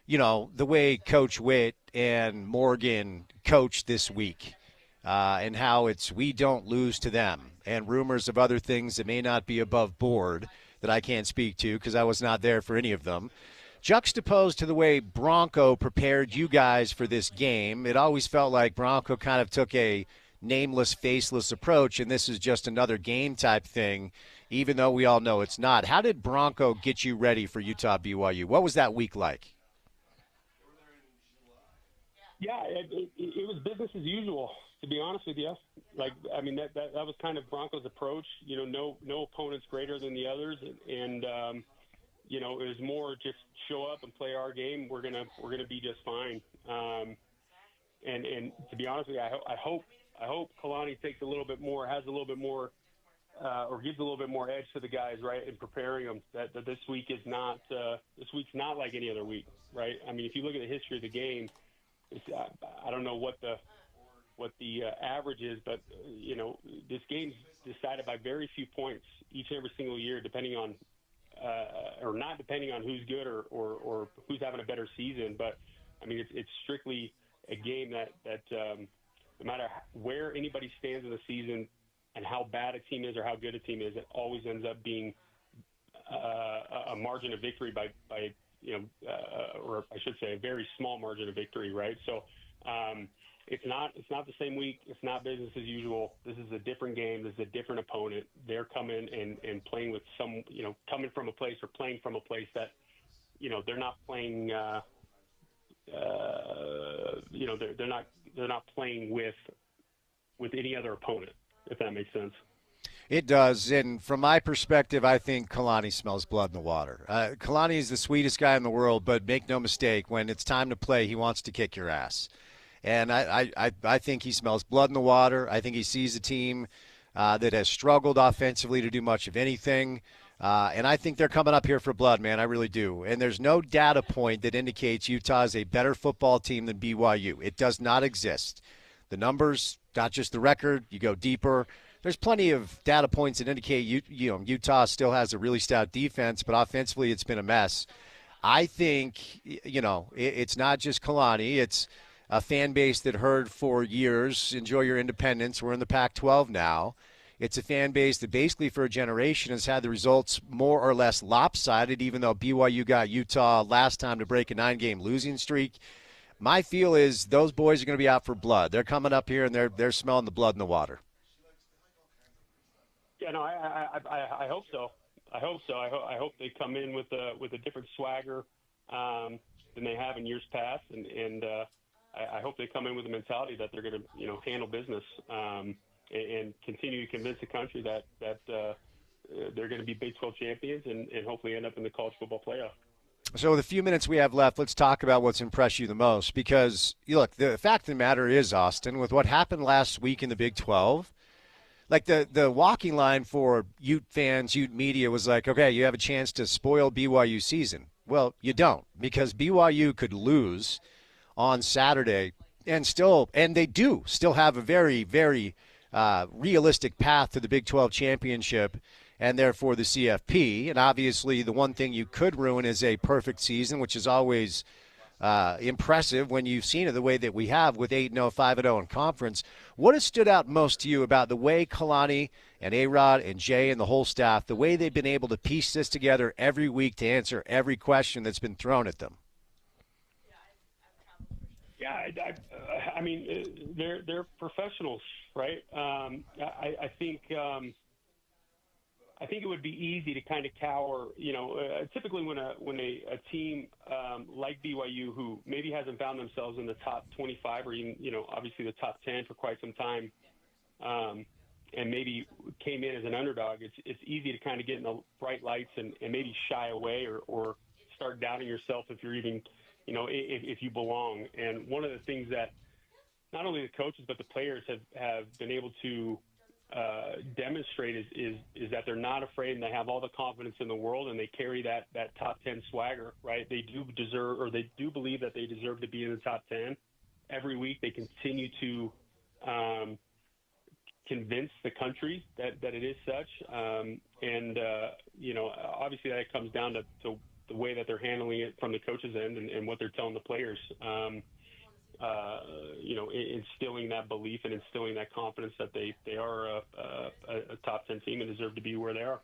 the way Coach Witt and Morgan coached this week, and how it's we don't lose to them, and rumors of other things that may not be above board that I can't speak to because I was not there for any of them. Juxtaposed to the way Bronco prepared you guys for this game, it always felt like Bronco kind of took a nameless, faceless approach, and this is just another game type thing, even though we all know it's not. How did Bronco get you ready for Utah BYU? What was that week like? Yeah, it was business as usual, to be honest with you. Like, I mean, that was kind of Bronco's approach. No opponent's greater than the others, and it was more just show up and play our game. We're gonna be just fine. And to be honest with you, I hope Kalani takes a little bit more, has a little bit more, or gives a little bit more edge to the guys, right, in preparing them. That this week is not this week's not like any other week, right? I mean, if you look at the history of the game, I don't know what the average is, but this game's decided by very few points each and every single year, depending on or not depending on who's good or who's having a better season. But I mean, it's strictly a game that no matter where anybody stands in the season and how bad a team is or how good a team is, it always ends up being a margin of victory by or I should say a very small margin of victory, right? So it's not the same week. It's not business as usual. This is a different game. This is a different opponent. They're coming and playing with some, coming from a place or playing from a place that, they're not playing. They're not playing with any other opponent, if that makes sense. It does, and from my perspective, I think Kalani smells blood in the water. Kalani is the sweetest guy in the world, but make no mistake, when it's time to play, he wants to kick your ass. And I think he smells blood in the water. I think he sees a team that has struggled offensively to do much of anything. And I think they're coming up here for blood, man. I really do. And there's no data point that indicates Utah is a better football team than BYU. It does not exist. The numbers, not just the record, you go deeper. There's plenty of data points that indicate Utah still has a really stout defense, but offensively it's been a mess. I think, it's not just Kalani. It's a fan base that heard for years, enjoy your independence. We're in the Pac-12 now. It's a fan base that basically for a generation has had the results more or less lopsided, even though BYU got Utah last time to break a 9-game losing streak. My feel is those boys are going to be out for blood. They're coming up here, and they're smelling the blood in the water. Yeah, no, I hope so. I hope so. I hope they come in with a different swagger than they have in years past, and I hope they come in with a mentality that they're going to handle business and continue to convince the country that they're going to be Big 12 champions and hopefully end up in the college football playoff. So the few minutes we have left, let's talk about what's impressed you the most. Because, look, the fact of the matter is, Austin, with what happened last week in the Big 12, like the walking line for Ute fans, Ute media was like, okay, you have a chance to spoil BYU season. Well, you don't, because BYU could lose on Saturday and they do still have a very, very realistic path to the Big 12 championship and therefore the CFP. And obviously the one thing you could ruin is a perfect season, which is always impressive when you've seen it the way that we have with 8-0, 5-0 in conference. What has stood out most to you about the way Kalani and A-Rod and Jay and the whole staff, the way they've been able to piece this together every week to answer every question that's been thrown at them? Yeah, I mean, they're professionals, right? I think it would be easy to kind of cower. Typically when a team like BYU, who maybe hasn't found themselves in the top 25 or even obviously the top 10 for quite some time, and maybe came in as an underdog, it's easy to kind of get in the bright lights and maybe shy away or start doubting yourself if you're even if you belong. And one of the things that not only the coaches but the players have been able to demonstrate is that they're not afraid and they have all the confidence in the world and they carry that top 10 swagger, right? They do deserve, or they do believe that they deserve to be in the top 10. Every week they continue to convince the country that it is such. Obviously that comes down to the way that they're handling it from the coaches' end and what they're telling the players. Instilling that belief and instilling that confidence that they are a top 10 team and deserve to be where they are.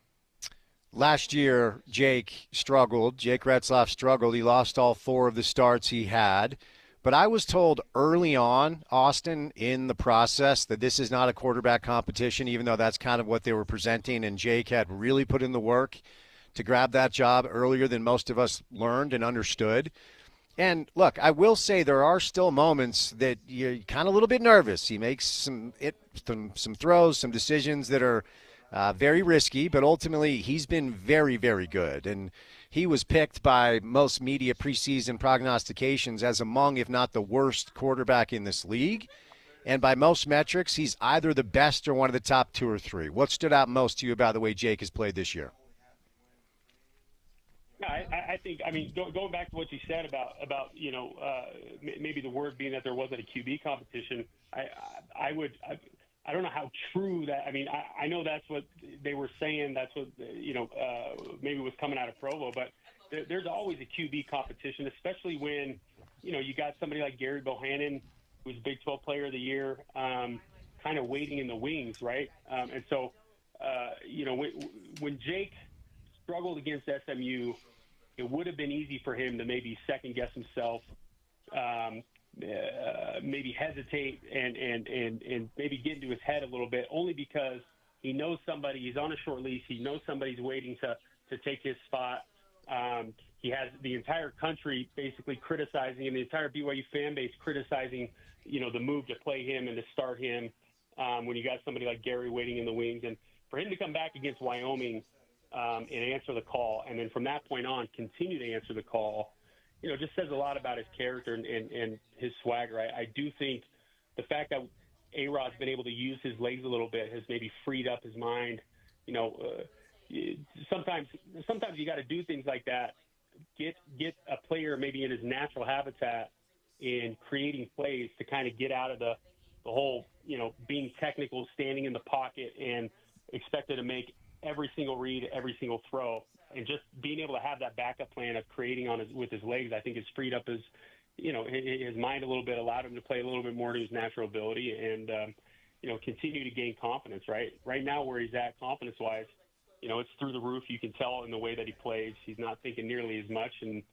Last year, Jake Retzlaff struggled. He lost all 4 of the starts he had. But I was told early on, Austin, in the process, that this is not a quarterback competition, even though that's kind of what they were presenting. And Jake had really put in the work to grab that job earlier than most of us learned and understood. And, look, I will say there are still moments that you're kind of a little bit nervous. He makes some throws, some decisions that are very risky, but ultimately he's been very, very good. And he was picked by most media preseason prognostications as among, if not the worst quarterback in this league. And by most metrics, he's either the best or one of the top 2 or 3. What stood out most to you about the way Jake has played this year? I think, going back to what you said about maybe the word being that there wasn't a QB competition, I don't know how true that. I know that's what they were saying. That's what maybe was coming out of Provo. But there's always a QB competition, especially when you got somebody like Gary Bohannon, who's Big 12 Player of the Year, kind of waiting in the wings, right? And so when Jake struggled against SMU, it would have been easy for him to maybe second guess himself, maybe hesitate and maybe get into his head a little bit, only because he knows somebody, he's on a short leash, he knows somebody's waiting to take his spot. He has the entire country basically criticizing him, the entire BYU fan base criticizing, the move to play him and to start him when you got somebody like Gary waiting in the wings. And for him to come back against Wyoming and answer the call, and then from that point on continue to answer the call, just says a lot about his character and his swagger. I do think the fact that A-Rod's been able to use his legs a little bit has maybe freed up his mind. Sometimes you got to do things like that. Get a player maybe in his natural habitat in creating plays to kind of get out of the whole, being technical, standing in the pocket and expected to make every single read, every single throw, and just being able to have that backup plan of creating with his legs, I think has freed up his his mind a little bit, allowed him to play a little bit more to his natural ability, and continue to gain confidence. Right now, where he's at confidence-wise, it's through the roof. You can tell in the way that he plays. He's not thinking nearly as much, and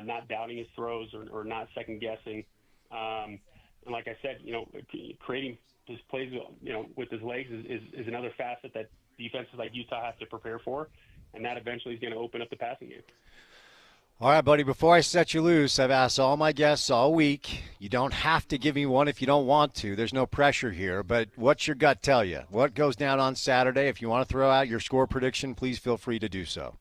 not doubting his throws or not second guessing. And like I said, creating his plays, with his legs is another facet that defenses like Utah have to prepare for, and that eventually is going to open up the passing game. All right, buddy, before I set you loose, I've asked all my guests all week. You don't have to give me one if you don't want to. There's no pressure here. But what's your gut tell you? What goes down on Saturday? If you want to throw out your score prediction, please feel free to do so.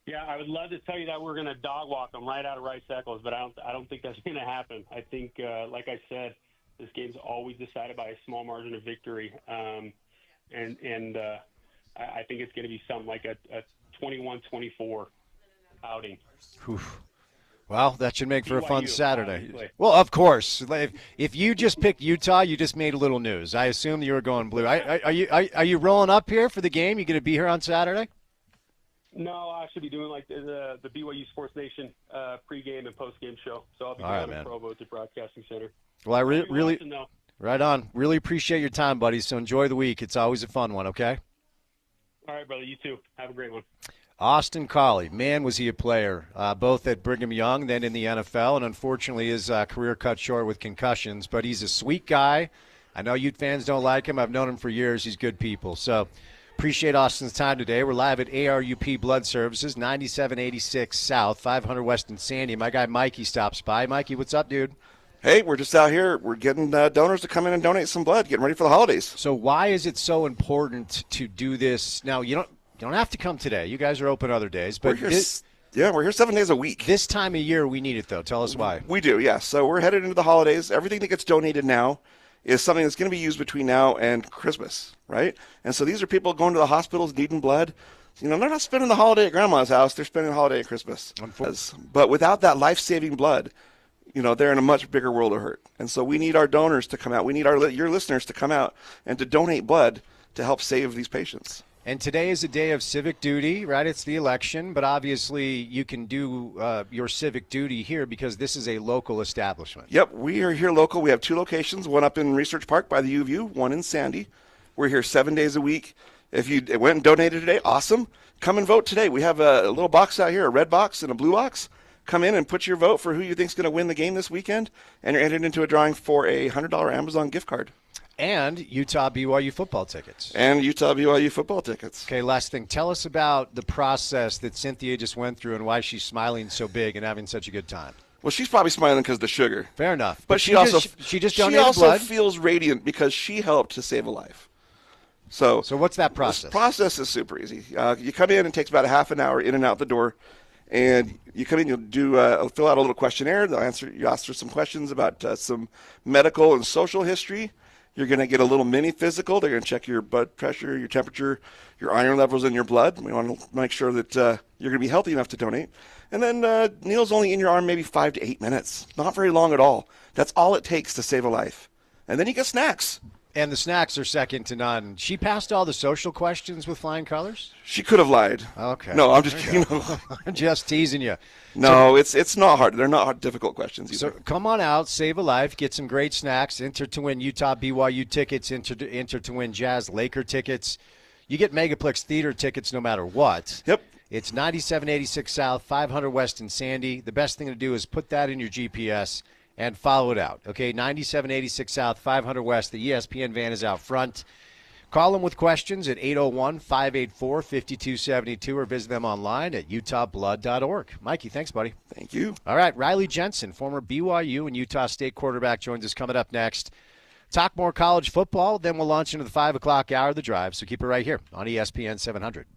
Yeah, I would love to tell you that we're going to dog walk them right out of Rice Eccles, but I don't think that's going to happen. I think, like I said, this game's always decided by a small margin of victory. I think it's going to be something like a 21-24 outing. Oof. Well, that should make for a fun BYU, Saturday. obviously. Well, of course. If you just picked Utah, you just made a little news. I assume you were going blue. Are you rolling up here for the game? You going to be here on Saturday? No, I should be doing like the BYU Sports Nation pregame and postgame show. So I'll be All right, down in man. Provo at the Broadcasting Center. Well, I really watching, though. right on. Really appreciate your time, buddy. So enjoy the week. It's always a fun one, okay? All right, brother. You too. Have a great one. Austin Collie, man, was he a player, both at Brigham Young, then in the NFL, and unfortunately his career cut short with concussions. But he's a sweet guy. I know Ute fans don't like him. I've known him for years. He's good people. So appreciate Austin's time today. We're live at ARUP Blood Services, 9786 South, 500 West in Sandy. My guy Mikey stops by. Mikey, what's up, dude? Hey, we're just out here. We're getting donors to come in and donate some blood, getting ready for the holidays. So why is it so important to do this? Now, you don't have to come today. You guys are open other days. But we're here 7 days a week. This time of year, we need it, though. Tell us why. We do, yeah. So we're headed into the holidays. Everything that gets donated now is something that's going to be used between now and Christmas, right? And so these are people going to the hospitals needing blood. They're not spending the holiday at Grandma's house. They're spending the holiday at Christmas. But without that life-saving blood, they're in a much bigger world of hurt. And so we need our donors to come out. We need your listeners to come out and to donate blood to help save these patients. And today is a day of civic duty, right? It's the election, but obviously you can do your civic duty here because this is a local establishment. Yep, we are here local. We have 2 locations, one up in Research Park by the U of U, one in Sandy. We're here 7 days a week. If you went and donated today, awesome. Come and vote today. We have a little box out here, a red box and a blue box. Come in and put your vote for who you think is going to win the game this weekend, and you're entered into a drawing for a $100 Amazon gift card. And Utah BYU football tickets. Okay, last thing. Tell us about the process that Cynthia just went through and why she's smiling so big and having such a good time. Well, she's probably smiling because of the sugar. Fair enough. But she also donated blood. feels radiant because she helped to save a life. So what's that process? This process is super easy. You come in, it takes about a half an hour in and out the door. And you come in, you'll fill out a little questionnaire. You answer some questions about some medical and social history. You're going to get a little mini physical. They're going to check your blood pressure, your temperature, your iron levels in your blood. We want to make sure that you're going to be healthy enough to donate. And then needle's only in your arm maybe 5 to 8 minutes. Not very long at all. That's all it takes to save a life. And then you get snacks. And the snacks are second to none. She passed all the social questions with flying colors? She could have lied. Okay. No, I'm just kidding. I'm just teasing you. No, it's not hard. They're not hard, difficult questions either. So come on out, save a life, get some great snacks, enter to win Utah BYU tickets, enter to win Jazz Laker tickets. You get Megaplex Theater tickets no matter what. Yep. It's 9786 South, 500 West in Sandy. The best thing to do is put that in your GPS and follow it out. Okay, 9786 South, 500 West. The ESPN van is out front. Call them with questions at 801-584-5272 or visit them online at utahblood.org. Mikey, thanks, buddy. Thank you. All right, Riley Jensen, former BYU and Utah State quarterback, joins us coming up next. Talk more college football, then we'll launch into the 5 o'clock hour of the drive, so keep it right here on ESPN 700.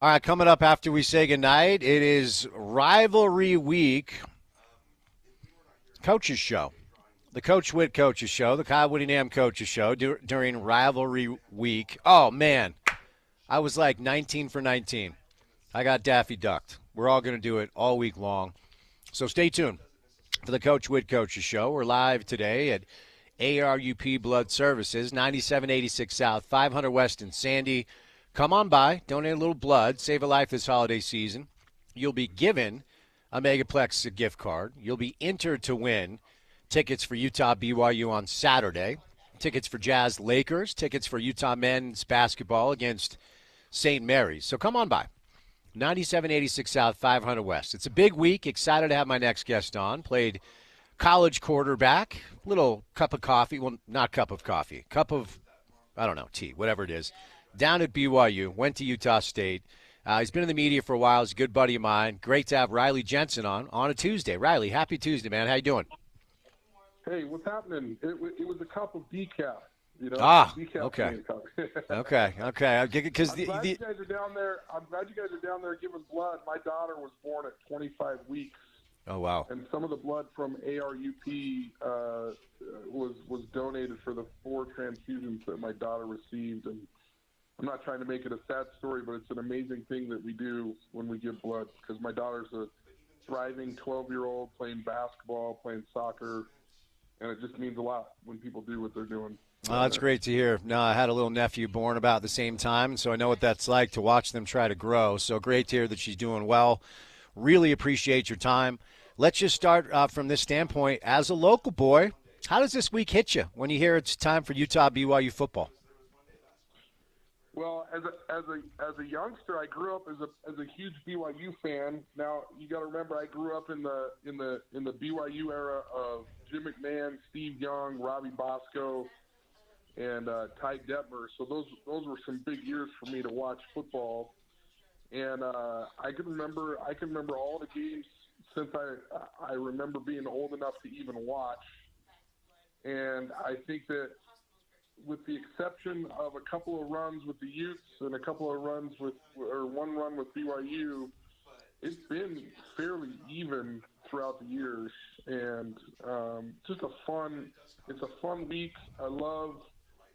All right, coming up after we say goodnight, it is Rivalry Week Coaches Show. The Coach Witt Coaches Show, the Kyle Whittingham Coaches Show during Rivalry Week. Oh, man, I was like 19 for 19. I got Daffy ducked. We're all going to do it all week long. So stay tuned for the Coach Witt Coaches Show. We're live today at ARUP Blood Services, 9786 South, 500 West in Sandy. Come on by, donate a little blood, save a life this holiday season. You'll be given a Megaplex gift card. You'll be entered to win tickets for Utah BYU on Saturday, tickets for Jazz Lakers, tickets for Utah men's basketball against St. Mary's. So come on by. 9786 South, 500 West. It's a big week. Excited to have my next guest on. Played college quarterback, little cup of coffee. Well, not cup of coffee. Cup of, I don't know, tea, whatever it is. Down at BYU, went to Utah State. He's been in the media for a while. He's a good buddy of mine. Great to have Riley Jensen on a Tuesday. Riley, happy Tuesday, man. How you doing? Hey, what's happening? It was a cup of decaf. You know, decaf okay. okay. Because I'm glad you guys are down there. I'm glad you guys are down there giving blood. My daughter was born at 25 weeks. Oh wow! And some of the blood from ARUP was donated for the 4 transfusions that my daughter received. And I'm not trying to make it a sad story, but it's an amazing thing that we do when we give blood, because my daughter's a thriving 12-year-old playing basketball, playing soccer. And it just means a lot when people do what they're doing. Oh, that's great to hear. No, I had a little nephew born about the same time, so I know what that's like to watch them try to grow. So great to hear that she's doing well. Really appreciate your time. Let's just start from this standpoint. As a local boy, how does this week hit you when you hear it's time for Utah BYU football? Well, as a youngster, I grew up as a huge BYU fan. Now you got to remember, I grew up in the BYU era of Jim McMahon, Steve Young, Robbie Bosco, and Ty Detmer. So those were some big years for me to watch football. And I can remember all the games since I remember being old enough to even watch. And I think that, with the exception of a couple of runs with the Utes and a couple of runs one run with BYU, it's been fairly even throughout the years, and it's a fun week. I love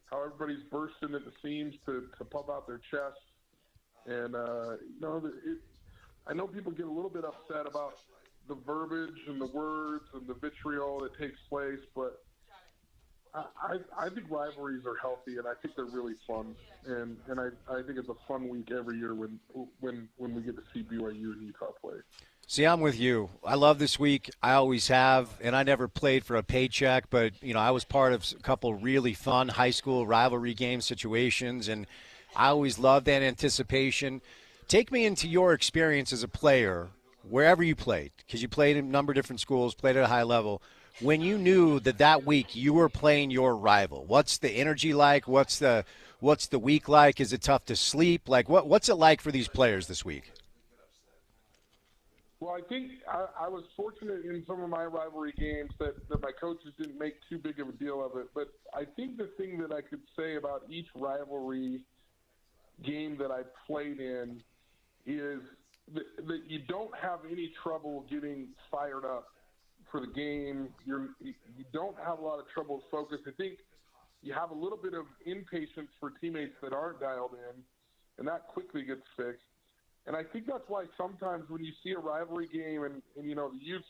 how everybody's bursting at the seams to pump out their chest, and I know people get a little bit upset about the verbiage and the words and the vitriol that takes place, but I think rivalries are healthy, and I think they're really fun, and I think it's a fun week every year when we get to see BYU and Utah play. See, I'm with you. I love this week. I always have, and I never played for a paycheck, but I was part of a couple really fun high school rivalry game situations, and I always loved that anticipation. Take me into your experience as a player, wherever you played, because you played in a number of different schools, played at a high level. When you knew that week you were playing your rival, what's the energy like? What's the week like? Is it tough to sleep? Like, what's it like for these players this week? Well, I think I was fortunate in some of my rivalry games that my coaches didn't make too big of a deal of it. But I think the thing that I could say about each rivalry game that I played in is that you don't have any trouble getting fired up for the game. You don't have a lot of trouble with focus. I think you have a little bit of impatience for teammates that aren't dialed in, and that quickly gets fixed. And I think that's why sometimes when you see a rivalry game and the Utes,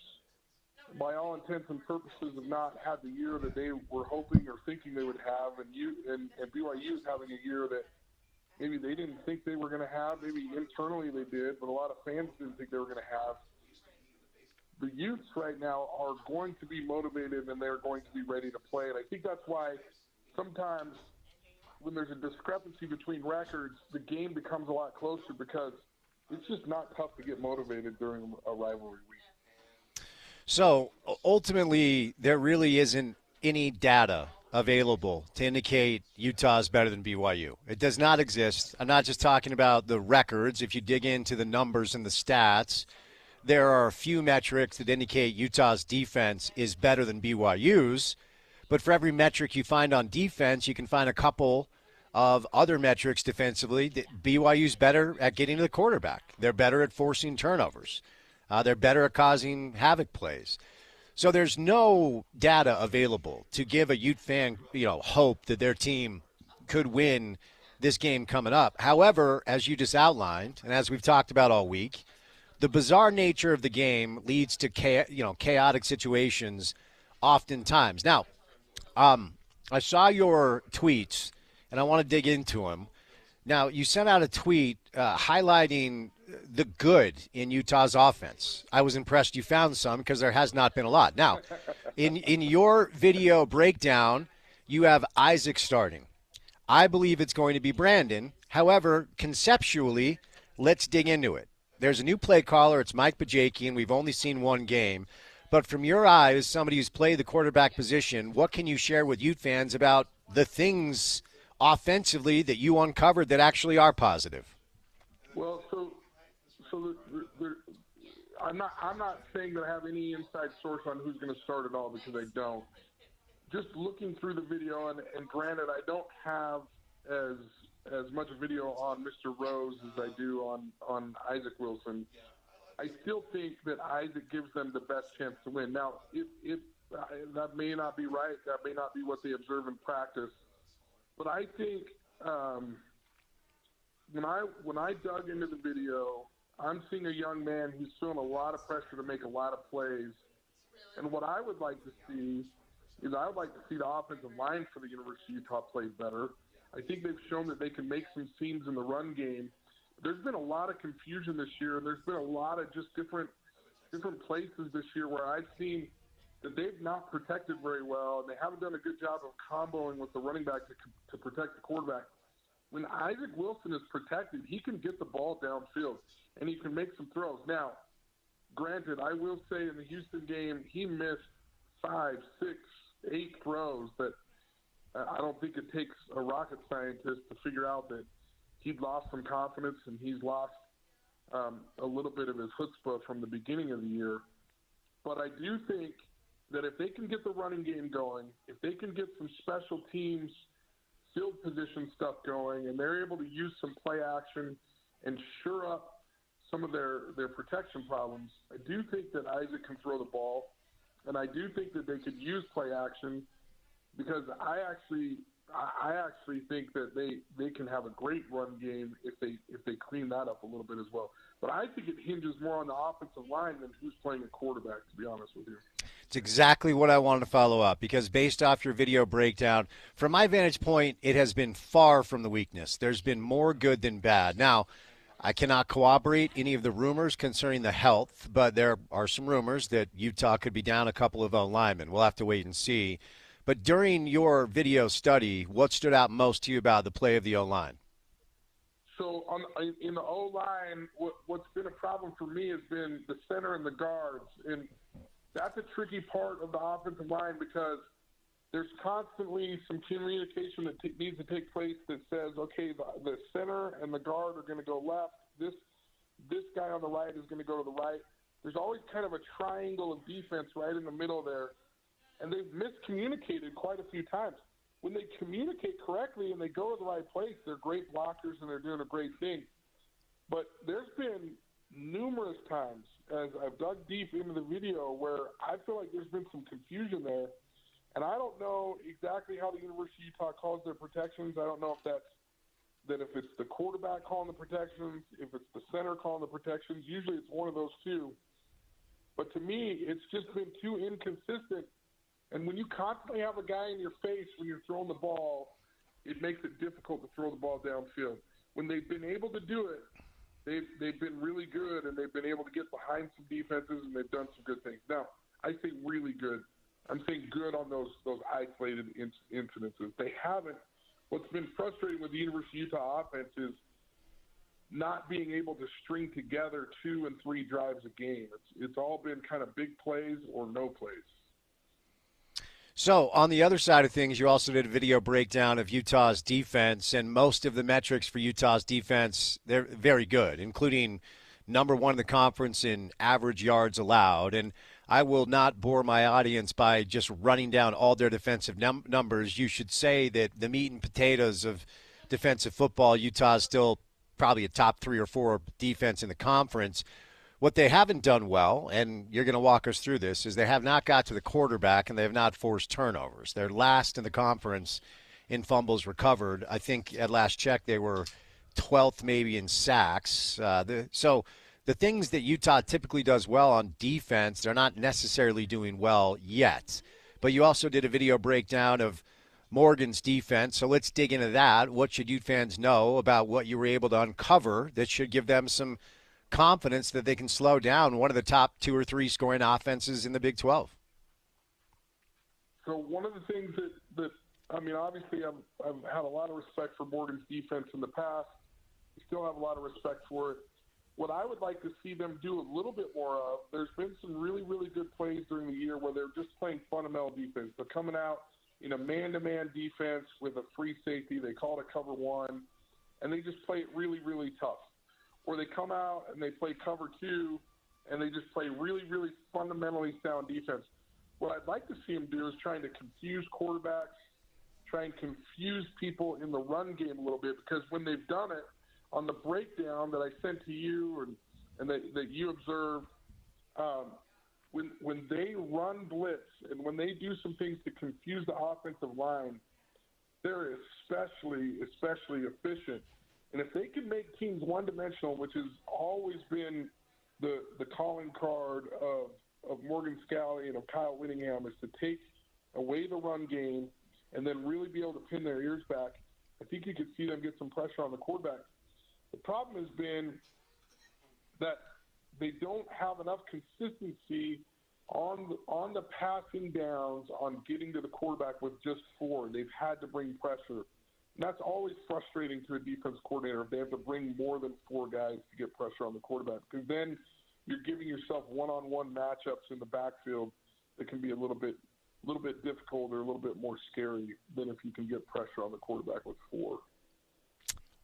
by all intents and purposes, have not had the year that they were hoping or thinking they would have, and BYU is having a year that maybe they didn't think they were going to have. Maybe internally they did, but a lot of fans didn't think they were going to have. The Utes right now are going to be motivated, and they're going to be ready to play. And I think that's why sometimes when there's a discrepancy between records, the game becomes a lot closer, because it's just not tough to get motivated during a rivalry week. So ultimately, there really isn't any data available to indicate Utah is better than BYU. It does not exist. I'm not just talking about the records. If you dig into the numbers and the stats, there are a few metrics that indicate Utah's defense is better than BYU's. But for every metric you find on defense, you can find a couple of other metrics defensively, BYU's better at getting to the quarterback. They're better at forcing turnovers. They're better at causing havoc plays. So there's no data available to give a Ute fan, hope that their team could win this game coming up. However, as you just outlined, and as we've talked about all week, the bizarre nature of the game leads to chaotic situations oftentimes. Now, I saw your tweets, and I want to dig into them. Now, you sent out a tweet highlighting the good in Utah's offense. I was impressed you found some because there has not been a lot. Now, in your video breakdown, you have Isaac starting. I believe it's going to be Brandon. However, conceptually, let's dig into it. There's a new play caller. It's Mike Bajakian. We've only seen one game. But from your eyes, somebody who's played the quarterback position, what can you share with Ute fans about the things offensively that you uncovered that actually are positive? Well, I'm not saying that I have any inside source on who's going to start at all, because I don't. Just looking through the video, and granted, I don't have as much video on Mr. Rose as I do on Isaac Wilson. I still think that Isaac gives them the best chance to win. Now, if that may not be right, that may not be what they observe in practice, but I think when I dug into the video, I'm seeing a young man who's feeling a lot of pressure to make a lot of plays. And what I would like to see is I would like to see the offensive line for the University of Utah play better. I think they've shown that they can make some seams in the run game. There's been a lot of confusion this year, and there's been a lot of just different places this year where I've seen that they've not protected very well, and they haven't done a good job of comboing with the running back to protect the quarterback. When Isaac Wilson is protected, he can get the ball downfield, and he can make some throws. Now, granted, I will say in the Houston game, he missed 5, 6, 8 throws that I don't think it takes a rocket scientist to figure out that he'd lost some confidence and he's lost a little bit of his chutzpah from the beginning of the year. But I do think that if they can get the running game going, if they can get some special teams field position stuff going, and they're able to use some play action and shore up some of their protection problems, I do think that Isaac can throw the ball, and I do think that they could use play action, because I actually think that they can have a great run game if they clean that up a little bit as well. But I think it hinges more on the offensive line than who's playing a quarterback, to be honest with you. It's exactly what I wanted to follow up, because based off your video breakdown, from my vantage point, it has been far from the weakness. There's been more good than bad. Now, I cannot corroborate any of the rumors concerning the health, but there are some rumors that Utah could be down a couple of linemen. We'll have to wait and see. But during your video study, what stood out most to you about the play of the O-line? So in the O-line, what's been a problem for me has been the center and the guards. And that's a tricky part of the offensive line, because there's constantly some communication that needs to take place that says, okay, the center and the guard are going to go left. This guy on the right is going to go to the right. There's always kind of a triangle of defense right in the middle there. And they've miscommunicated quite a few times. When they communicate correctly and they go to the right place, they're great blockers and they're doing a great thing. But there's been numerous times, as I've dug deep into the video, where I feel like there's been some confusion there. And I don't know exactly how the University of Utah calls their protections. I don't know if if it's the quarterback calling the protections, if it's the center calling the protections. Usually it's one of those two. But to me, it's just been too inconsistent. And when you constantly have a guy in your face when you're throwing the ball, it makes it difficult to throw the ball downfield. When they've been able to do it, they've been really good, and they've been able to get behind some defenses, and they've done some good things. Now, I say really good. I'm saying good on those isolated incidences. They haven't. What's been frustrating with the University of Utah offense is not being able to string together 2 and 3 drives a game. It's all been kind of big plays or no plays. So on the other side of things, you also did a video breakdown of Utah's defense, and most of the metrics for Utah's defense, they're very good, including number 1 in the conference in average yards allowed. And I will not bore my audience by just running down all their defensive numbers. You should say that the meat and potatoes of defensive football. Utah's still probably a top 3 or 4 defense in the conference. What they haven't done well, and you're going to walk us through this, is they have not got to the quarterback and they have not forced turnovers. They're last in the conference in fumbles recovered. I think at last check they were 12th maybe in sacks. So the things that Utah typically does well on defense, they're not necessarily doing well yet. But you also did a video breakdown of Morgan's defense, so let's dig into that. What should Ute fans know about what you were able to uncover that should give them some confidence that they can slow down one of the top 2 or 3 scoring offenses in the Big 12? So one of the things that I mean, obviously I've had a lot of respect for Morgan's defense in the past. I still have a lot of respect for it. What I would like to see them do a little bit more of, there's been some really, really good plays during the year where they're just playing fundamental defense. They're coming out in a man-to-man defense with a free safety. They call it a cover 1, and they just play it really, really tough. Or they come out and they play cover 2, and they just play really, really fundamentally sound defense. What I'd like to see them do is trying to confuse quarterbacks, try and confuse people in the run game a little bit, because when they've done it, on the breakdown that I sent to you and that you observed, when they run blitz and when they do some things to confuse the offensive line, they're especially efficient. And if they can make teams one-dimensional, which has always been the calling card of Morgan Scalley and of Kyle Whittingham, is to take away the run game and then really be able to pin their ears back, I think you could see them get some pressure on the quarterback. The problem has been that they don't have enough consistency on the passing downs, on getting to the quarterback with just 4. They've had to bring pressure. And that's always frustrating to a defense coordinator if they have to bring more than 4 guys to get pressure on the quarterback, because then you're giving yourself one-on-one matchups in the backfield that can be a little bit difficult or a little bit more scary than if you can get pressure on the quarterback with 4.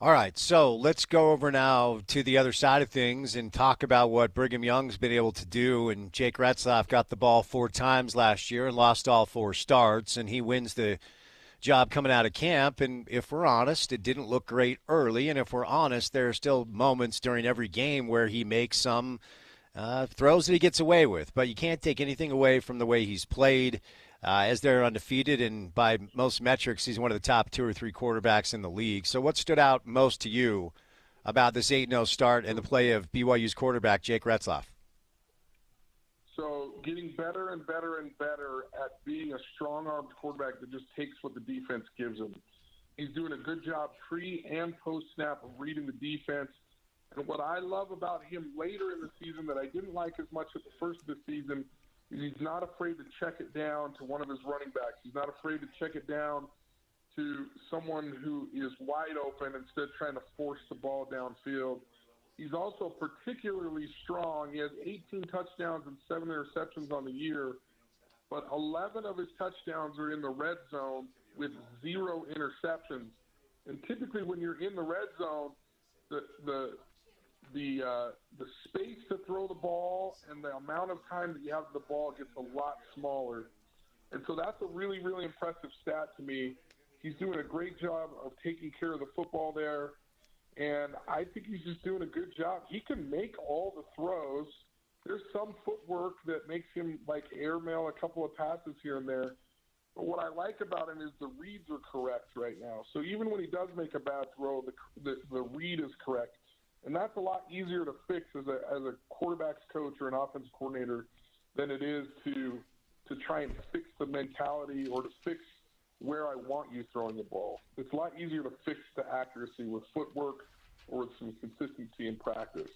All right, so let's go over now to the other side of things and talk about what Brigham Young's been able to do. And Jake Retzlaff got the ball 4 times last year and lost all 4 starts, and he wins the job coming out of camp. And if we're honest, it didn't look great early. And if we're honest, there are still moments during every game where he makes some throws that he gets away with. But you can't take anything away from the way he's played. As they're undefeated, and by most metrics, he's one of the top 2 or 3 quarterbacks in the league. So what stood out most to you about this 8-0 start and the play of BYU's quarterback, Jake Retzlaff? So getting better and better and better at being a strong-armed quarterback that just takes what the defense gives him. He's doing a good job pre- and post-snap of reading the defense. And what I love about him later in the season that I didn't like as much at the first of the season, he's not afraid to check it down to one of his running backs. He's not afraid to check it down to someone who is wide open instead of trying to force the ball downfield. He's also particularly strong. He has 18 touchdowns and 7 interceptions on the year, but 11 of his touchdowns are in the red zone with 0 interceptions. And typically when you're in the red zone, the space to throw the ball and the amount of time that you have the ball gets a lot smaller. And so that's a really, really impressive stat to me. He's doing a great job of taking care of the football there, and I think he's just doing a good job. He can make all the throws. There's some footwork that makes him like airmail a couple of passes here and there. But what I like about him is the reads are correct right now. So even when he does make a bad throw, the read is correct. And that's a lot easier to fix as a quarterback's coach or an offense coordinator than it is to try and fix the mentality or to fix where I want you throwing the ball. It's a lot easier to fix the accuracy with footwork or with some consistency in practice.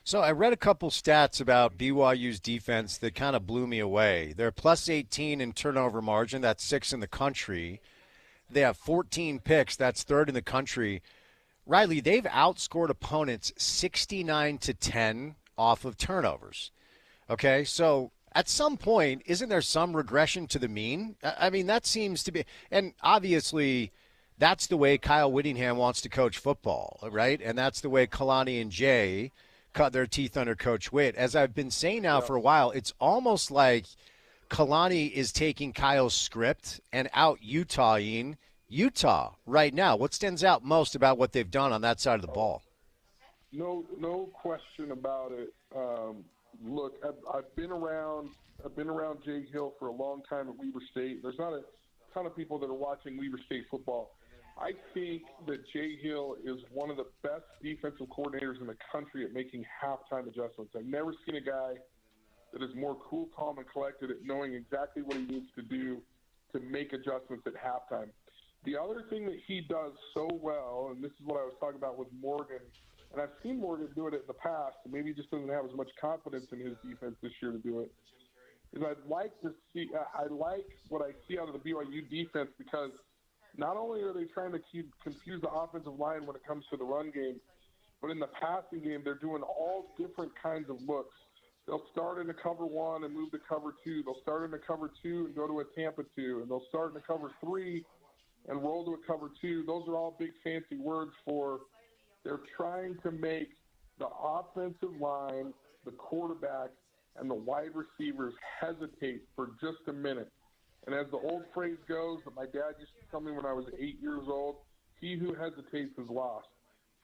So I read a couple stats about BYU's defense that kind of blew me away. They're plus 18 in turnover margin. That's 6th in the country. They have 14 picks. That's 3rd in the country. Riley, they've outscored opponents 69-10 off of turnovers. Okay, so at some point, isn't there some regression to the mean? I mean, that seems to be – and obviously that's the way Kyle Whittingham wants to coach football, right? And that's the way Kalani and Jay cut their teeth under Coach Witt. As I've been saying now for a while, it's almost like Kalani is taking Kyle's script and out-Utahing Utah right now? What stands out most about what they've done on that side of the ball? No question about it. Look, I've been around Jay Hill for a long time at Weber State. There's not a ton of people that are watching Weber State football. I think that Jay Hill is one of the best defensive coordinators in the country at making halftime adjustments. I've never seen a guy that is more cool, calm, and collected at knowing exactly what he needs to do to make adjustments at halftime. The other thing that he does so well, and this is what I was talking about with Morgan, and I've seen Morgan do it in the past, and maybe he just doesn't have as much confidence in his defense this year to do it, is I like what I see out of the BYU defense, because not only are they trying to confuse the offensive line when it comes to the run game, but in the passing game, they're doing all different kinds of looks. They'll start in a cover 1 and move to cover 2. They'll start in a cover 2 and go to a Tampa 2. And they'll start in a cover 3 and roll to a cover 2. Those are all big fancy words for they're trying to make the offensive line, the quarterback, and the wide receivers hesitate for just a minute. And as the old phrase goes that my dad used to tell me when I was 8 years old, he who hesitates is lost.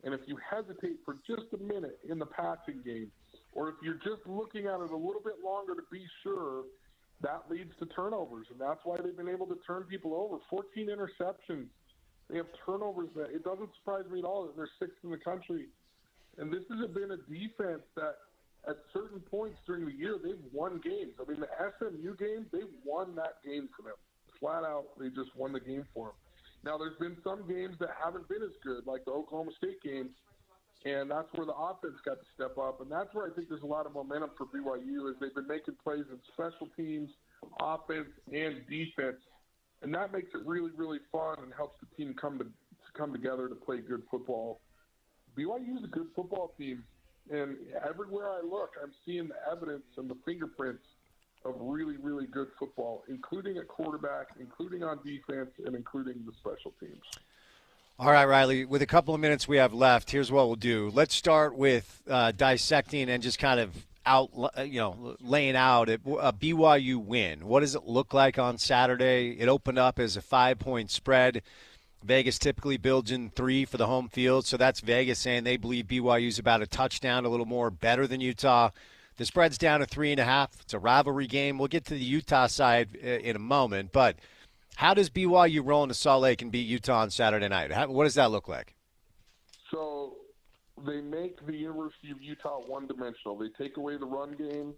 And if you hesitate for just a minute in the passing game, or if you're just looking at it a little bit longer to be sure, that leads to turnovers. And that's why they've been able to turn people over. 14 interceptions. They have turnovers. It doesn't surprise me at all that they're sixth in the country. And this has been a defense that at certain points during the year, they've won games. I mean, the SMU game, they won that game for them. Flat out, they just won the game for them. Now, there's been some games that haven't been as good, like the Oklahoma State games, and that's where the offense got to step up. And that's where I think there's a lot of momentum for BYU, is they've been making plays in special teams, offense, and defense. And that makes it really, really fun and helps the team come together to play good football. BYU is a good football team. And everywhere I look, I'm seeing the evidence and the fingerprints of really, really good football, including at quarterback, including on defense, and including the special teams. All right, Riley, with a couple of minutes we have left, here's what we'll do. Let's start with dissecting and just kind of laying out a BYU win. What does it look like on Saturday? It opened up as a 5-point spread. Vegas typically builds in 3 for the home field, so that's Vegas saying they believe BYU's about a touchdown, a little more better than Utah. The spread's down to 3.5. It's a rivalry game. We'll get to the Utah side in a moment, but how does BYU roll into Salt Lake and beat Utah on Saturday night? What does that look like? So they make the University of Utah one-dimensional. They take away the run game.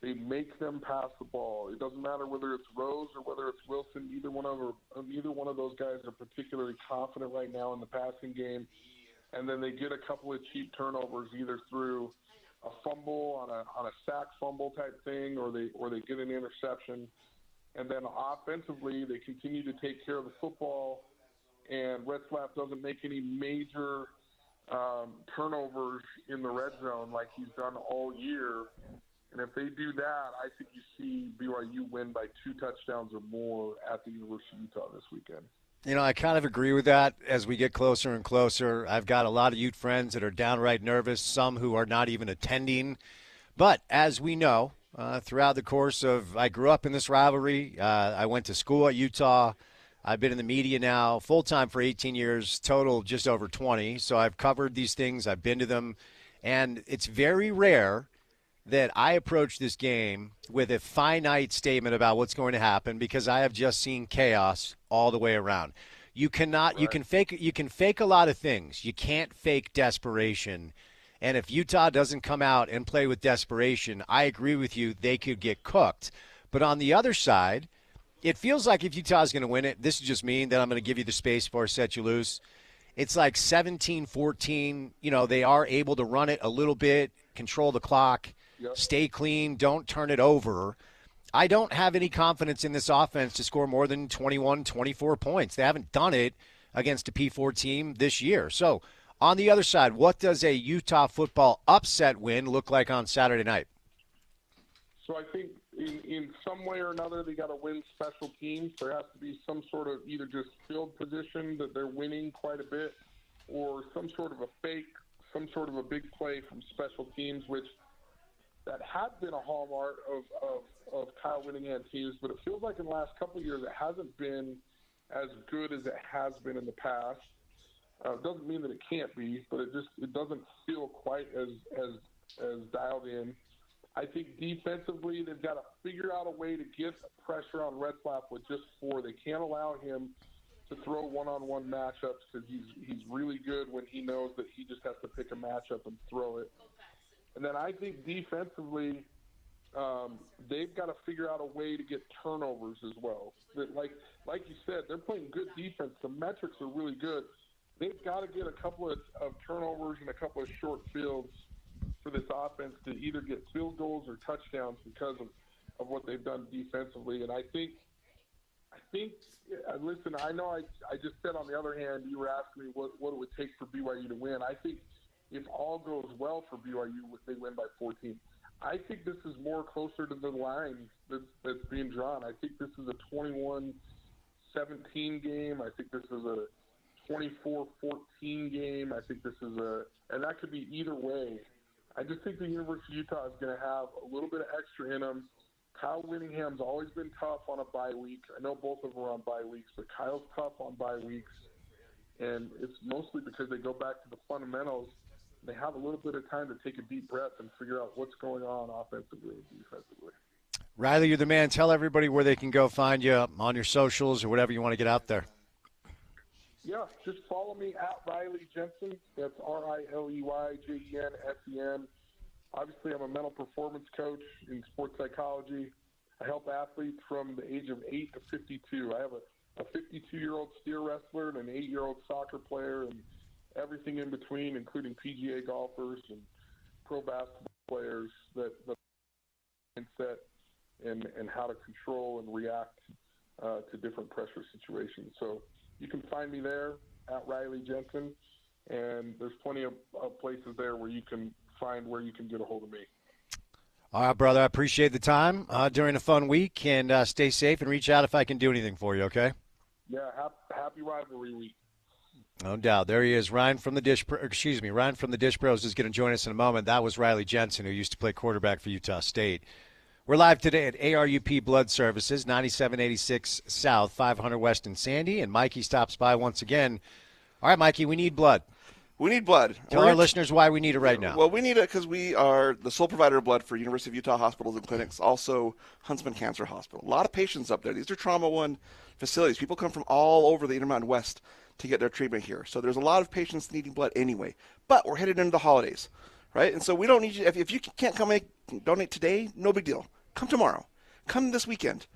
They make them pass the ball. It doesn't matter whether it's Rose or whether it's Wilson. Neither one of those guys are particularly confident right now in the passing game. And then they get a couple of cheap turnovers, either through a fumble on a sack fumble type thing, or they get an interception. And then offensively, they continue to take care of the football. And Retzlaff doesn't make any major turnovers in the red zone like he's done all year. And if they do that, I think you see BYU win by 2 touchdowns or more at the University of Utah this weekend. You know, I kind of agree with that as we get closer and closer. I've got a lot of Ute friends that are downright nervous, some who are not even attending. But as we know, throughout the course of, I grew up in this rivalry. I went to school at Utah. I've been in the media now full-time for 18 years, total just over 20. So I've covered these things. I've been to them. And it's very rare that I approach this game with a finite statement about what's going to happen, because I have just seen chaos all the way around. You cannot, right. You can fake a lot of things. You can't fake desperation. And if Utah doesn't come out and play with desperation, I agree with you, they could get cooked. But on the other side, it feels like if Utah's going to win it, this is just me, then I'm going to give you the space before I set you loose. It's like 17-14. You know, they are able to run it a little bit, control the clock. Yep. Stay clean, don't turn it over. I don't have any confidence in this offense to score more than 21, 24 points. They haven't done it against a P4 team this year. So on the other side, what does a Utah football upset win look like on Saturday night? So I think in some way or another they got to win special teams. There has to be some sort of either just field position that they're winning quite a bit, or some sort of a fake, some sort of a big play from special teams, which – that had been a hallmark of Kyle Whittingham's teams, but it feels like in the last couple of years it hasn't been as good as it has been in the past. Doesn't mean that it can't be, but it doesn't feel quite as dialed in. I think defensively they've got to figure out a way to get pressure on Retzlaff with just 4. They can't allow him to throw one-on-one matchups because he's really good when he knows that he just has to pick a matchup and throw it. And then I think defensively they've got to figure out a way to get turnovers as well. Like you said, they're playing good defense. The metrics are really good. They've got to get a couple of turnovers and a couple of short fields for this offense to either get field goals or touchdowns because of what they've done defensively. And I think, listen, I know I just said on the other hand, you were asking me what it would take for BYU to win. I think if all goes well for BYU, they win by 14. I think this is more closer to the line that's being drawn. I think this is a 21-17 game. I think this is a 24-14 game. I think this is and that could be either way. I just think the University of Utah is going to have a little bit of extra in them. Kyle Whittingham's always been tough on a bye week. I know both of them are on bye weeks, but Kyle's tough on bye weeks. And it's mostly because they go back to the fundamentals. They have a little bit of time to take a deep breath and figure out what's going on offensively and defensively. Riley, you're the man. Tell everybody where they can go find you on your socials or whatever you want to get out there. Yeah, just follow me at Riley Jensen. That's RILEYJENSEN. Obviously, I'm a mental performance coach in sports psychology. I help athletes from the age of 8 to 52. I have a 52-year-old steer wrestler and an 8-year-old soccer player and everything in between, including PGA golfers and pro basketball players that mindset and how to control and react to different pressure situations. So you can find me there at Riley Jensen, and there's plenty of places there where you can find where you can get a hold of me. All right, brother. I appreciate the time during a fun week, and stay safe and reach out if I can do anything for you, okay? Yeah, happy rivalry week. No doubt. There he is, Ryan from the Dish Bros is going to join us in a moment. That was Riley Jensen, who used to play quarterback for Utah State. We're live today at ARUP Blood Services, 9786 South, 500 West in Sandy, and Mikey stops by once again. All right, Mikey, we need blood. We need blood. Tell our listeners why we need it right now. Well, we need it because we are the sole provider of blood for University of Utah hospitals and clinics, also Huntsman Cancer Hospital. A lot of patients up there. These are Trauma 1 facilities. People come from all over the Intermountain West to get their treatment here. So there's a lot of patients needing blood anyway. But we're headed into the holidays, right? And so we don't need you. If you can't come donate today, no big deal. Come tomorrow. Come this weekend.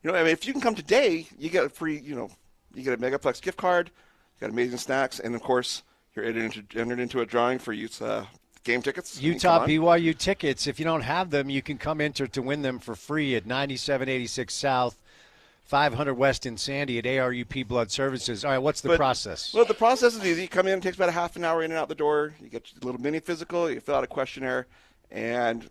If you can come today, you get a free, you get a Megaplex gift card, you got amazing snacks, and of course, you're entered into a drawing for Utah game tickets. Utah BYU tickets. If you don't have them, you can come enter to win them for free at 9786 South, 500 West in Sandy at ARUP Blood Services. All right, what's the process? Well, the process is easy. You come in, it takes about a half an hour in and out the door. You get a little mini physical, you fill out a questionnaire, and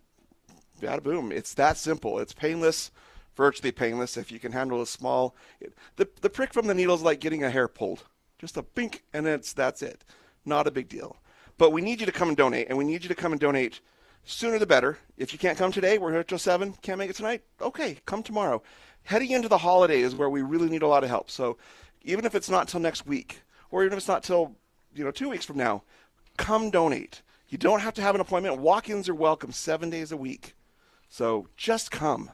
bada boom. It's that simple. It's painless, virtually painless. If you can handle a small – the prick from the needle is like getting a hair pulled. Just a bink, and that's it. Not a big deal. But we need you to come and donate, and we need you to come and donate sooner the better. If you can't come today, we're here till 7. Can't make it tonight? Okay, come tomorrow. Heading into the holiday is where we really need a lot of help. So even if it's not till next week, or even if it's not till 2 weeks from now, come donate. You don't have to have an appointment. Walk-ins are welcome 7 days a week. So just come.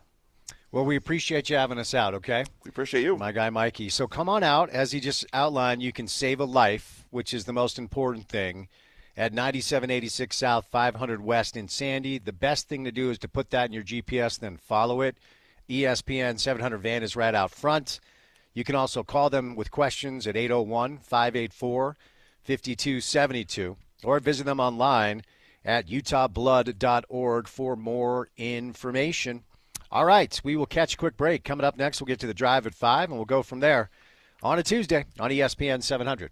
Well, we appreciate you having us out, okay? We appreciate you. My guy, Mikey. So come on out. As he just outlined, you can save a life, which is the most important thing, at 9786 South, 500 West in Sandy. The best thing to do is to put that in your GPS, then follow it. ESPN 700 van is right out front. You can also call them with questions at 801-584-5272 or visit them online at utahblood.org for more information. All right, we will catch a quick break. Coming up next, we'll get to the drive at 5, and we'll go from there on a Tuesday on ESPN 700.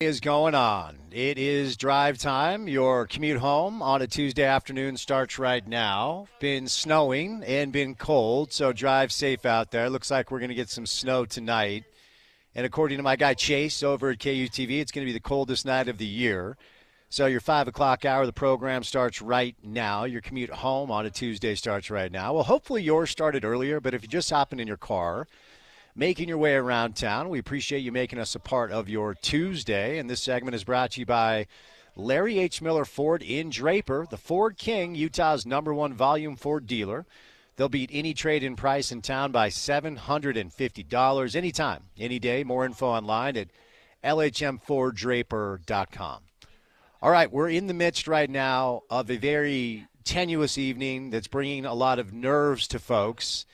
Is going on. It is drive time. Your commute home on a Tuesday afternoon starts right now. Been snowing and been cold, so drive safe out there. Looks like we're going to get some snow tonight. And according to my guy Chase over at KUTV, it's going to be the coldest night of the year. So your 5 o'clock hour of the program starts right now. Your commute home on a Tuesday starts right now. Well, hopefully yours started earlier, but if you're just hopping in your car, making your way around town, we appreciate you making us a part of your Tuesday. And this segment is brought to you by Larry H. Miller Ford in Draper, the Ford King, Utah's #1 volume Ford dealer. They'll beat any trade-in price in town by $750 anytime, any day. More info online at lhmforddraper.com. All right, we're in the midst right now of a very tenuous evening that's bringing a lot of nerves to folks.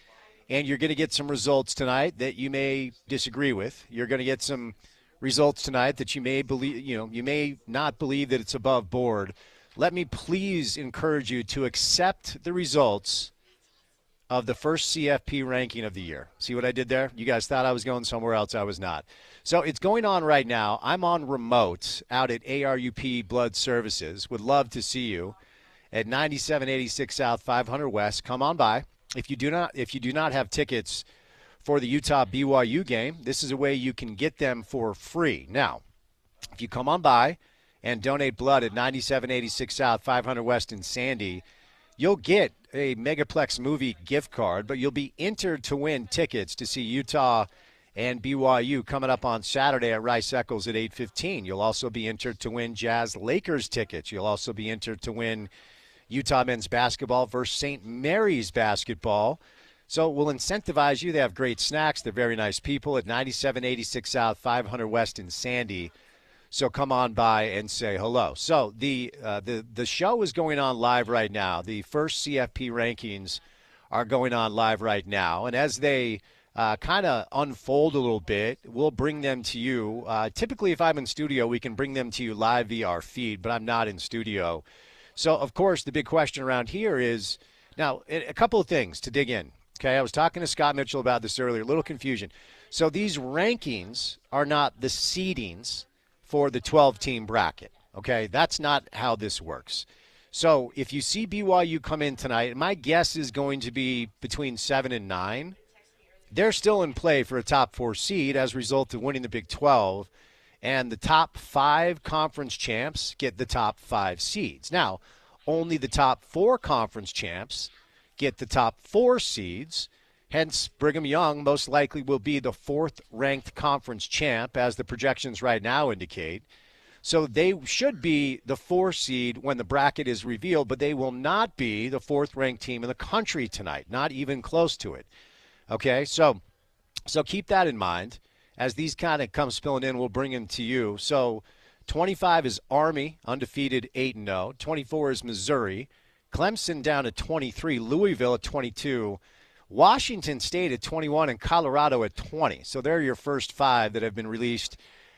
And you're going to get some results tonight that you may disagree with. You're going to get some results tonight that you may believe, you may not believe that it's above board. Let me please encourage you to accept the results of the first CFP ranking of the year. See what I did there? You guys thought I was going somewhere else. I was not. So it's going on right now. I'm on remote out at ARUP Blood Services. Would love to see you at 9786 South 500 West. Come on by. If you do not have tickets for the Utah BYU game, this is a way you can get them for free. Now, if you come on by and donate blood at 9786 South 500 West in Sandy, you'll get a Megaplex movie gift card, but you'll be entered to win tickets to see Utah and BYU coming up on Saturday at Rice Eccles at 8:15. You'll also be entered to win Jazz Lakers tickets. You'll also be entered to win Utah men's basketball versus St. Mary's basketball. So we'll incentivize you. They have great snacks. They're very nice people at 9786 South 500 West in Sandy. So come on by and say hello. So the show is going on live right now. The first CFP rankings are going on live right now. And as they kind of unfold a little bit, we'll bring them to you. Typically, if I'm in studio, we can bring them to you live via our feed, but I'm not in studio. So, of course, the big question around here is, now, a couple of things to dig in. Okay, I was talking to Scott Mitchell about this earlier, a little confusion. So these rankings are not the seedings for the 12-team bracket. Okay, that's not how this works. So if you see BYU come in tonight, my guess is going to be between 7 and 9. They're still in play for a top 4 seed as a result of winning the Big 12. And the top 5 conference champs get the top 5 seeds. Now, only the top 4 conference champs get the top 4 seeds. Hence, Brigham Young most likely will be the 4th-ranked conference champ, as the projections right now indicate. So they should be the 4 seed when the bracket is revealed, but they will not be the 4th-ranked team in the country tonight, not even close to it. Okay, so keep that in mind. As these kind of come spilling in, we'll bring them to you. So 25 is Army, undefeated 8-0. 24 is Missouri. Clemson down at 23. Louisville at 22. Washington State at 21 and Colorado at 20. So they're your first 5 that have been released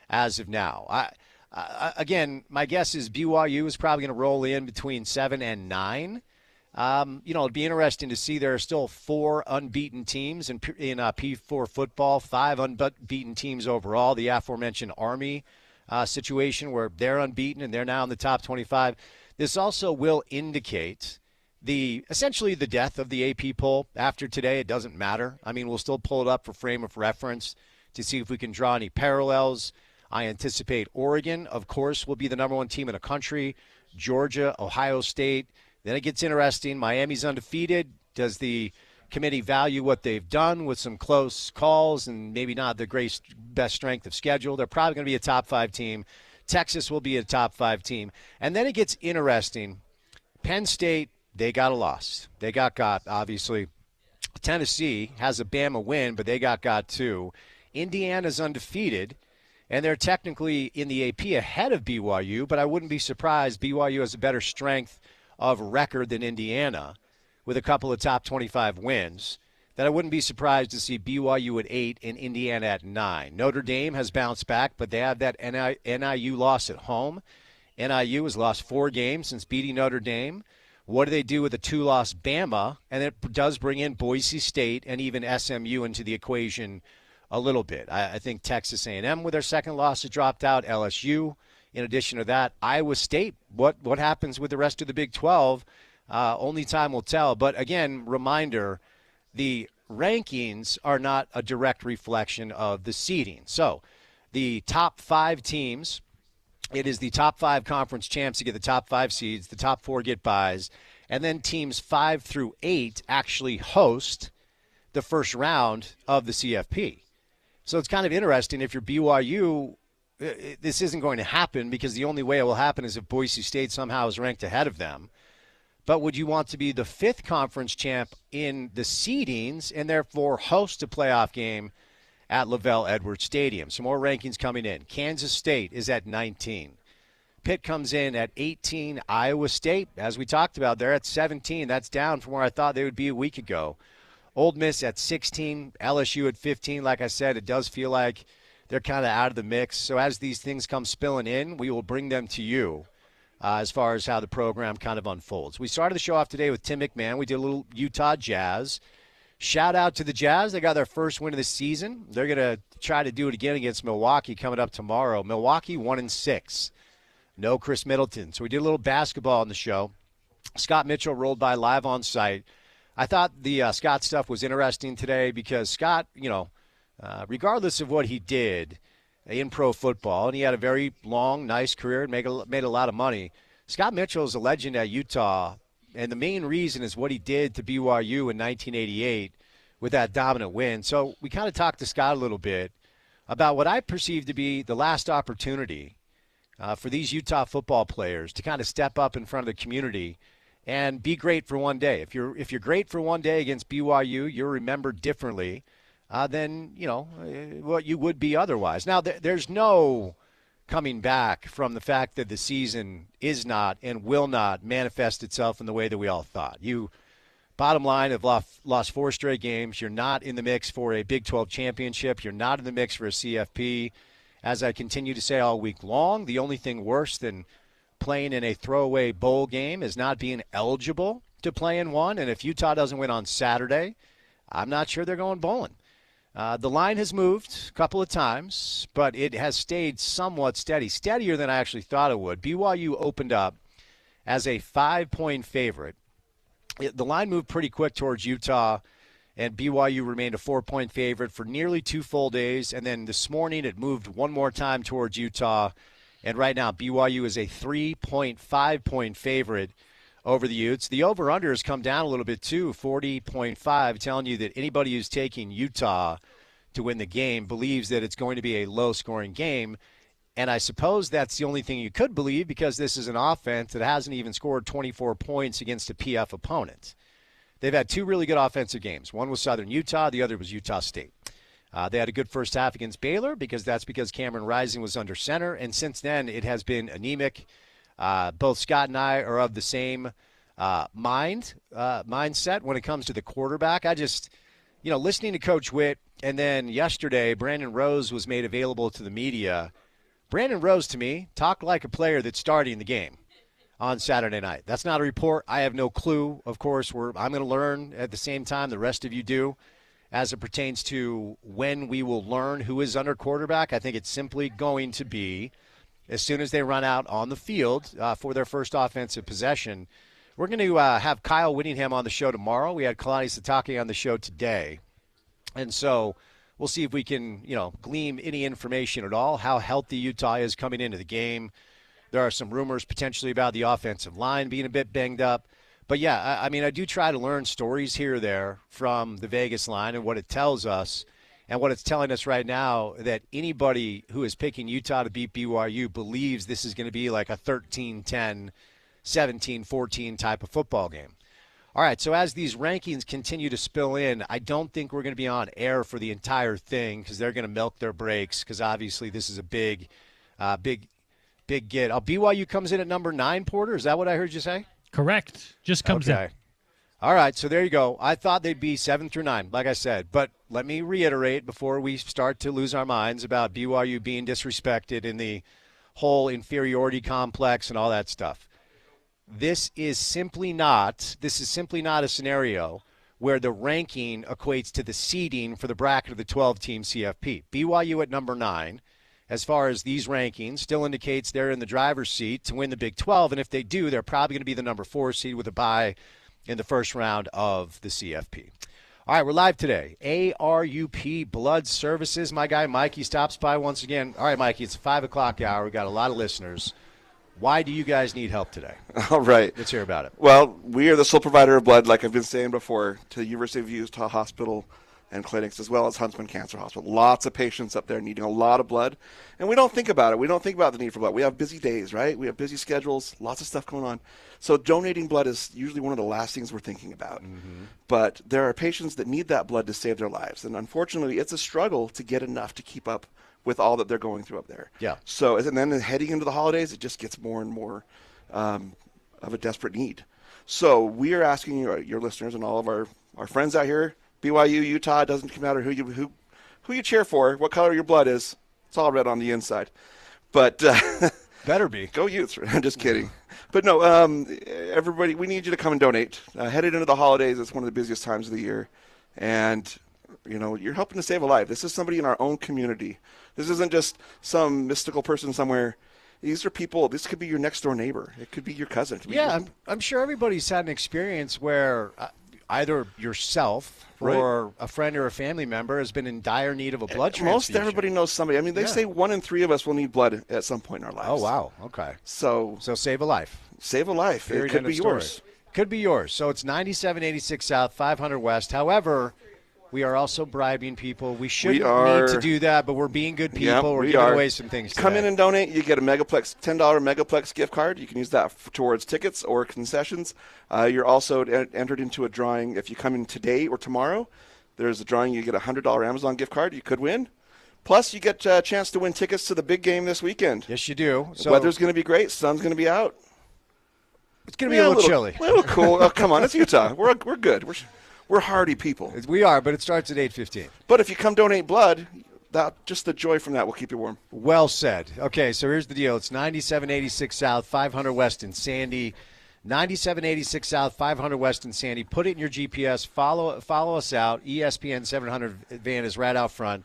as of now. Again, my guess is BYU is probably going to roll in between 7 and 9. It'd be interesting to see there are still 4 unbeaten teams in P4 football, 5 unbeaten teams overall. The aforementioned Army situation where they're unbeaten and they're now in the top 25. This also will indicate essentially the death of the AP poll after today. It doesn't matter. I mean, we'll still pull it up for frame of reference to see if we can draw any parallels. I anticipate Oregon, of course, will be the #1 team in the country. Georgia, Ohio State. Then it gets interesting. Miami's undefeated. Does the committee value what they've done with some close calls and maybe not the best strength of schedule? They're probably going to be a top 5 team. Texas will be a top 5 team. And then it gets interesting. Penn State, they got a loss. They got, obviously. Tennessee has a Bama win, but they got too. Indiana's undefeated, and they're technically in the AP ahead of BYU, but I wouldn't be surprised. BYU has a better strength of record than Indiana with a couple of top 25 wins, that I wouldn't be surprised to see BYU at 8 and Indiana at 9. Notre Dame has bounced back, but they have that NIU loss at home. NIU has lost 4 games since beating Notre Dame. What do they do with a 2-loss Bama? And it does bring in Boise State and even SMU into the equation a little bit. I think Texas A&M with their second loss has dropped out. LSU. In addition to that, Iowa State. What happens with the rest of the Big 12? Only time will tell. But again, reminder, the rankings are not a direct reflection of the seeding. So the top 5 teams, it is the top 5 conference champs to get the top 5 seeds. The top 4 get byes. And then teams 5 through 8 actually host the first round of the CFP. So it's kind of interesting if you're BYU, this isn't going to happen because the only way it will happen is if Boise State somehow is ranked ahead of them. But would you want to be the 5th conference champ in the seedings and therefore host a playoff game at LaVell Edwards Stadium? Some more rankings coming in. Kansas State is at 19. Pitt comes in at 18. Iowa State, as we talked about, they're at 17. That's down from where I thought they would be a week ago. Ole Miss at 16. LSU at 15. Like I said, it does feel like they're kind of out of the mix. So as these things come spilling in, we will bring them to you as far as how the program kind of unfolds. We started the show off today with Tim McMahon. We did a little Utah Jazz. Shout out to the Jazz. They got their first win of the season. They're going to try to do it again against Milwaukee coming up tomorrow. Milwaukee 1-6. No Chris Middleton. So we did a little basketball on the show. Scott Mitchell rolled by live on site. I thought the Scott stuff was interesting today because Scott, regardless of what he did in pro football, and he had a very long, nice career and made a lot of money, Scott Mitchell is a legend at Utah, and the main reason is what he did to BYU in 1988 with that dominant win. So we kind of talked to Scott a little bit about what I perceive to be the last opportunity for these Utah football players to kind of step up in front of the community and be great for one day. If you're great for one day against BYU, you're remembered differently than what you would be otherwise. Now, there's no coming back from the fact that the season is not and will not manifest itself in the way that we all thought. You, bottom line, have lost 4 straight games. You're not in the mix for a Big 12 championship. You're not in the mix for a CFP. As I continue to say all week long, the only thing worse than playing in a throwaway bowl game is not being eligible to play in one. And if Utah doesn't win on Saturday, I'm not sure they're going bowling. The line has moved a couple of times, but it has stayed somewhat steady, steadier than I actually thought it would. BYU opened up as a 5-point favorite. The line moved pretty quick towards Utah, and BYU remained a 4-point favorite for nearly 2 full days. And then this morning it moved one more time towards Utah. And right now BYU is a 3.5-point favorite over the Utes. The over-under has come down a little bit too, 40.5, telling you that anybody who's taking Utah to win the game believes that it's going to be a low-scoring game. And I suppose that's the only thing you could believe because this is an offense that hasn't even scored 24 points against a PF opponent. They've had 2 really good offensive games. One was Southern Utah. The other was Utah State. They had a good first half against Baylor because Cameron Rising was under center. And since then, it has been anemic. Both Scott and I are of the same mindset when it comes to the quarterback. I just, listening to Coach Witt, and then yesterday, Brandon Rose was made available to the media. Brandon Rose, to me, talked like a player that's starting the game on Saturday night. That's not a report. I have no clue. Of course, I'm going to learn at the same time the rest of you do as it pertains to when we will learn who is under quarterback. I think it's simply going to be as soon as they run out on the field for their first offensive possession. We're going to have Kyle Whittingham on the show tomorrow. We had Kalani Sitake on the show today. And so we'll see if we can, glean any information at all, how healthy Utah is coming into the game. There are some rumors potentially about the offensive line being a bit banged up. But, yeah, I do try to learn stories here or there from the Vegas line and what it tells us. And what it's telling us right now, that anybody who is picking Utah to beat BYU believes this is going to be like a 13-10, 17-14 type of football game. All right, so as these rankings continue to spill in, I don't think we're going to be on air for the entire thing because they're going to milk their breaks because obviously this is a big get. BYU comes in at number 9, Porter. Is that what I heard you say? Correct. Just comes in. All right, so there you go. I thought they'd be 7 through 9, like I said. But let me reiterate before we start to lose our minds about BYU being disrespected in the whole inferiority complex and all that stuff. this is simply not a scenario where the ranking equates to the seeding for the bracket of the 12-team CFP. BYU at number 9, as far as these rankings, still indicates they're in the driver's seat to win the Big 12, and if they do, they're probably going to be the number 4 seed with a bye in the first round of the CFP. All right, we're live today. ARUP Blood Services. My guy Mikey stops by once again. All right, Mikey, it's a 5 o'clock hour. We've got a lot of listeners. Why do you guys need help today? All right. Let's hear about it. Well, we are the sole provider of blood, like I've been saying before, to the University of Utah Hospital and clinics, as well as Huntsman Cancer Hospital. Lots of patients up there needing a lot of blood. And we don't think about it. We don't think about the need for blood. We have busy days, right? We have busy schedules, lots of stuff going on. So donating blood is usually one of the last things we're thinking about. Mm-hmm. But there are patients that need that blood to save their lives. And unfortunately, it's a struggle to get enough to keep up with all that they're going through up there. Yeah. So, and then heading into the holidays, it just gets more and more of a desperate need. So we are asking your listeners and all of our friends out here, BYU, Utah, it doesn't matter who you cheer for, what color your blood is. It's all red on the inside. But better be. Go Utes. I'm just kidding. But no, everybody, we need you to come and donate. Headed into the holidays, it's one of the busiest times of the year. And you're helping to save a life. This is somebody in our own community. This isn't just some mystical person somewhere. These are people. This could be your next door neighbor. It could be your cousin. Yeah, I'm sure everybody's had an experience where either yourself or a friend or a family member has been in dire need of a blood transfusion. Most everybody knows somebody. I mean, they say 1 in 3 of us will need blood at some point in our lives. Oh, wow. Okay. So save a life. Save a life. It could be yours. Could be yours. So it's 9786 South, 500 West. However, we are also bribing people. We shouldn't need to do that, but we're being good people. Yep, we're giving away some things today. Come in and donate. You get a $10 Megaplex gift card. You can use that towards tickets or concessions. You're also entered into a drawing. If you come in today or tomorrow, there's a drawing. You get a $100 Amazon gift card. You could win. Plus, you get a chance to win tickets to the big game this weekend. Yes, you do. So, weather's going to be great. Sun's going to be out. It's going to be a little chilly. A little cool. Oh, come on. It's Utah. We're good. We're hardy people. We are, but it starts at 8:15. But if you come donate blood, just the joy from that will keep you warm. Well said. Okay, so here's the deal. It's 9786 South, 500 West in Sandy. 9786 South, 500 West in Sandy. Put it in your GPS. Follow us out. ESPN 700 van is right out front.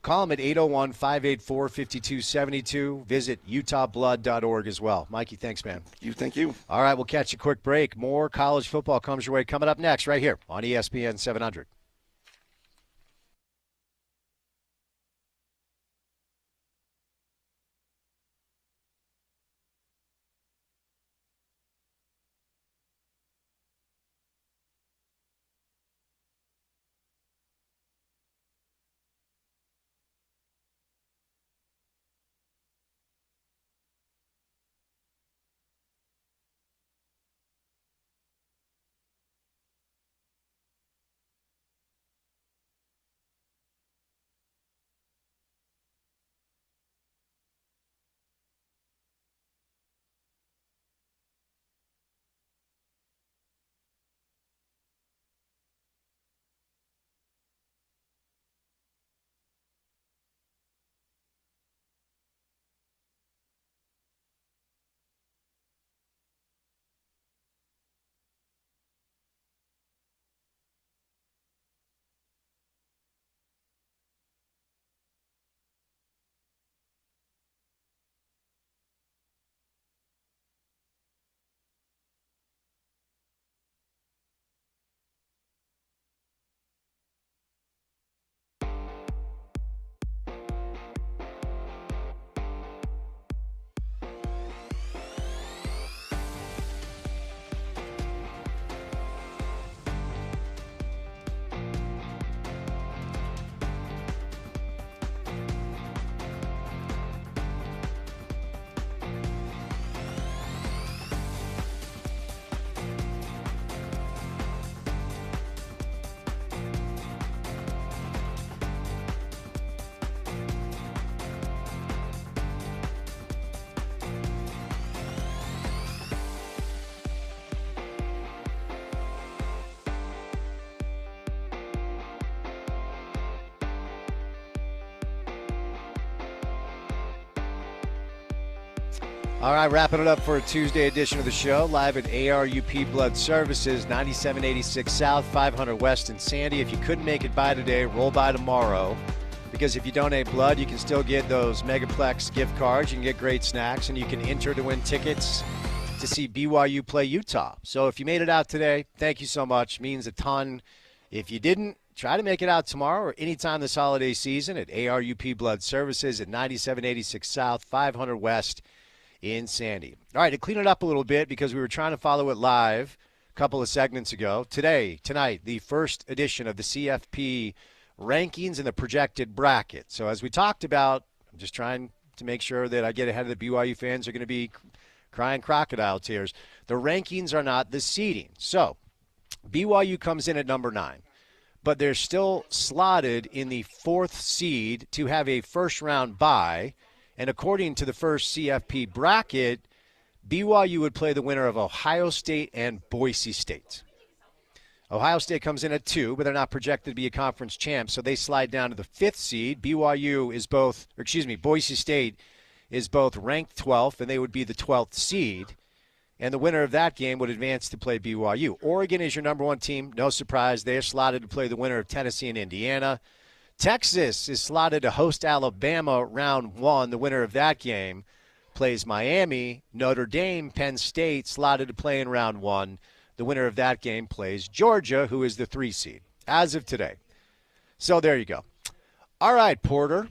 Call them at 801-584-5272. Visit utahblood.org as well. Mikey, thanks, man. Thank you. All right, we'll catch a quick break. More college football comes your way coming up next right here on ESPN 700. All right, wrapping it up for a Tuesday edition of the show, live at ARUP Blood Services, 9786 South, 500 West in Sandy. If you couldn't make it by today, roll by tomorrow. Because if you donate blood, you can still get those Megaplex gift cards. You can get great snacks, and you can enter to win tickets to see BYU play Utah. So if you made it out today, thank you so much. Means a ton. If you didn't, try to make it out tomorrow or anytime this holiday season at ARUP Blood Services at 9786 South, 500 West in Sandy. All right, to clean it up a little bit, because we were trying to follow it live a couple of segments ago. Tonight, the first edition of the CFP rankings and the projected bracket. So as we talked about, I'm just trying to make sure that I get ahead of the BYU fans who are going to be crying crocodile tears. The rankings are not the seeding. So BYU comes in at number 9, but they're still slotted in the 4th seed to have a first-round bye. And according to the first CFP bracket, BYU would play the winner of Ohio State and Boise State. Ohio State comes in at 2, but they're not projected to be a conference champ, so they slide down to the 5th seed. Boise State is both ranked 12th, and they would be the 12th seed. And the winner of that game would advance to play BYU. Oregon is your number 1 team. No surprise. They are slotted to play the winner of Tennessee and Indiana. Texas is slotted to host Alabama round 1. The winner of that game plays Miami. Notre Dame, Penn State, slotted to play in round 1. The winner of that game plays Georgia, who is the 3 seed, as of today. So there you go. All right, Porter.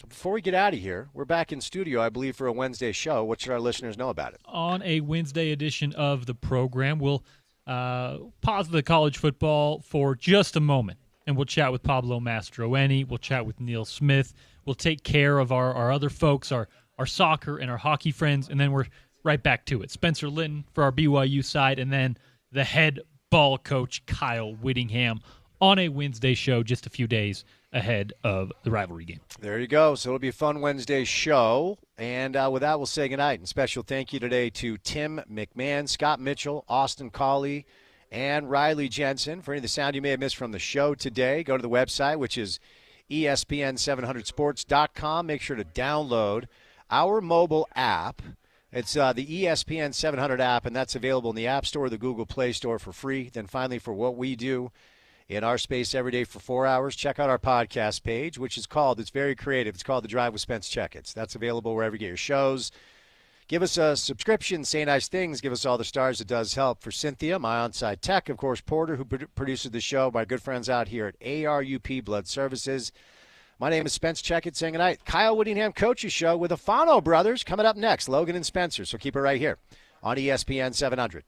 Before we get out of here, we're back in studio, I believe, for a Wednesday show. What should our listeners know about it? On a Wednesday edition of the program, we'll pause the college football for just a moment, and we'll chat with Pablo Mastroeni. We'll chat with Neil Smith. We'll take care of our other folks, our soccer and our hockey friends, and then we're right back to it. Spencer Linton for our BYU side, and then the head ball coach, Kyle Whittingham, on a Wednesday show just a few days ahead of the rivalry game. There you go. So it'll be a fun Wednesday show. And with that, we'll say goodnight. And special thank you today to Tim McMahon, Scott Mitchell, Austin Cawley, and Riley Jensen. For any of the sound you may have missed from the show today, go to the website, which is ESPN700sports.com. Make sure to download our mobile app. It's the ESPN 700 app, and that's available in the App Store or the Google Play Store for free. Then finally, for what we do in our space every day for 4 hours, check out our podcast page, which is called, it's very creative, it's called The Drive with Spence Checketts. That's available wherever you get your shows. Give us a subscription, say nice things, give us all the stars. It does help. For Cynthia, my on-site tech, of course, Porter, who produces the show, my good friends out here at ARUP Blood Services. My name is Spence Checketts, saying goodnight. Kyle Whittingham coaches show with the Fano brothers coming up next, Logan and Spencer. So keep it right here on ESPN 700.